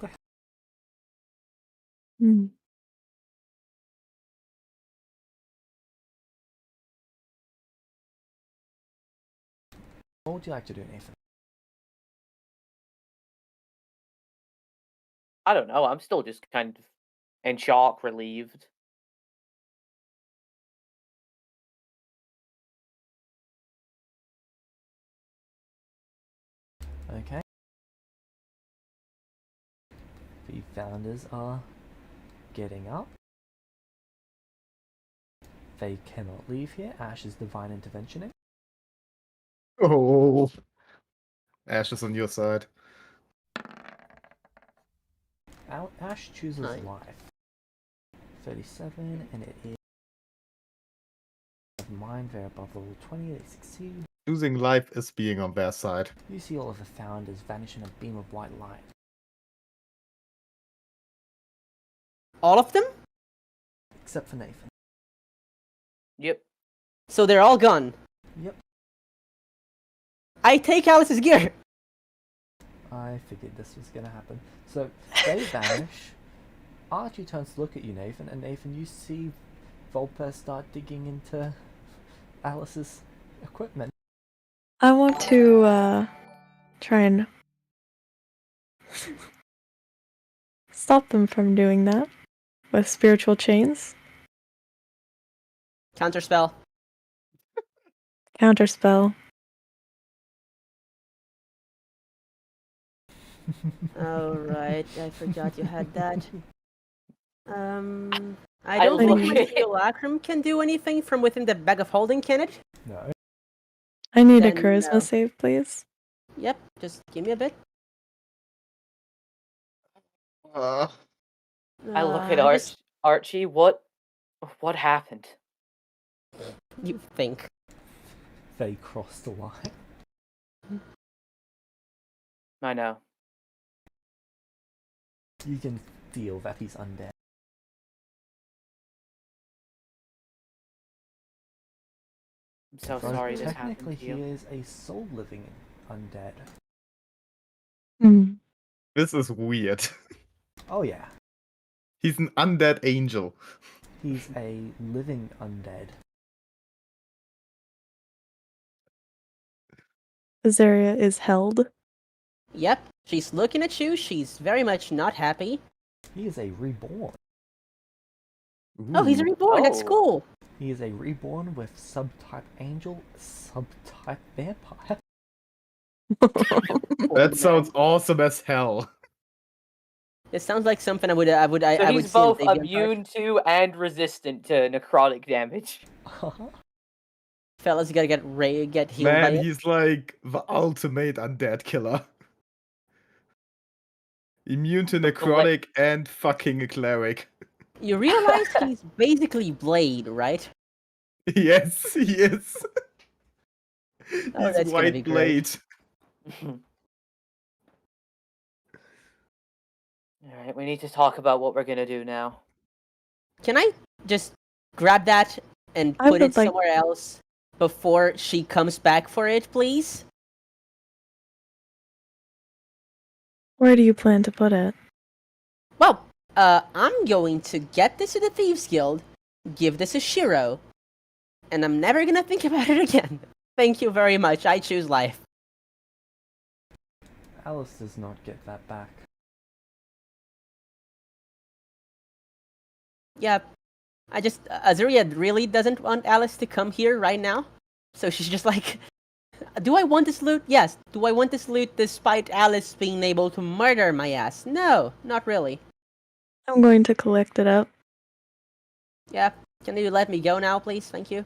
Hmm. What would you like to do, Nathan? I don't know. I'm still just kind of in shock, relieved. Okay. The founders are getting up. They cannot leave here. Ash is divine interventioning. Oh, Ash is on your side. Ash chooses Nice. life. 37, and it is mine, they're above level 20, they succeed. Choosing life is being on their side. You see all of the founders vanish in a beam of white light. All of them? Except for Nathan. Yep. So they're all gone. Yep. I take Alice's gear. I figured this was gonna happen. So, they vanish. Archie turns to look at you, Nathan, and Nathan, you see Volper start digging into Alice's equipment. I want to try and stop them from doing that with spiritual chains. Counterspell. Counterspell. Oh, right. I forgot you had that. I I don't think look- my Simulacrum can do anything from within the bag of holding, can it? No. I need a Then charisma no. save, please. Yep, just give me a bit. I look at I just- Archie. What happened? You think. They crossed the line. I know. You can feel that he's undead. I'm so Because sorry this technically happened to you. he is a soul living undead. Hmm. This is weird. Oh yeah. He's an undead angel. He's a living undead. Azaria is held. Yep, she's looking at you. She's very much not happy. He is a reborn. Oh, he's a Ooh. reborn. That's Oh. cool. He is a reborn with subtype angel, subtype vampire. That sounds awesome as hell. It sounds like something I would So I would he's see in both Deviant Art. immune to and resistant to necrotic damage. Fellas, you gotta get healed by Man, it. he's like the ultimate undead killer. Immune to necrotic and fucking a cleric. You realize he's basically Blade, right? Yes, he is. Oh, that's He's gonna be White great. Blade. Alright, we need to talk about what we're gonna do now. Can I just grab that and I put it would like- somewhere else before she comes back for it, please? Where do you plan to put it? Well, I'm going to get this to the Thieves Guild, give this a Shiro, and I'm never gonna think about it again. Thank you very much. I choose life. Alice does not get that back. Yeah, Azuria really doesn't want Alice to come here right now. So she's just like, do I want this loot? Yes. Do I want this loot despite Alice being able to murder my ass? No, not really. I'm going to collect it up. Yeah, can you let me go now, please? Thank you.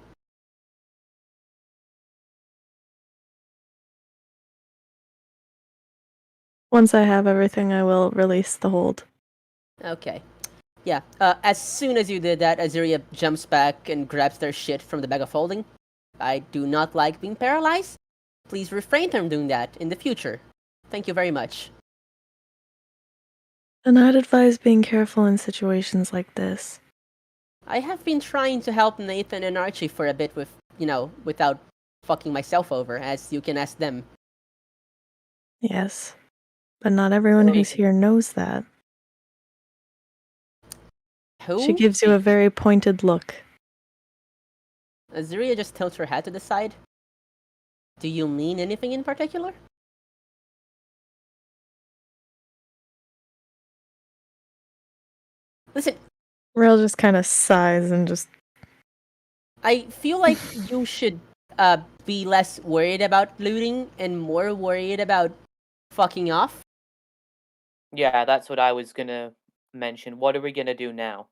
Once I have everything, I will release the hold. Okay. Yeah, as soon as you did that, Azuria jumps back and grabs their shit from the bag of holding. I do not like being paralyzed. Please refrain from doing that in the future. Thank you very much. And I'd advise being careful in situations like this. I have been trying to help Nathan and Archie for a bit with, without fucking myself over, as you can ask them. Yes. But not everyone Okay. who's here knows that. Who? She gives you a very pointed look. Azuria just tilts her head to the side. Do you mean anything in particular? Listen, Rail just kind of sighs and just... I feel like you should be less worried about looting and more worried about fucking off. Yeah, that's what I was gonna mention. What are we gonna do now?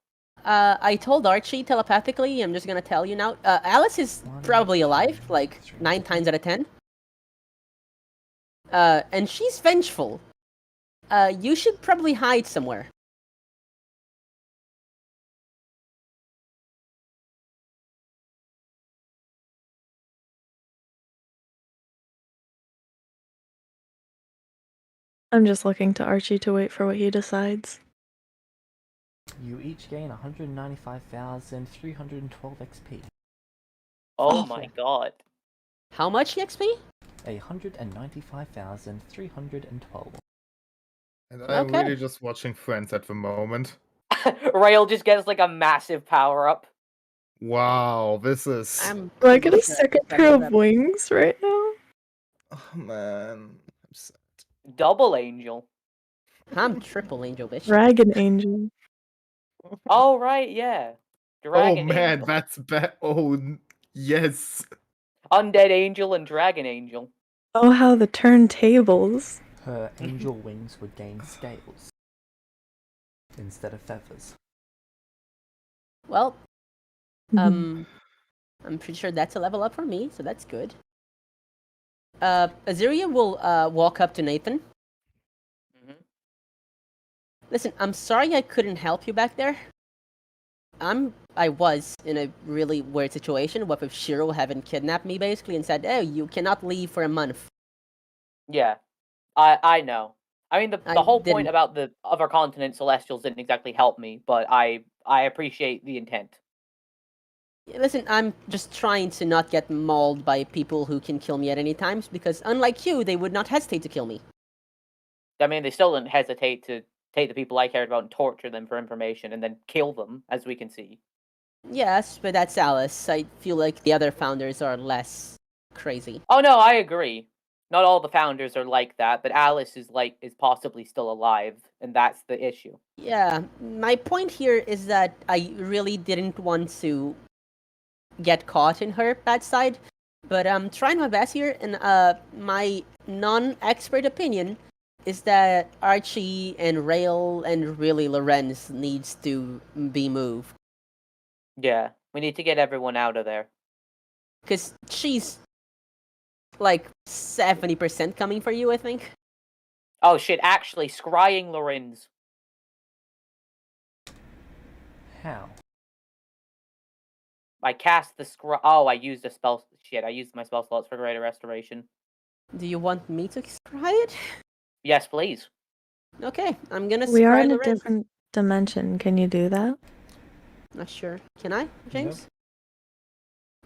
I told Archie telepathically, I'm just gonna tell you now. Alice is probably alive, like 9 times out of 10. And she's vengeful. You should probably hide somewhere. I'm just looking to Archie to wait for what he decides. You each gain 195,312 XP. Oh my god. How much XP? 195,312. And I'm Okay. really just watching Friends at the moment. Rail just gets like a massive power up. Wow, this is. I'm Do I get a pretty sure second I pair leveled of up. wings right now? Oh man. I'm sad. Double angel. I'm triple angel, bitch. Dragon Angel. Oh right, yeah. Oh Dragon man, angel. that's bad. Yes. Undead angel and dragon angel. Oh, how the turntables. Her angel wings would gain scales instead of feathers. Well, Mhm. I'm pretty sure that's a level up for me, so that's good. Aziria will walk up to Nathan. Mhm. Listen, I'm sorry I couldn't help you back there. I was in a really weird situation. What if Shiro hadn't kidnapped me basically and said, "Oh, you cannot leave for a month." Yeah. I know. I mean the I whole point didn't. about the other continent celestials didn't exactly help me, but I appreciate the intent. Listen, I'm just trying to not get mauled by people who can kill me at any times because, unlike you, they would not hesitate to kill me. I mean they still didn't hesitate to take the people I cared about and torture them for information and then kill them, as we can see. Yes, but that's Alice. I feel like the other founders are less crazy. Oh no, I agree. Not all the founders are like that, but Alice is possibly still alive, and that's the issue. Yeah, my point here is that I really didn't want to get caught in her bad side, but I'm trying my best here, and my non-expert opinion is that Archie and Rail and really Lorenz needs to be moved. Yeah, we need to get everyone out of there. Because she's like 70% coming for you, I think. Oh shit, actually, scrying Lorenz. How? I cast the scry. Oh, I used a spell. Shit, I used my spell slots for greater restoration. Do you want me to scry it? Yes, please. Okay, I'm gonna We are scry in a Lorenz. different dimension. Can you do that? Not sure. Can I, James?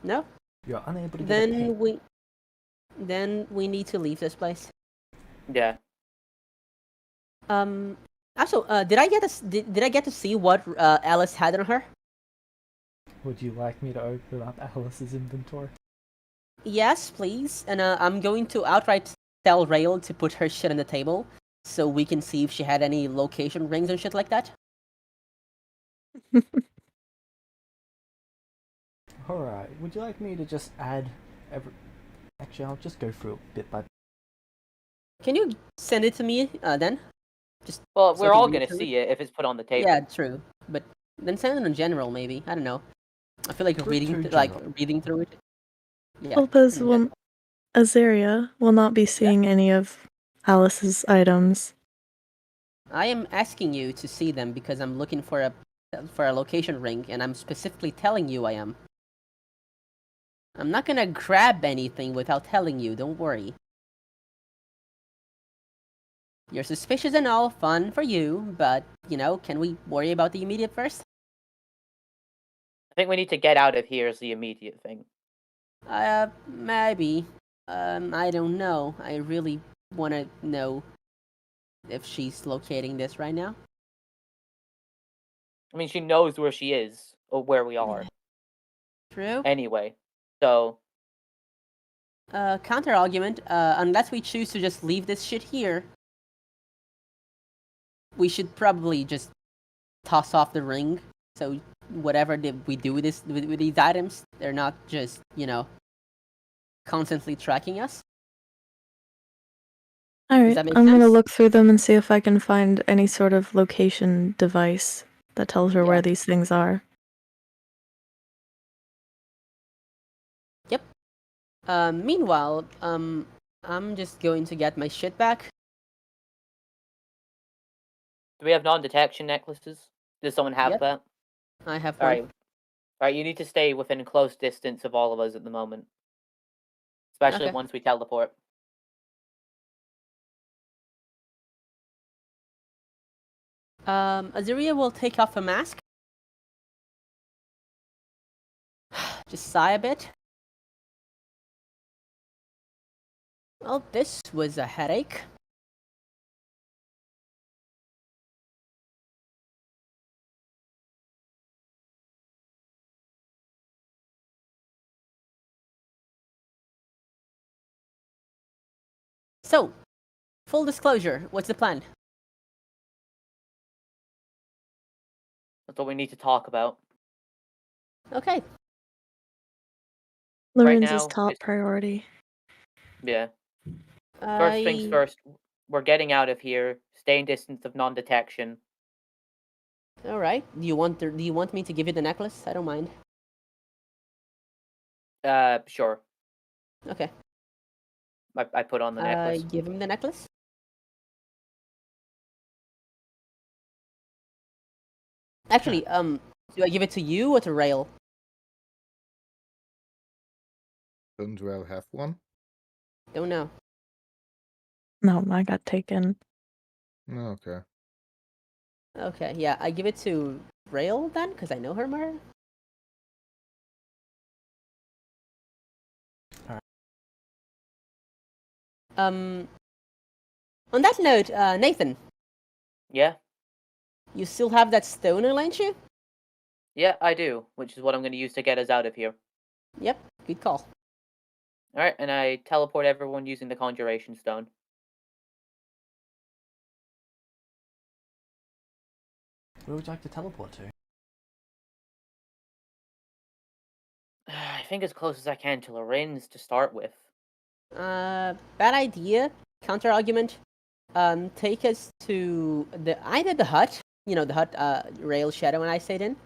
No? You're unable to get a ping. Then we need to leave this place. Yeah. Also, did I get to see what Alice had on her? Would you like me to open up Alice's inventory? Yes, please. And I'm going to outright tell Rail to put her shit on the table so we can see if she had any location rings and shit like that. Alright, would you like me to just add every... Actually, I'll just go through it bit by bit. Can you send it to me then? Just Well, so we're I can all read gonna through see it if it's put on the table. Yeah, true. But then send it in general, maybe. I don't know. I feel like Go reading through like general. reading through it. Yeah. Elpis in will, general. Azaria will not be seeing any of Alice's items. I am asking you to see them because I'm looking for a location ring, and I'm specifically telling you I am. I'm not gonna grab anything without telling you. Don't worry. You're suspicious and all, fun for you, but can we worry about the immediate first? I think we need to get out of here is the immediate thing. Maybe. I don't know. I really want to know if she's locating this right now. I mean, she knows where she is or where we are. True. Anyway, so Counter argument. Unless we choose to just leave this shit here, we should probably just toss off the ring. So whatever we do with these items, they're not just constantly tracking us. Alright, that make I'm gonna sense? look through them and see if I can find any sort of location device that tells her Yeah. where these things are. Yep. Meanwhile, I'm just going to get my shit back. do we have non-detection necklaces? Does someone have Yep. that? I have All one. right. All right, you need to stay within close distance of all of us at the moment, especially Okay. once we teleport. Azuria will take off a mask. Just sigh a bit. Well, this was a headache. So, full disclosure, what's the plan? That's what we need to talk about. Okay. Lorenzo's now, top it's- priority. Yeah. First things first, we're getting out of here. Stay in distance of non-detection. All right. Do you want me to give you the necklace? I don't mind. Sure. Okay. I put on the necklace. Give him the necklace. Actually, do I give it to you or to Rail? Don't Rail have one? Don't know. No, I got taken. Oh, okay. Okay, yeah, I give it to Rail then, because I know her more. Alright. On that note, Nathan, Yeah? you still have that stoner, ain't you? Yeah, I do, which is what I'm going to use to get us out of here. Yep, good call. Alright, and I teleport everyone using the Conjuration Stone. Where would you like to teleport to? I think as close as I can to Lorenz to start with. Bad idea. Counter argument. Take us to either the hut, the hut, Rail Shadow and I stayed in,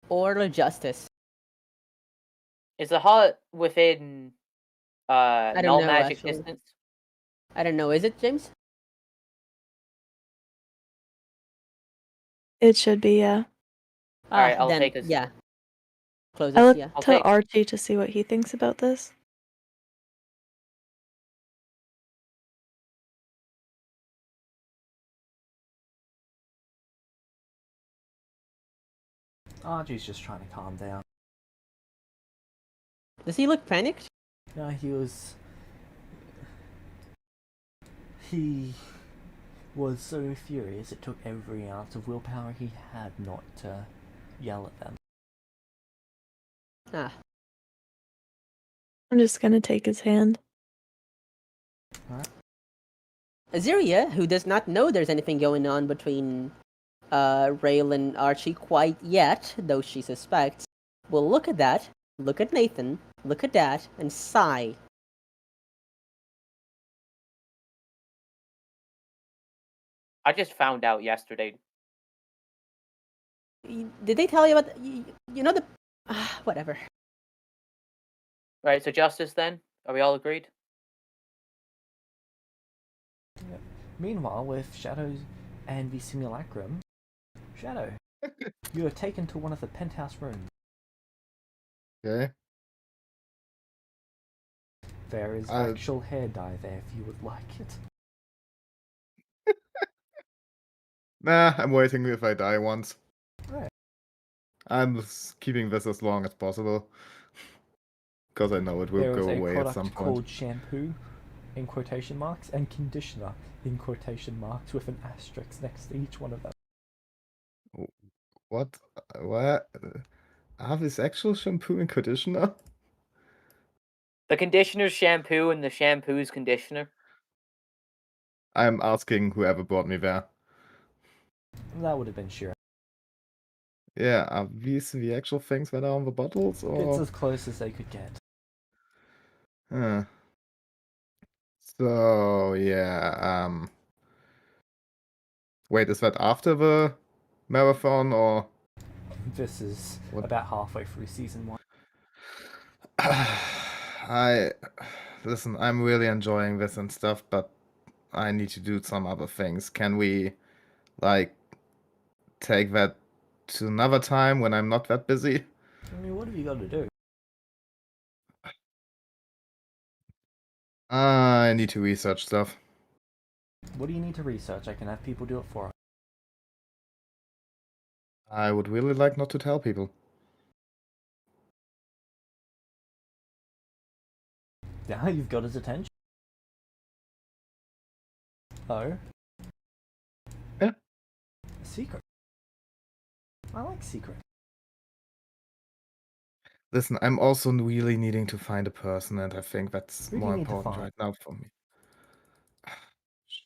or the Justice. Is the hut within don't null know, magic actually. distance? I don't know. Is it, James? It should be, yeah. Alright, I'll then, take us. yeah. I Closest, looked yeah. I'll to take- Archie to see what he thinks about this. Archie's just trying to calm down. Does he look panicked? No, he was so furious it took every ounce of willpower he had not to yell at them. I'm just gonna take his hand. Aziria, who does not know there's anything going on between Rail and Archie quite yet, though she suspects, will look at that, look at Nathan, look at that, and sigh. I just found out yesterday. Did they tell you about the whatever. Right, so Justice then? Are we all agreed? Yep. Meanwhile, with Shadows and the simulacrum, Shadow, you are taken to one of the penthouse rooms. Okay. There is actual hair dye there if you would like it. Nah, I'm waiting if I die once. Right. I'm keeping this as long as possible. Because I know it will There is go a away at product some point. called shampoo, in quotation marks, and conditioner, in quotation marks, with an asterisk next to each one of them. What? What? Are this actual shampoo and conditioner? The conditioner's shampoo and the shampoo's conditioner. I'm asking whoever brought me there. That would have been Shira. Yeah, are these the actual things that are on the bottles, or? It's as close as they could get. Huh. So, yeah, Wait, is that after the marathon, or? This is What? about halfway through season 1. Listen, I'm really enjoying this and stuff, but I need to do some other things. Can we, like, take that to another time when I'm not that busy? I mean, what have you got to do? I need to research stuff. What do you need to research? I can have people do it for us. I would really like not to tell people. Yeah, you've got his attention. Oh. Yeah. A secret. I like secret. Listen, I'm also really needing to find a person, and I think that's Who do you more need to important find? right now for me.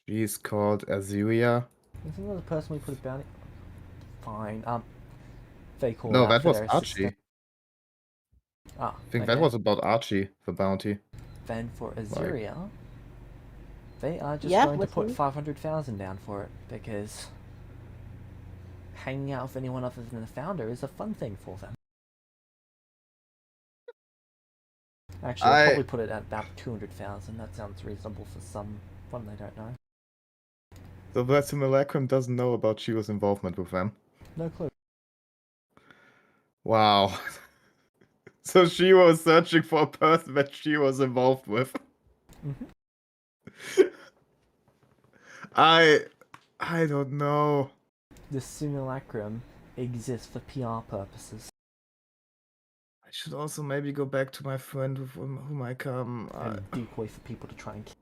She's called Azuria. Isn't that the person we put a bounty? Fine. They call No, out that for was their Archie. assistant. Ah, I think okay. that was about Archie, the bounty. Then for Azuria, they are just Yeah, going to what's put the- 500,000 down for it because hanging out with anyone other than the founder is a fun thing for them. Actually, I'll probably put it at about 200,000. That sounds reasonable for some fun they don't know. So the simulacrum doesn't know about Shiro's involvement with them. No clue. Wow. So Shiro was searching for a person that she was involved with. Mm-hmm. I don't know. The simulacrum exists for PR purposes. I should also maybe go back to my friend with whom I come. And decoy for people to try and kill.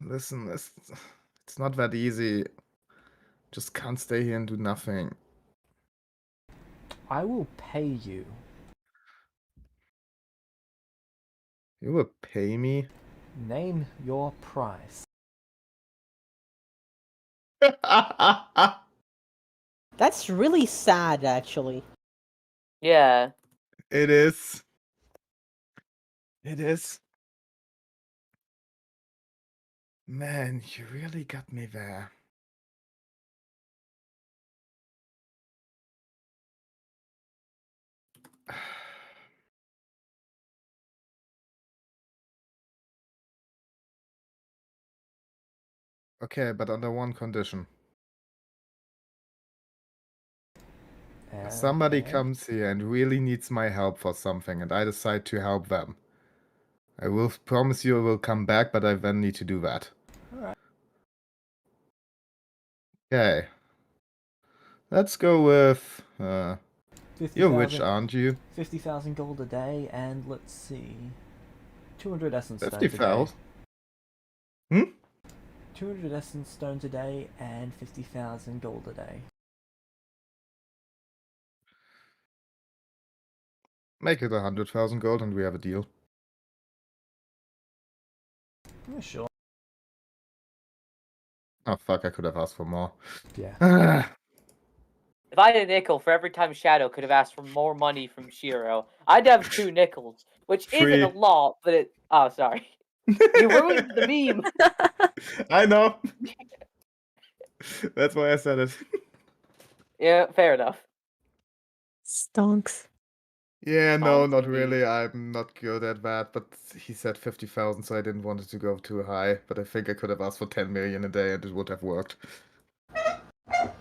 Listen, it's not that easy. Just can't stay here and do nothing. I will pay you. You will pay me? Name your price. That's really sad, actually. Yeah. It is. It is. Man, you really got me there. Okay, but under one condition. Somebody Okay. comes here and really needs my help for something, and I decide to help them. I will promise you I will come back, but I then need to do that. Alright. Okay. Let's go with... you're rich, 50,000 aren't you? 50,000 gold a day, and let's see. 200 essence stones a 50,000? day. 200 essence stones a day and 50,000 gold a day. Make it 100,000 gold and we have a deal. Yeah, sure. Oh fuck, I could have asked for more. Yeah. If I had a nickel for every time Shadow could have asked for more money from Shiro, I'd have 2 nickels, which isn't a Free. lot, but it... Oh, sorry. You ruined the meme! I know! That's why I said it. Yeah, fair enough. Stonks. Yeah, no, Stonks not indeed. really. I'm not good at that, but he said 50,000, so I didn't want it to go too high. But I think I could have asked for 10 million a day and it would have worked.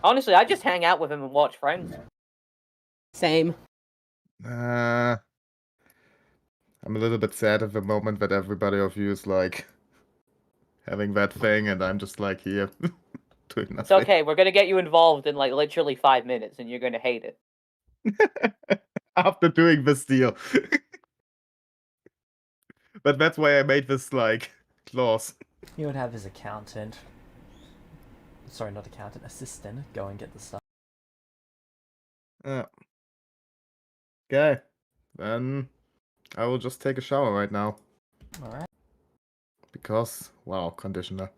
Honestly, I just hang out with him and watch Friends. Same. I'm a little bit sad at the moment that everybody of you is like having that thing, and I'm just like here doing nothing. It's okay, we're gonna get you involved in like literally 5 minutes and you're gonna hate it. After doing this deal. But that's why I made this like clause. He would have his accountant. Sorry, not accountant, assistant. Go and get the stuff. Okay. Then I will just take a shower right now. Alright. Because, wow, conditioner.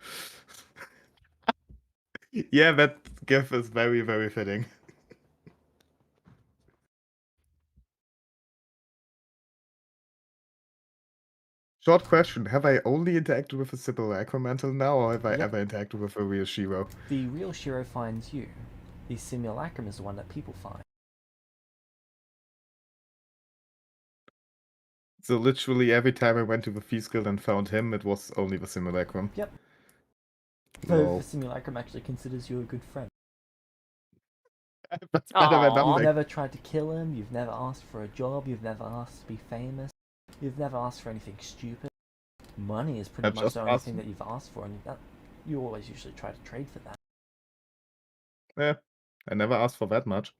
Yeah, that gif is very, very fitting. Short question, have I only interacted with a simulacrum until now, or have I Yep. ever interacted with a real Shiro? The real Shiro finds you. The simulacrum is the one that people find. So literally every time I went to the Thieves Guild and found him, it was only the simulacrum. Yep. Lol. The simulacrum actually considers you a good friend. That's better than Aww. You've nothing. never tried to kill him, you've never asked for a job, you've never asked to be famous, you've never asked for anything stupid. Money is pretty I've much just the only asked- thing that you've asked for, and that you always usually try to trade for that. Yeah, I never asked for that much.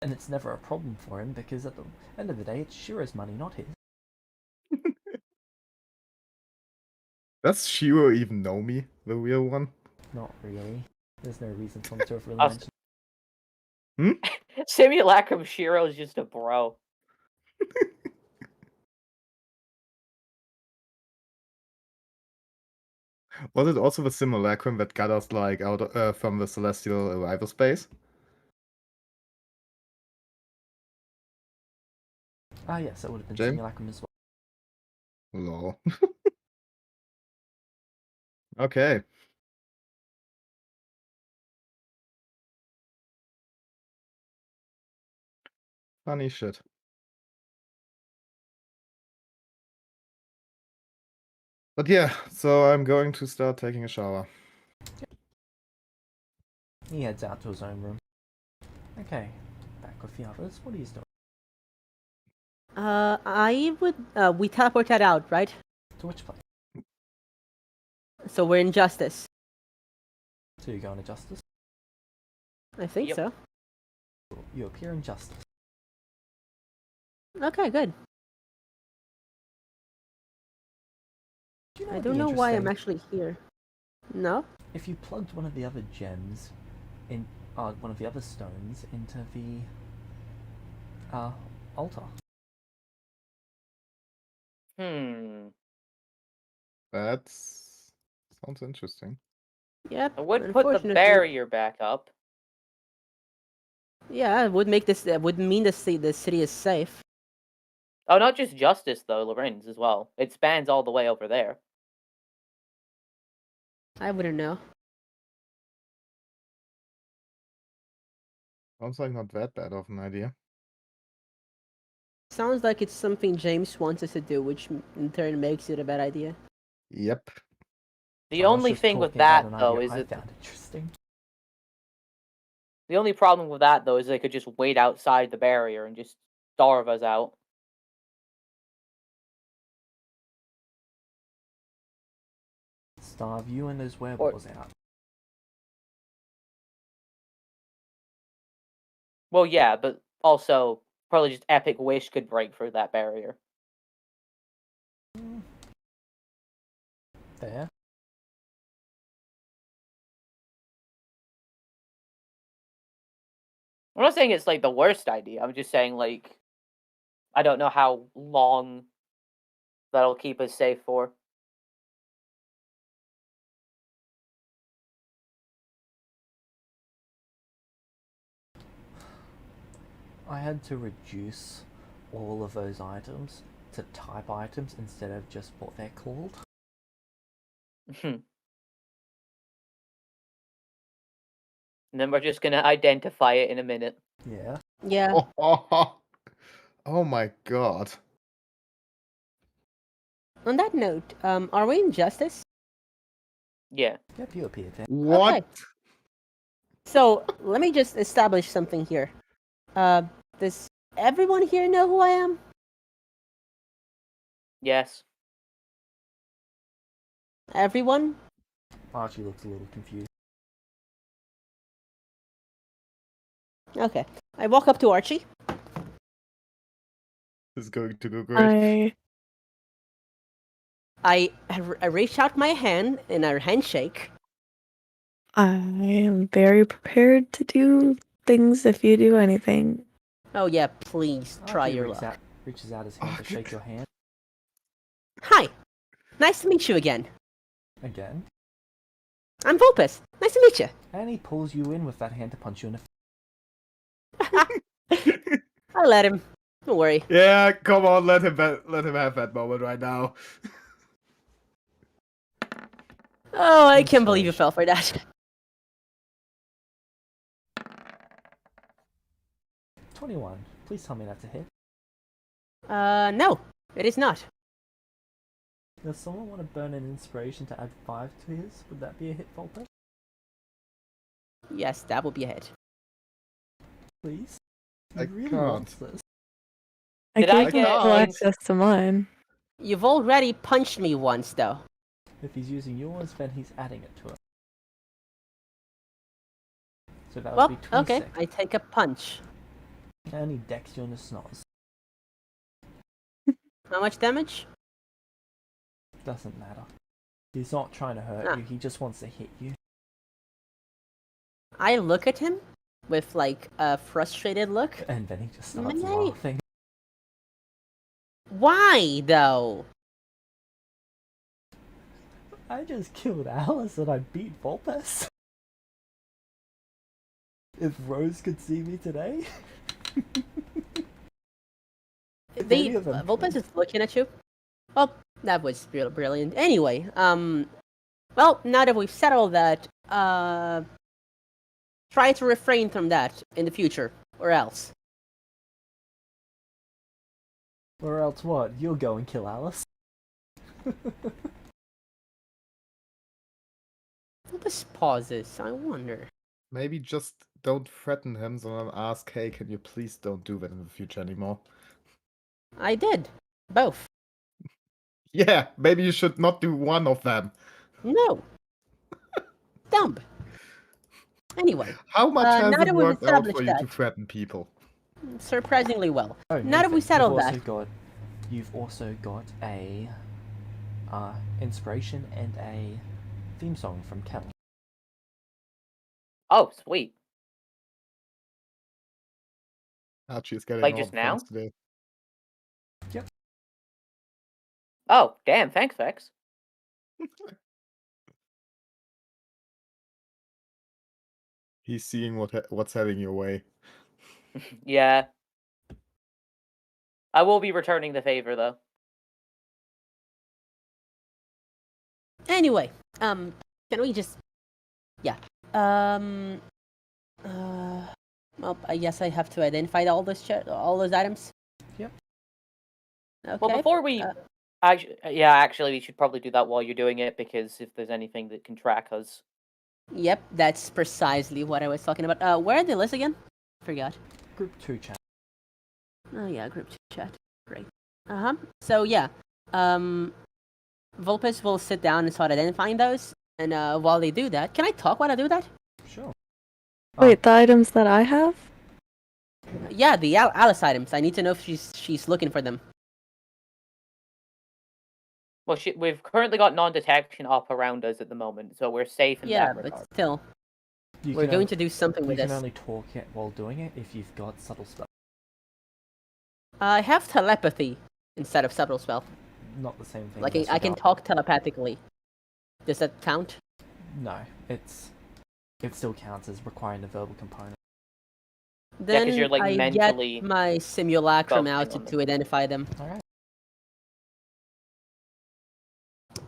And it's never a problem for him because at the end of the day, it's Shiro's money, not his. Does Shiro even know me, the real one? Not really. There's no reason for him to have really Us- mentioned. Simulacrum Shiro is just a bro. Was it also the simulacrum that got us like out from the celestial arrival space? Ah, yes, it would have been James? Simulacrum as well. Lol. Okay. Funny shit. But yeah, so I'm going to start taking a shower. He heads out to his own room. Okay, back with the others. What are you doing? I would. We teleported out, right? To which place? So we're in Justice. So you go into Justice? I think Yep. so. You appear in Justice. Okay, good. Do you I what'd don't be know why I'm interesting? actually here. No? If you plugged one of the other gems in, one of the other stones into the, altar. That sounds interesting. Yep. I would put the unfortunately. barrier back up. Yeah, it would make this. Would mean the city is safe. Oh, not just Justice though, Lorenz as well. It spans all the way over there. I wouldn't know. Sounds like not that bad of an idea. Sounds like it's something James wants us to do, which in turn makes it a bad idea. Yep. The I was only just thing with talking about that an though idea is I that found interesting. the only problem with that though is they could just wait outside the barrier and just starve us out. Starve you and those werewolves out. Well, yeah, but also probably just Epic Wish could break through that barrier. There. I'm not saying it's like the worst idea. I'm just saying like I don't know how long that'll keep us safe for. I had to reduce all of those items to type items instead of just what they're called. And then we're just gonna identify it in a minute. Yeah. Yeah. Oh my god. On that note, are we in Justice? Yeah. Yep, you appeared there. What? Okay. So let me just establish something here. Does everyone here know who I am? Yes. Everyone? Archie looks a little confused. Okay. I walk up to Archie. This is going to go great. I reach out my hand in a handshake. I am very prepared to do things if you do anything. Oh yeah, please try Archie your luck. reaches out his hand to shake your hand. Hi. Nice to meet you again. Again. I'm Vulpes. Nice to meet you. And he pulls you in with that hand to punch you in the I'll let him. Don't worry. Yeah, come on, let him have that moment right now. Oh, I can't believe you fell for that. 21. Please tell me that's a hit. No, it is not. Does someone want to burn an inspiration to add 5 to his? Would that be a hit, Volta? Yes, that will be a hit. Please? I He really can't. wants this. I Did I gave him get full in- access to mine. You've already punched me once, though. If he's using yours, then he's adding it to it. So that would Well, be okay, 26. I take a punch. And he decks you in the snoz. How much damage? Doesn't matter. He's not trying to hurt Ah. you, he just wants to hit you. I look at him with like a frustrated look. And then he just starts Mate. laughing. Why though? I just killed Alice and I beat Vulpes. If Rose could see me today. any of them Vulpes is looking at you. Well, that was brilliant. Anyway, well, now that we've settled that, try to refrain from that in the future, or else. Or else what? You'll go and kill Alice. Vulpes pauses. I wonder. Maybe just don't threaten him, so then ask, hey, can you please don't do that in the future anymore? I did. Both. Yeah, maybe you should not do one of them. No. Dumb. Anyway, How much has now it that we've worked out for established you to that, threaten people? surprisingly well. Oh, Now that we Nathan, settled that, you've also got a inspiration and a theme song from Kettle. Oh, sweet. Archie is getting Like all just the points now? today. Oh, damn, thanks, Vex. He's seeing what's heading your way. Yeah. I will be returning the favor, though. anyway, can we just, yeah, well, I guess I have to identify all those items. Yep. Okay. Well, before we... actually, we should probably do that while you're doing it, because if there's anything that can track us... Yep, that's precisely what I was talking about. Where are the lists again? Forgot. Group 2 chat. Oh yeah, group chat. Great. So yeah, Vulpes will sit down and start identifying those, and while they do that, can I talk while I do that? Sure. Wait, the items that I have? Yeah, the Alice items. I need to know if she's looking for them. Well, we've currently got non-detection up around us at the moment, so we're safe in Yeah, that regard. but still, You we're can going on- to do something You with can this. only talk it while doing it if you've got subtle spell. I have telepathy instead of subtle spell. Not the same thing. Like in this I can regard. talk telepathically. Does that count? No, it still counts as requiring the verbal component. Yeah, 'cause you're, like, I mentally get my simulacrum focusing out on them. to identify them. Alright.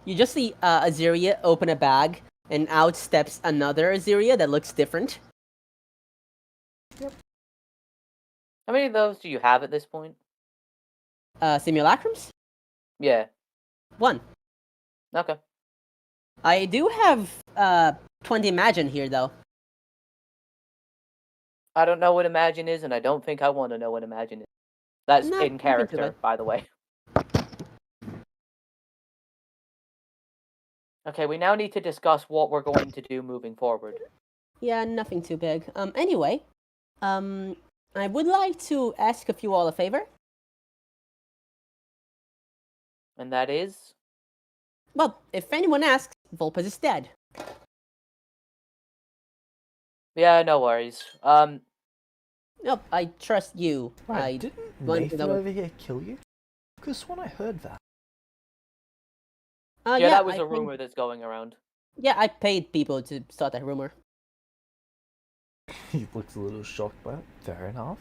You just see Azeria open a bag, and out steps another Azeria that looks different. How many of those do you have at this point? Simulacrums? Yeah. 1. Okay. I do have 20 Imagine here, though. I don't know what Imagine is, and I don't think I want to know what Imagine is. That's Not in looking too character, bad. by the way. Okay, we now need to discuss what we're going to do moving forward. Yeah, nothing too big. Anyway, I would like to ask if you all a favor. And that is... Well, if anyone asks, Vulpes is dead. Yeah, no worries. Nope, I trust you. Right, I didn't want to Nathan know- over here kill you? Because when I heard that. yeah, that was I a rumor think- that's going around. Yeah, I paid people to start that rumor. He looks a little shocked, but fair enough.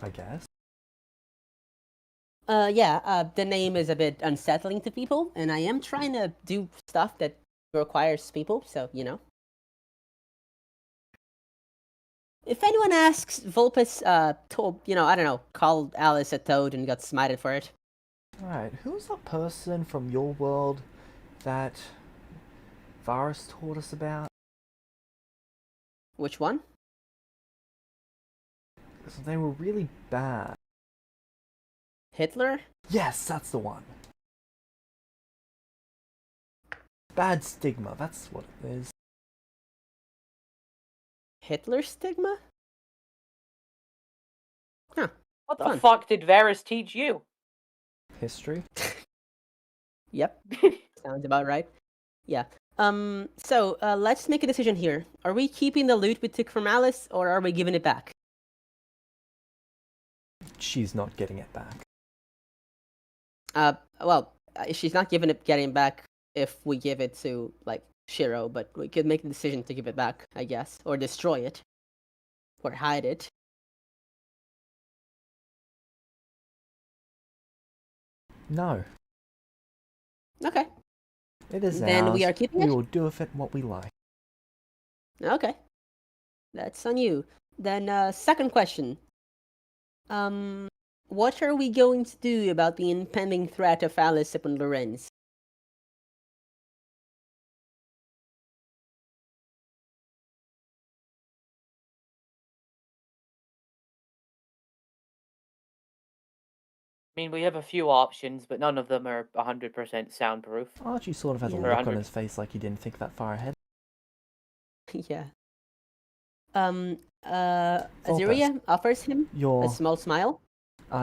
I guess. The name is a bit unsettling to people, and I am trying to do stuff that requires people, so, you know. If anyone asks, Vulpes, told, I don't know, called Alice a toad and got smited for it. Alright, who's the person from your world that Varus taught us about? Which one? So they were really bad. Hitler? Yes, that's the one. Bad stigma, that's what it is. Hitler stigma? Huh. What the Fun. fuck did Varys teach you? History? Yep. Sounds about right. Yeah. So, let's make a decision here. Are we keeping the loot we took from Alice, or are we giving it back? She's not getting it back. Well, she's not getting back if we give it to, like, Shiro, but we could make the decision to give it back, I guess. Or destroy it. Or hide it. No. Okay. It is Then ours. we are keeping We it? will do with it what we like. Okay. That's on you. Then, second question. What are we going to do about the impending threat of Alice upon Lorenz? I mean, we have a few options, but none of them are 100% soundproof. Archie sort of has a Yeah. look on 100. his face like he didn't think that far ahead. Yeah. Volpes, Azuria offers him a Your small smile.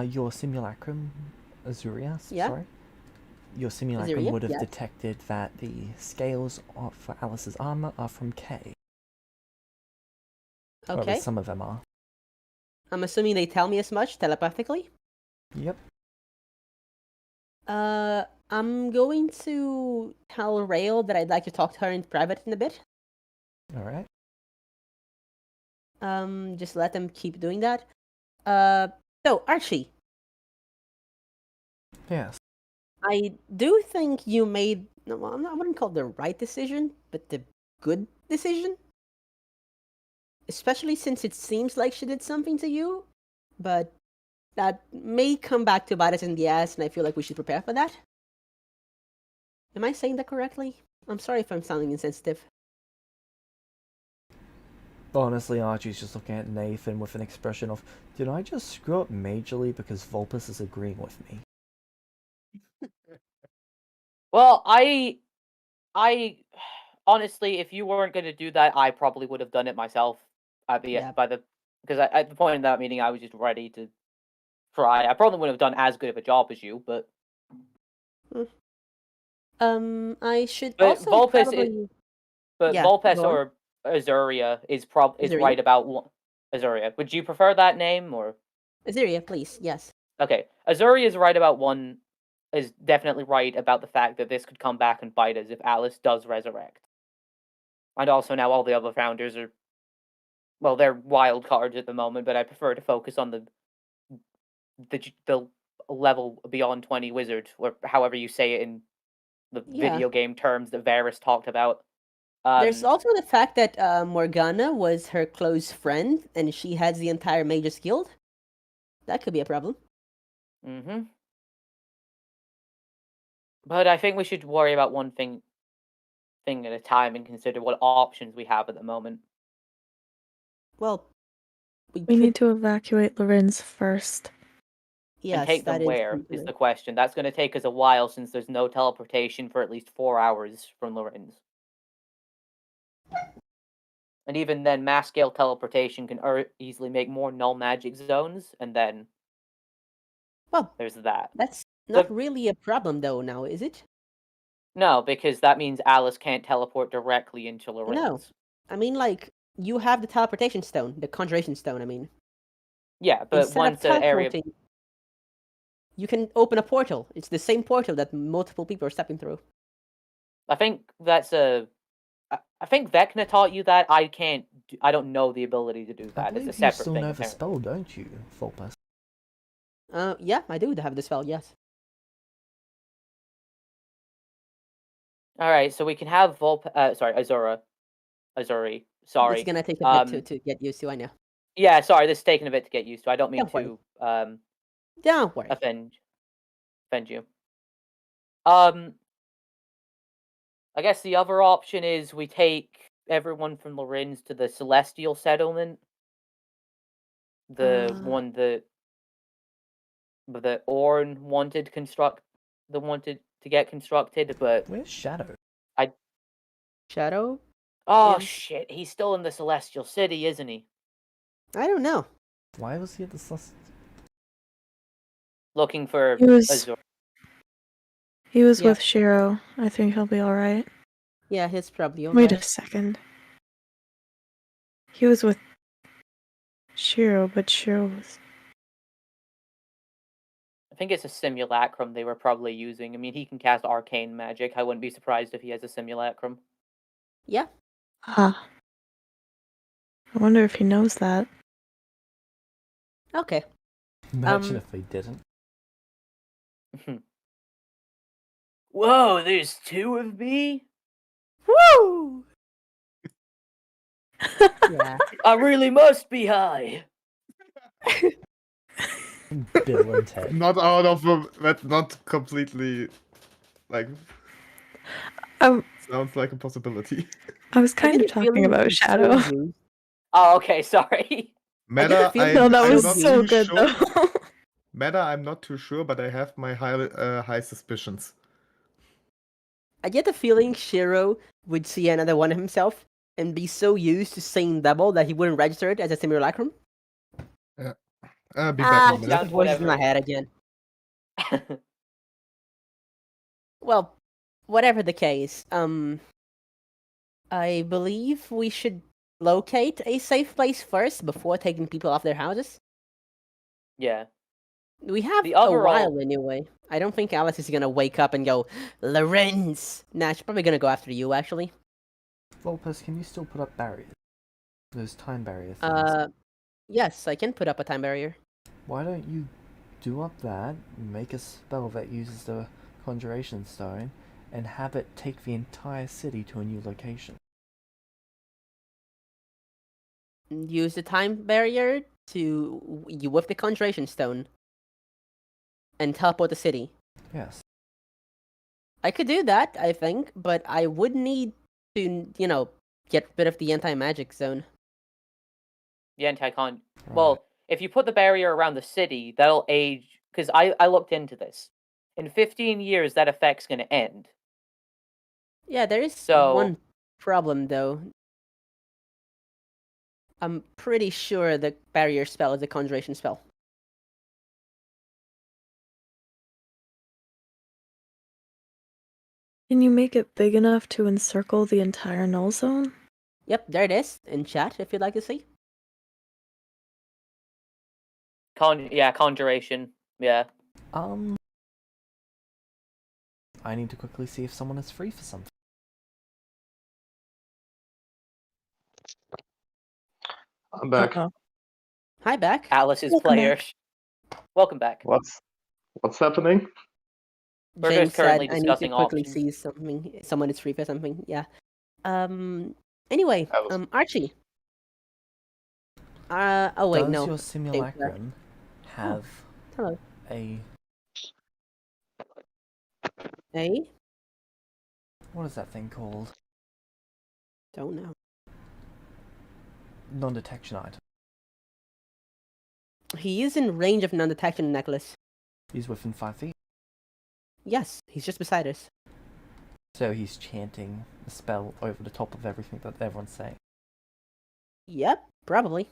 your simulacrum, Azuria, Yeah. sorry. Your simulacrum Azuria, would have yeah. detected that the scales for Alice's armor are from K. Or at Okay. least some of them are. I'm assuming they tell me as much telepathically. Yep. I'm going to tell Rail that I'd like to talk to her in private in a bit. Alright. Just let them keep doing that. So, Archie, Yes. I do think you made, no, I wouldn't call it the right decision, but the good decision. Especially since it seems like she did something to you, but that may come back to bite us in the ass, and I feel like we should prepare for that. Am I saying that correctly? I'm sorry if I'm sounding insensitive. Honestly, Archie's just looking at Nathan with an expression of, did I just screw up majorly because Volpes is agreeing with me? Well, I honestly, if you weren't going to do that, I probably would have done it myself at the Yeah. because at the point in that meeting, I was just ready to try. I probably wouldn't have done as good of a job as you, but I should But also Volpes probably... Yeah, Volpes go on. or Azuria is Azuria? right about one. Azuria. Would you prefer that name or? Azuria, please, yes. Okay, Azuria is right about one. Is definitely right about the fact that this could come back and bite us if Alice does resurrect. And also now all the other founders are, well, they're wild cards at the moment, but I prefer to focus on the level beyond 20 wizard, or however you say it in the Yeah. video game terms that Varys talked about. There's also the fact that Morgana was her close friend, and she has the entire Magus Guild. That could be a problem. Mm-hmm. But I think we should worry about one thing at a time and consider what options we have at the moment. Well, We need to evacuate Lorenz first. Yes, And take them that is where true, is too. the question. That's going to take us a while since there's no teleportation for at least 4 hours from Lorenz. And even then, mass scale teleportation can easily make more null magic zones, and then Well, there's that. that's not really a problem, though, now, is it? No, because that means Alice can't teleport directly into Lorenz. No. I mean, like, you have the teleportation stone, the conjuration stone, I mean. Yeah, but Instead once of an area... teleporting, you can open a portal. It's the same portal that multiple people are stepping through. I think that's a... I think Vecna taught you that. I don't know the ability to do I that. It's believe a you separate still thing, know the apparently. spell, don't you, Volpes? Yeah, I do have the spell, yes. Alright, so we can have Azuri. Sorry. It's gonna take a bit to get used to, I know. Yeah, sorry, this is taking a bit to get used to. I don't mean Don't to Don't worry. offend you. I guess the other option is we take everyone from Lorenz to the Celestial settlement. The one that Orn wanted to get constructed, but Where's Shadow? Shadow? Oh Yes. shit, he's still in the Celestial City, isn't he? I don't know. Why was he at the sus? Looking for He was Azor. with Yeah. Shiro. I think he'll be alright. Yeah, he's probably Wait alright. a second. He was with Shiro, but Shiro was... I think it's a simulacrum they were probably using. I mean, he can cast arcane magic. I wouldn't be surprised if he has a simulacrum. Yeah. Ah. I wonder if he knows that. Okay. Imagine if they didn't. Whoa, there's two of me? Woo! Yeah. I really must be high. Bill and Ted. Not out of that's not completely like I sounds like a possibility. was I kind get of a talking feeling about he's so Shadow. used. Oh, okay, sorry. Meta, feeling No, that I'm was not so too good sure. though. Meta, I'm not too sure, but I have my high suspicions. I get the feeling Shiro would see another one of himself and be so used to seeing double that he wouldn't register it as a simulacrum. Be back in a Just minute. the voices in my whatever. head again. Well, whatever the case, I believe we should locate a safe place first before taking people off their houses. Yeah. We have The a overall- while anyway. I don't think Alice is gonna wake up and go, Lorenz! Nah, she's probably gonna go after you, actually. Vulpes, can you still put up barriers? Those time barrier things. Yes, I can put up a time barrier. Why don't you do up that, make a spell that uses the conjuration stone, and have it take the entire city to a new location? Use the time barrier to you with the conjuration stone and teleport the city. Yes. I could do that, I think, but I would need to, get rid of the anti-magic zone. The anti-con. Right. Well, if you put the barrier around the city, that'll age. Because I looked into this. In 15 years, that effect's going to end. Yeah, there is So- one problem though. I'm pretty sure the barrier spell is a conjuration spell. Can you make it big enough to encircle the entire null zone? Yep, there it is in chat if you'd like to see. Conjuration. Yeah. I need to quickly see if someone is free for something. I'm back. Uh-oh. Hi, back. Alice's Welcome player. back. Welcome back. What's happening? We're James just currently said, I need to discussing quickly options. see something. Someone is free for something. Yeah. Anyway, Alice. Archie. Oh wait, Does no. your simulacrum have Hello. a... Hey? what is that thing called? Don't know. Non-detection item. He is in range of non-detection necklace. He's within 5 feet. Yes, he's just beside us. So he's chanting a spell over the top of everything that everyone's saying. Yep, probably.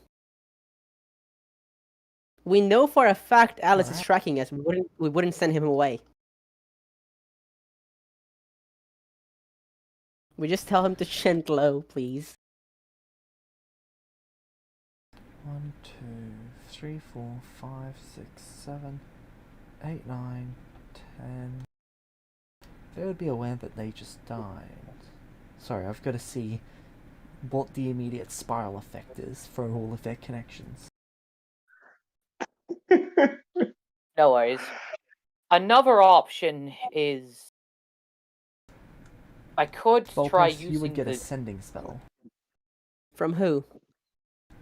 We know for a fact Alice is Alright. tracking us. We wouldn't send him away. We just tell him to chant low, please. 1, 2, 3, 4, 5, 6, 7, 8, 9, 10. They would be aware that they just died. Sorry, I've got to see what the immediate spiral effect is for all of their connections. No worries. Another option is I could try Vulpes, using you would get the... a sending spell. From who?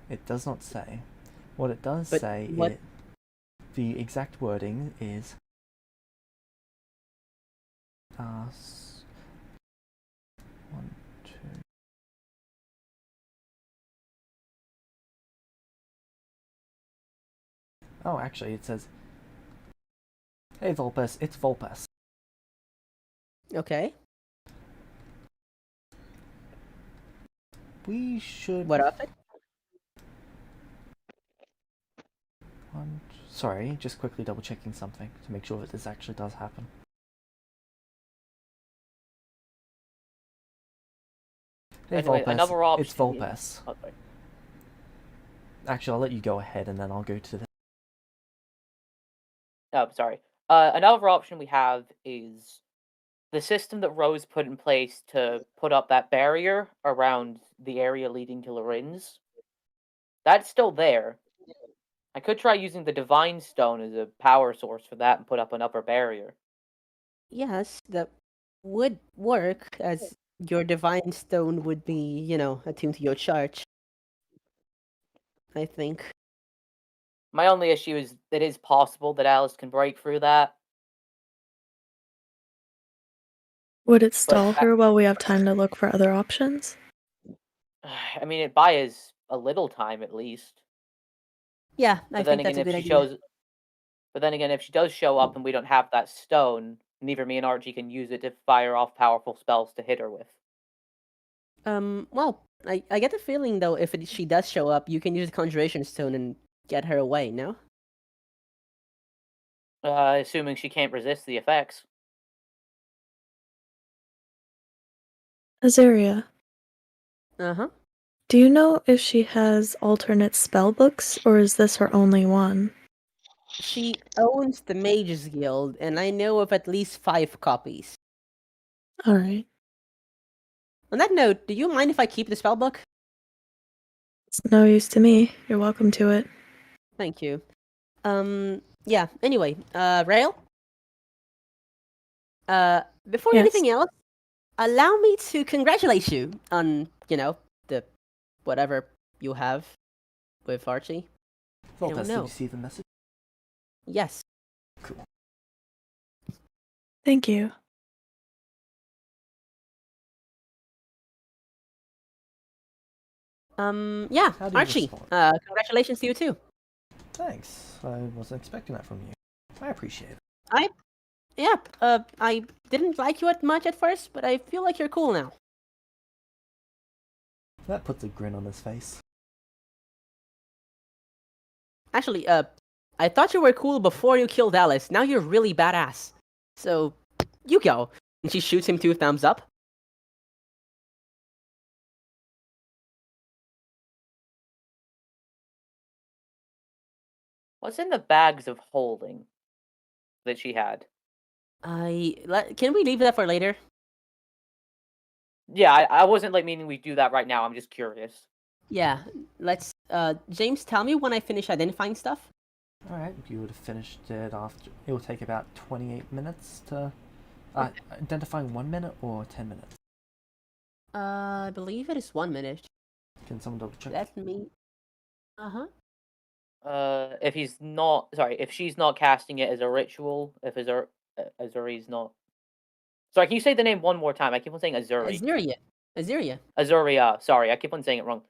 It does not say. What it does But say what- is... the exact wording is... 1, 2... Oh, actually, it says... Hey, Vulpes, it's Vulpes. Okay. We should. What of it? Sorry, just quickly double checking something to make sure that this actually does happen. Hey, Anyway, Volpes. another option. It's Volpes. Oh, sorry. Actually, I'll let you go ahead and then I'll go to the. Oh, sorry. Another option we have is the system that Rose put in place to put up that barrier around the area leading to Lorenz. That's still there. I could try using the Divine Stone as a power source for that and put up an upper barrier. Yes, that would work, as your divine stone would be, attuned to your charge. I think. My only issue is it is possible that Alice can break through that. Would it stall But her while we have time to look for other options? I mean, it buys a little time at least. Yeah, I But then think that's again, a good if she idea. shows, but then again, if she does show up and we don't have that stone, neither me and Archie can use it to fire off powerful spells to hit her with. Well, I get the feeling though, if she does show up, you can use the conjuration stone and get her away. No? Assuming she can't resist the effects. Azaria, Uh-huh. do you know if she has alternate spell books, or is this her only one? She owns the Mages Guild, and I know of at least 5 copies. Alright. On that note, do you mind if I keep the spell book? It's no use to me. You're welcome to it. Thank you. Yeah, anyway, Rail? Before Yes. anything else, allow me to congratulate you on, the whatever you have with Archie. Volpes, did know. you see the message? Yes. Cool. Thank you. Yeah, How do you Archie, respond? congratulations to you too. Thanks. I wasn't expecting that from you. I appreciate it. Yep, I didn't like you much at first, but I feel like you're cool now. That puts a grin on his face. Actually, I thought you were cool before you killed Alice. Now you're really badass. So, you go. And she shoots him 2 thumbs up. What's in the bags of holding that she had? Can we leave that for later? Yeah, I wasn't meaning we do that right now. I'm just curious. Yeah, let's, James, tell me when I finish identifying stuff. Alright, you would have finished it after. It will take about 28 minutes to. Identifying 1 minute or 10 minutes? I believe it is 1 minute. Can someone double check? Let me. Uh-huh. If she's not casting it as a ritual, if Azuri's not. Sorry, can you say the name one more time? I keep on saying Azuri. Azuria. Azuria. Sorry, I keep on saying it wrong.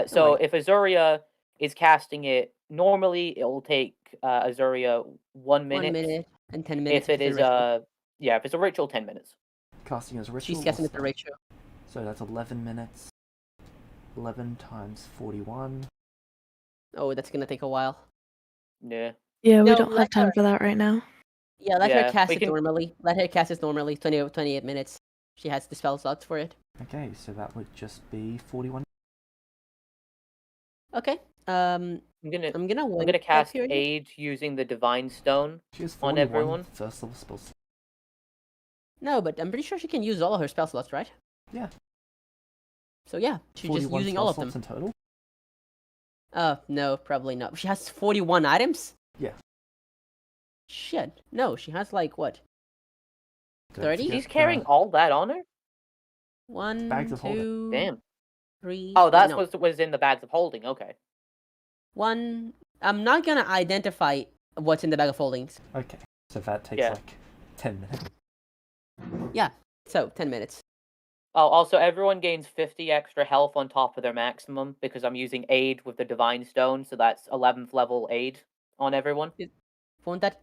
So worry. if Azuria is casting it normally, it will take Azuria 1 minute. 1 minute and 10 minutes. If it is if it's a ritual, 10 minutes. Casting as a ritual. She's casting it the ritual. So that's 11 minutes. 11 times 41. Oh, that's gonna take a while. Yeah. Yeah, we No, don't let have time her. for that right now. Yeah, let Yeah, her cast we it can- normally. Let her cast it normally. 28 minutes. She has the spell slots for it. Okay, so that would just be 41. Okay. I'm gonna wait that cast period. aid using the divine stone. She has On 41 everyone? first level spells. No, but I'm pretty sure she can use all of her spell slots, right? Yeah. So yeah, she's just 41 using spell all of slots them. in total? No, probably not. She has 41 items? Yeah. Shit. No, she has like what? Don't 30? forget She's carrying the all that on her? 1, bags of holding. 2, Damn. 3. Oh, that's no. what was in the bags of holding. Okay. 1. I'm not gonna identify what's in the bag of holdings. Okay, so that takes Yeah. like 10 minutes. Yeah. So 10 minutes. Oh, also, everyone gains 50 extra health on top of their maximum because I'm using aid with the divine stone, so that's 11th level aid on everyone. Won't that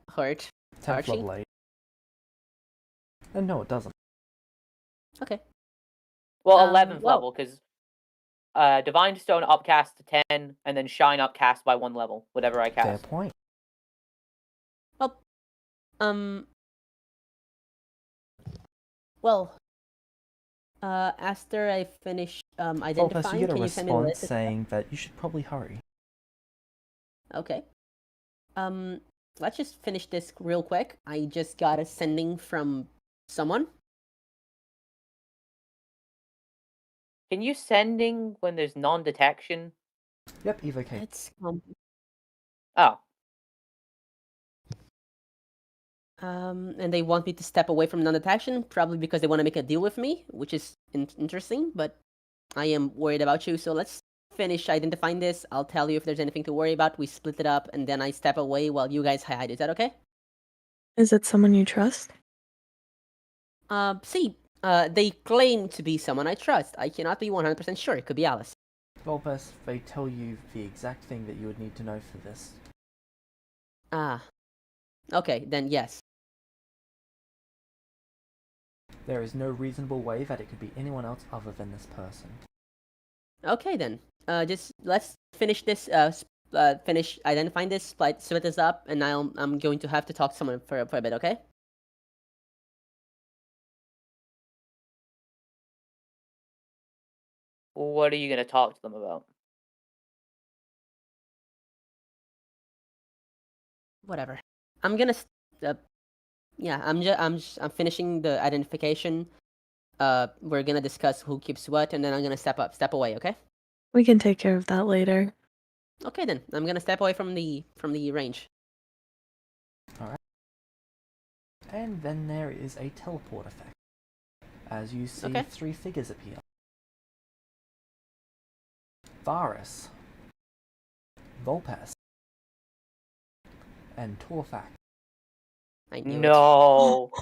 hurt? 10th Archie? level 8. And no, it doesn't. Okay. Well, 11th well- level because Divine Stone upcast to 10, and then Shine upcast by 1 level, whatever I Fair cast. point. Well, after I finish Volpes, identifying, you get a can you send me the response list? saying that you should probably hurry. Okay. Let's just finish this real quick. I just got a sending from someone. Can you sending when there's non-detection? Yep, evocate. It's Oh. and they want me to step away from non-detection, probably because they want to make a deal with me, which is interesting. But I am worried about you, so let's finish identifying this. I'll tell you if there's anything to worry about. We split it up, and then I step away while you guys hide. Is that okay? Is it someone you trust? They claim to be someone I trust. I cannot be 100% sure. It could be Alice. Volpes, they tell you the exact thing that you would need to know for this. Ah. Okay, then yes. There is no reasonable way that it could be anyone else other than this person. Okay then. Just let's finish this. Finish identifying this. Split this up, and I'm going to have to talk to someone for a bit. Okay. What are you gonna talk to them about? Whatever. I'm gonna. Yeah. I'm finishing the identification. We're gonna discuss who keeps what, and then I'm gonna step away. Okay. We can take care of that later. Okay then. I'm gonna step away from the range. Alright. And then there is a teleport effect. As you see, Okay. 3 figures appear. Varus, Volpes, and Torfak. I knew it. No.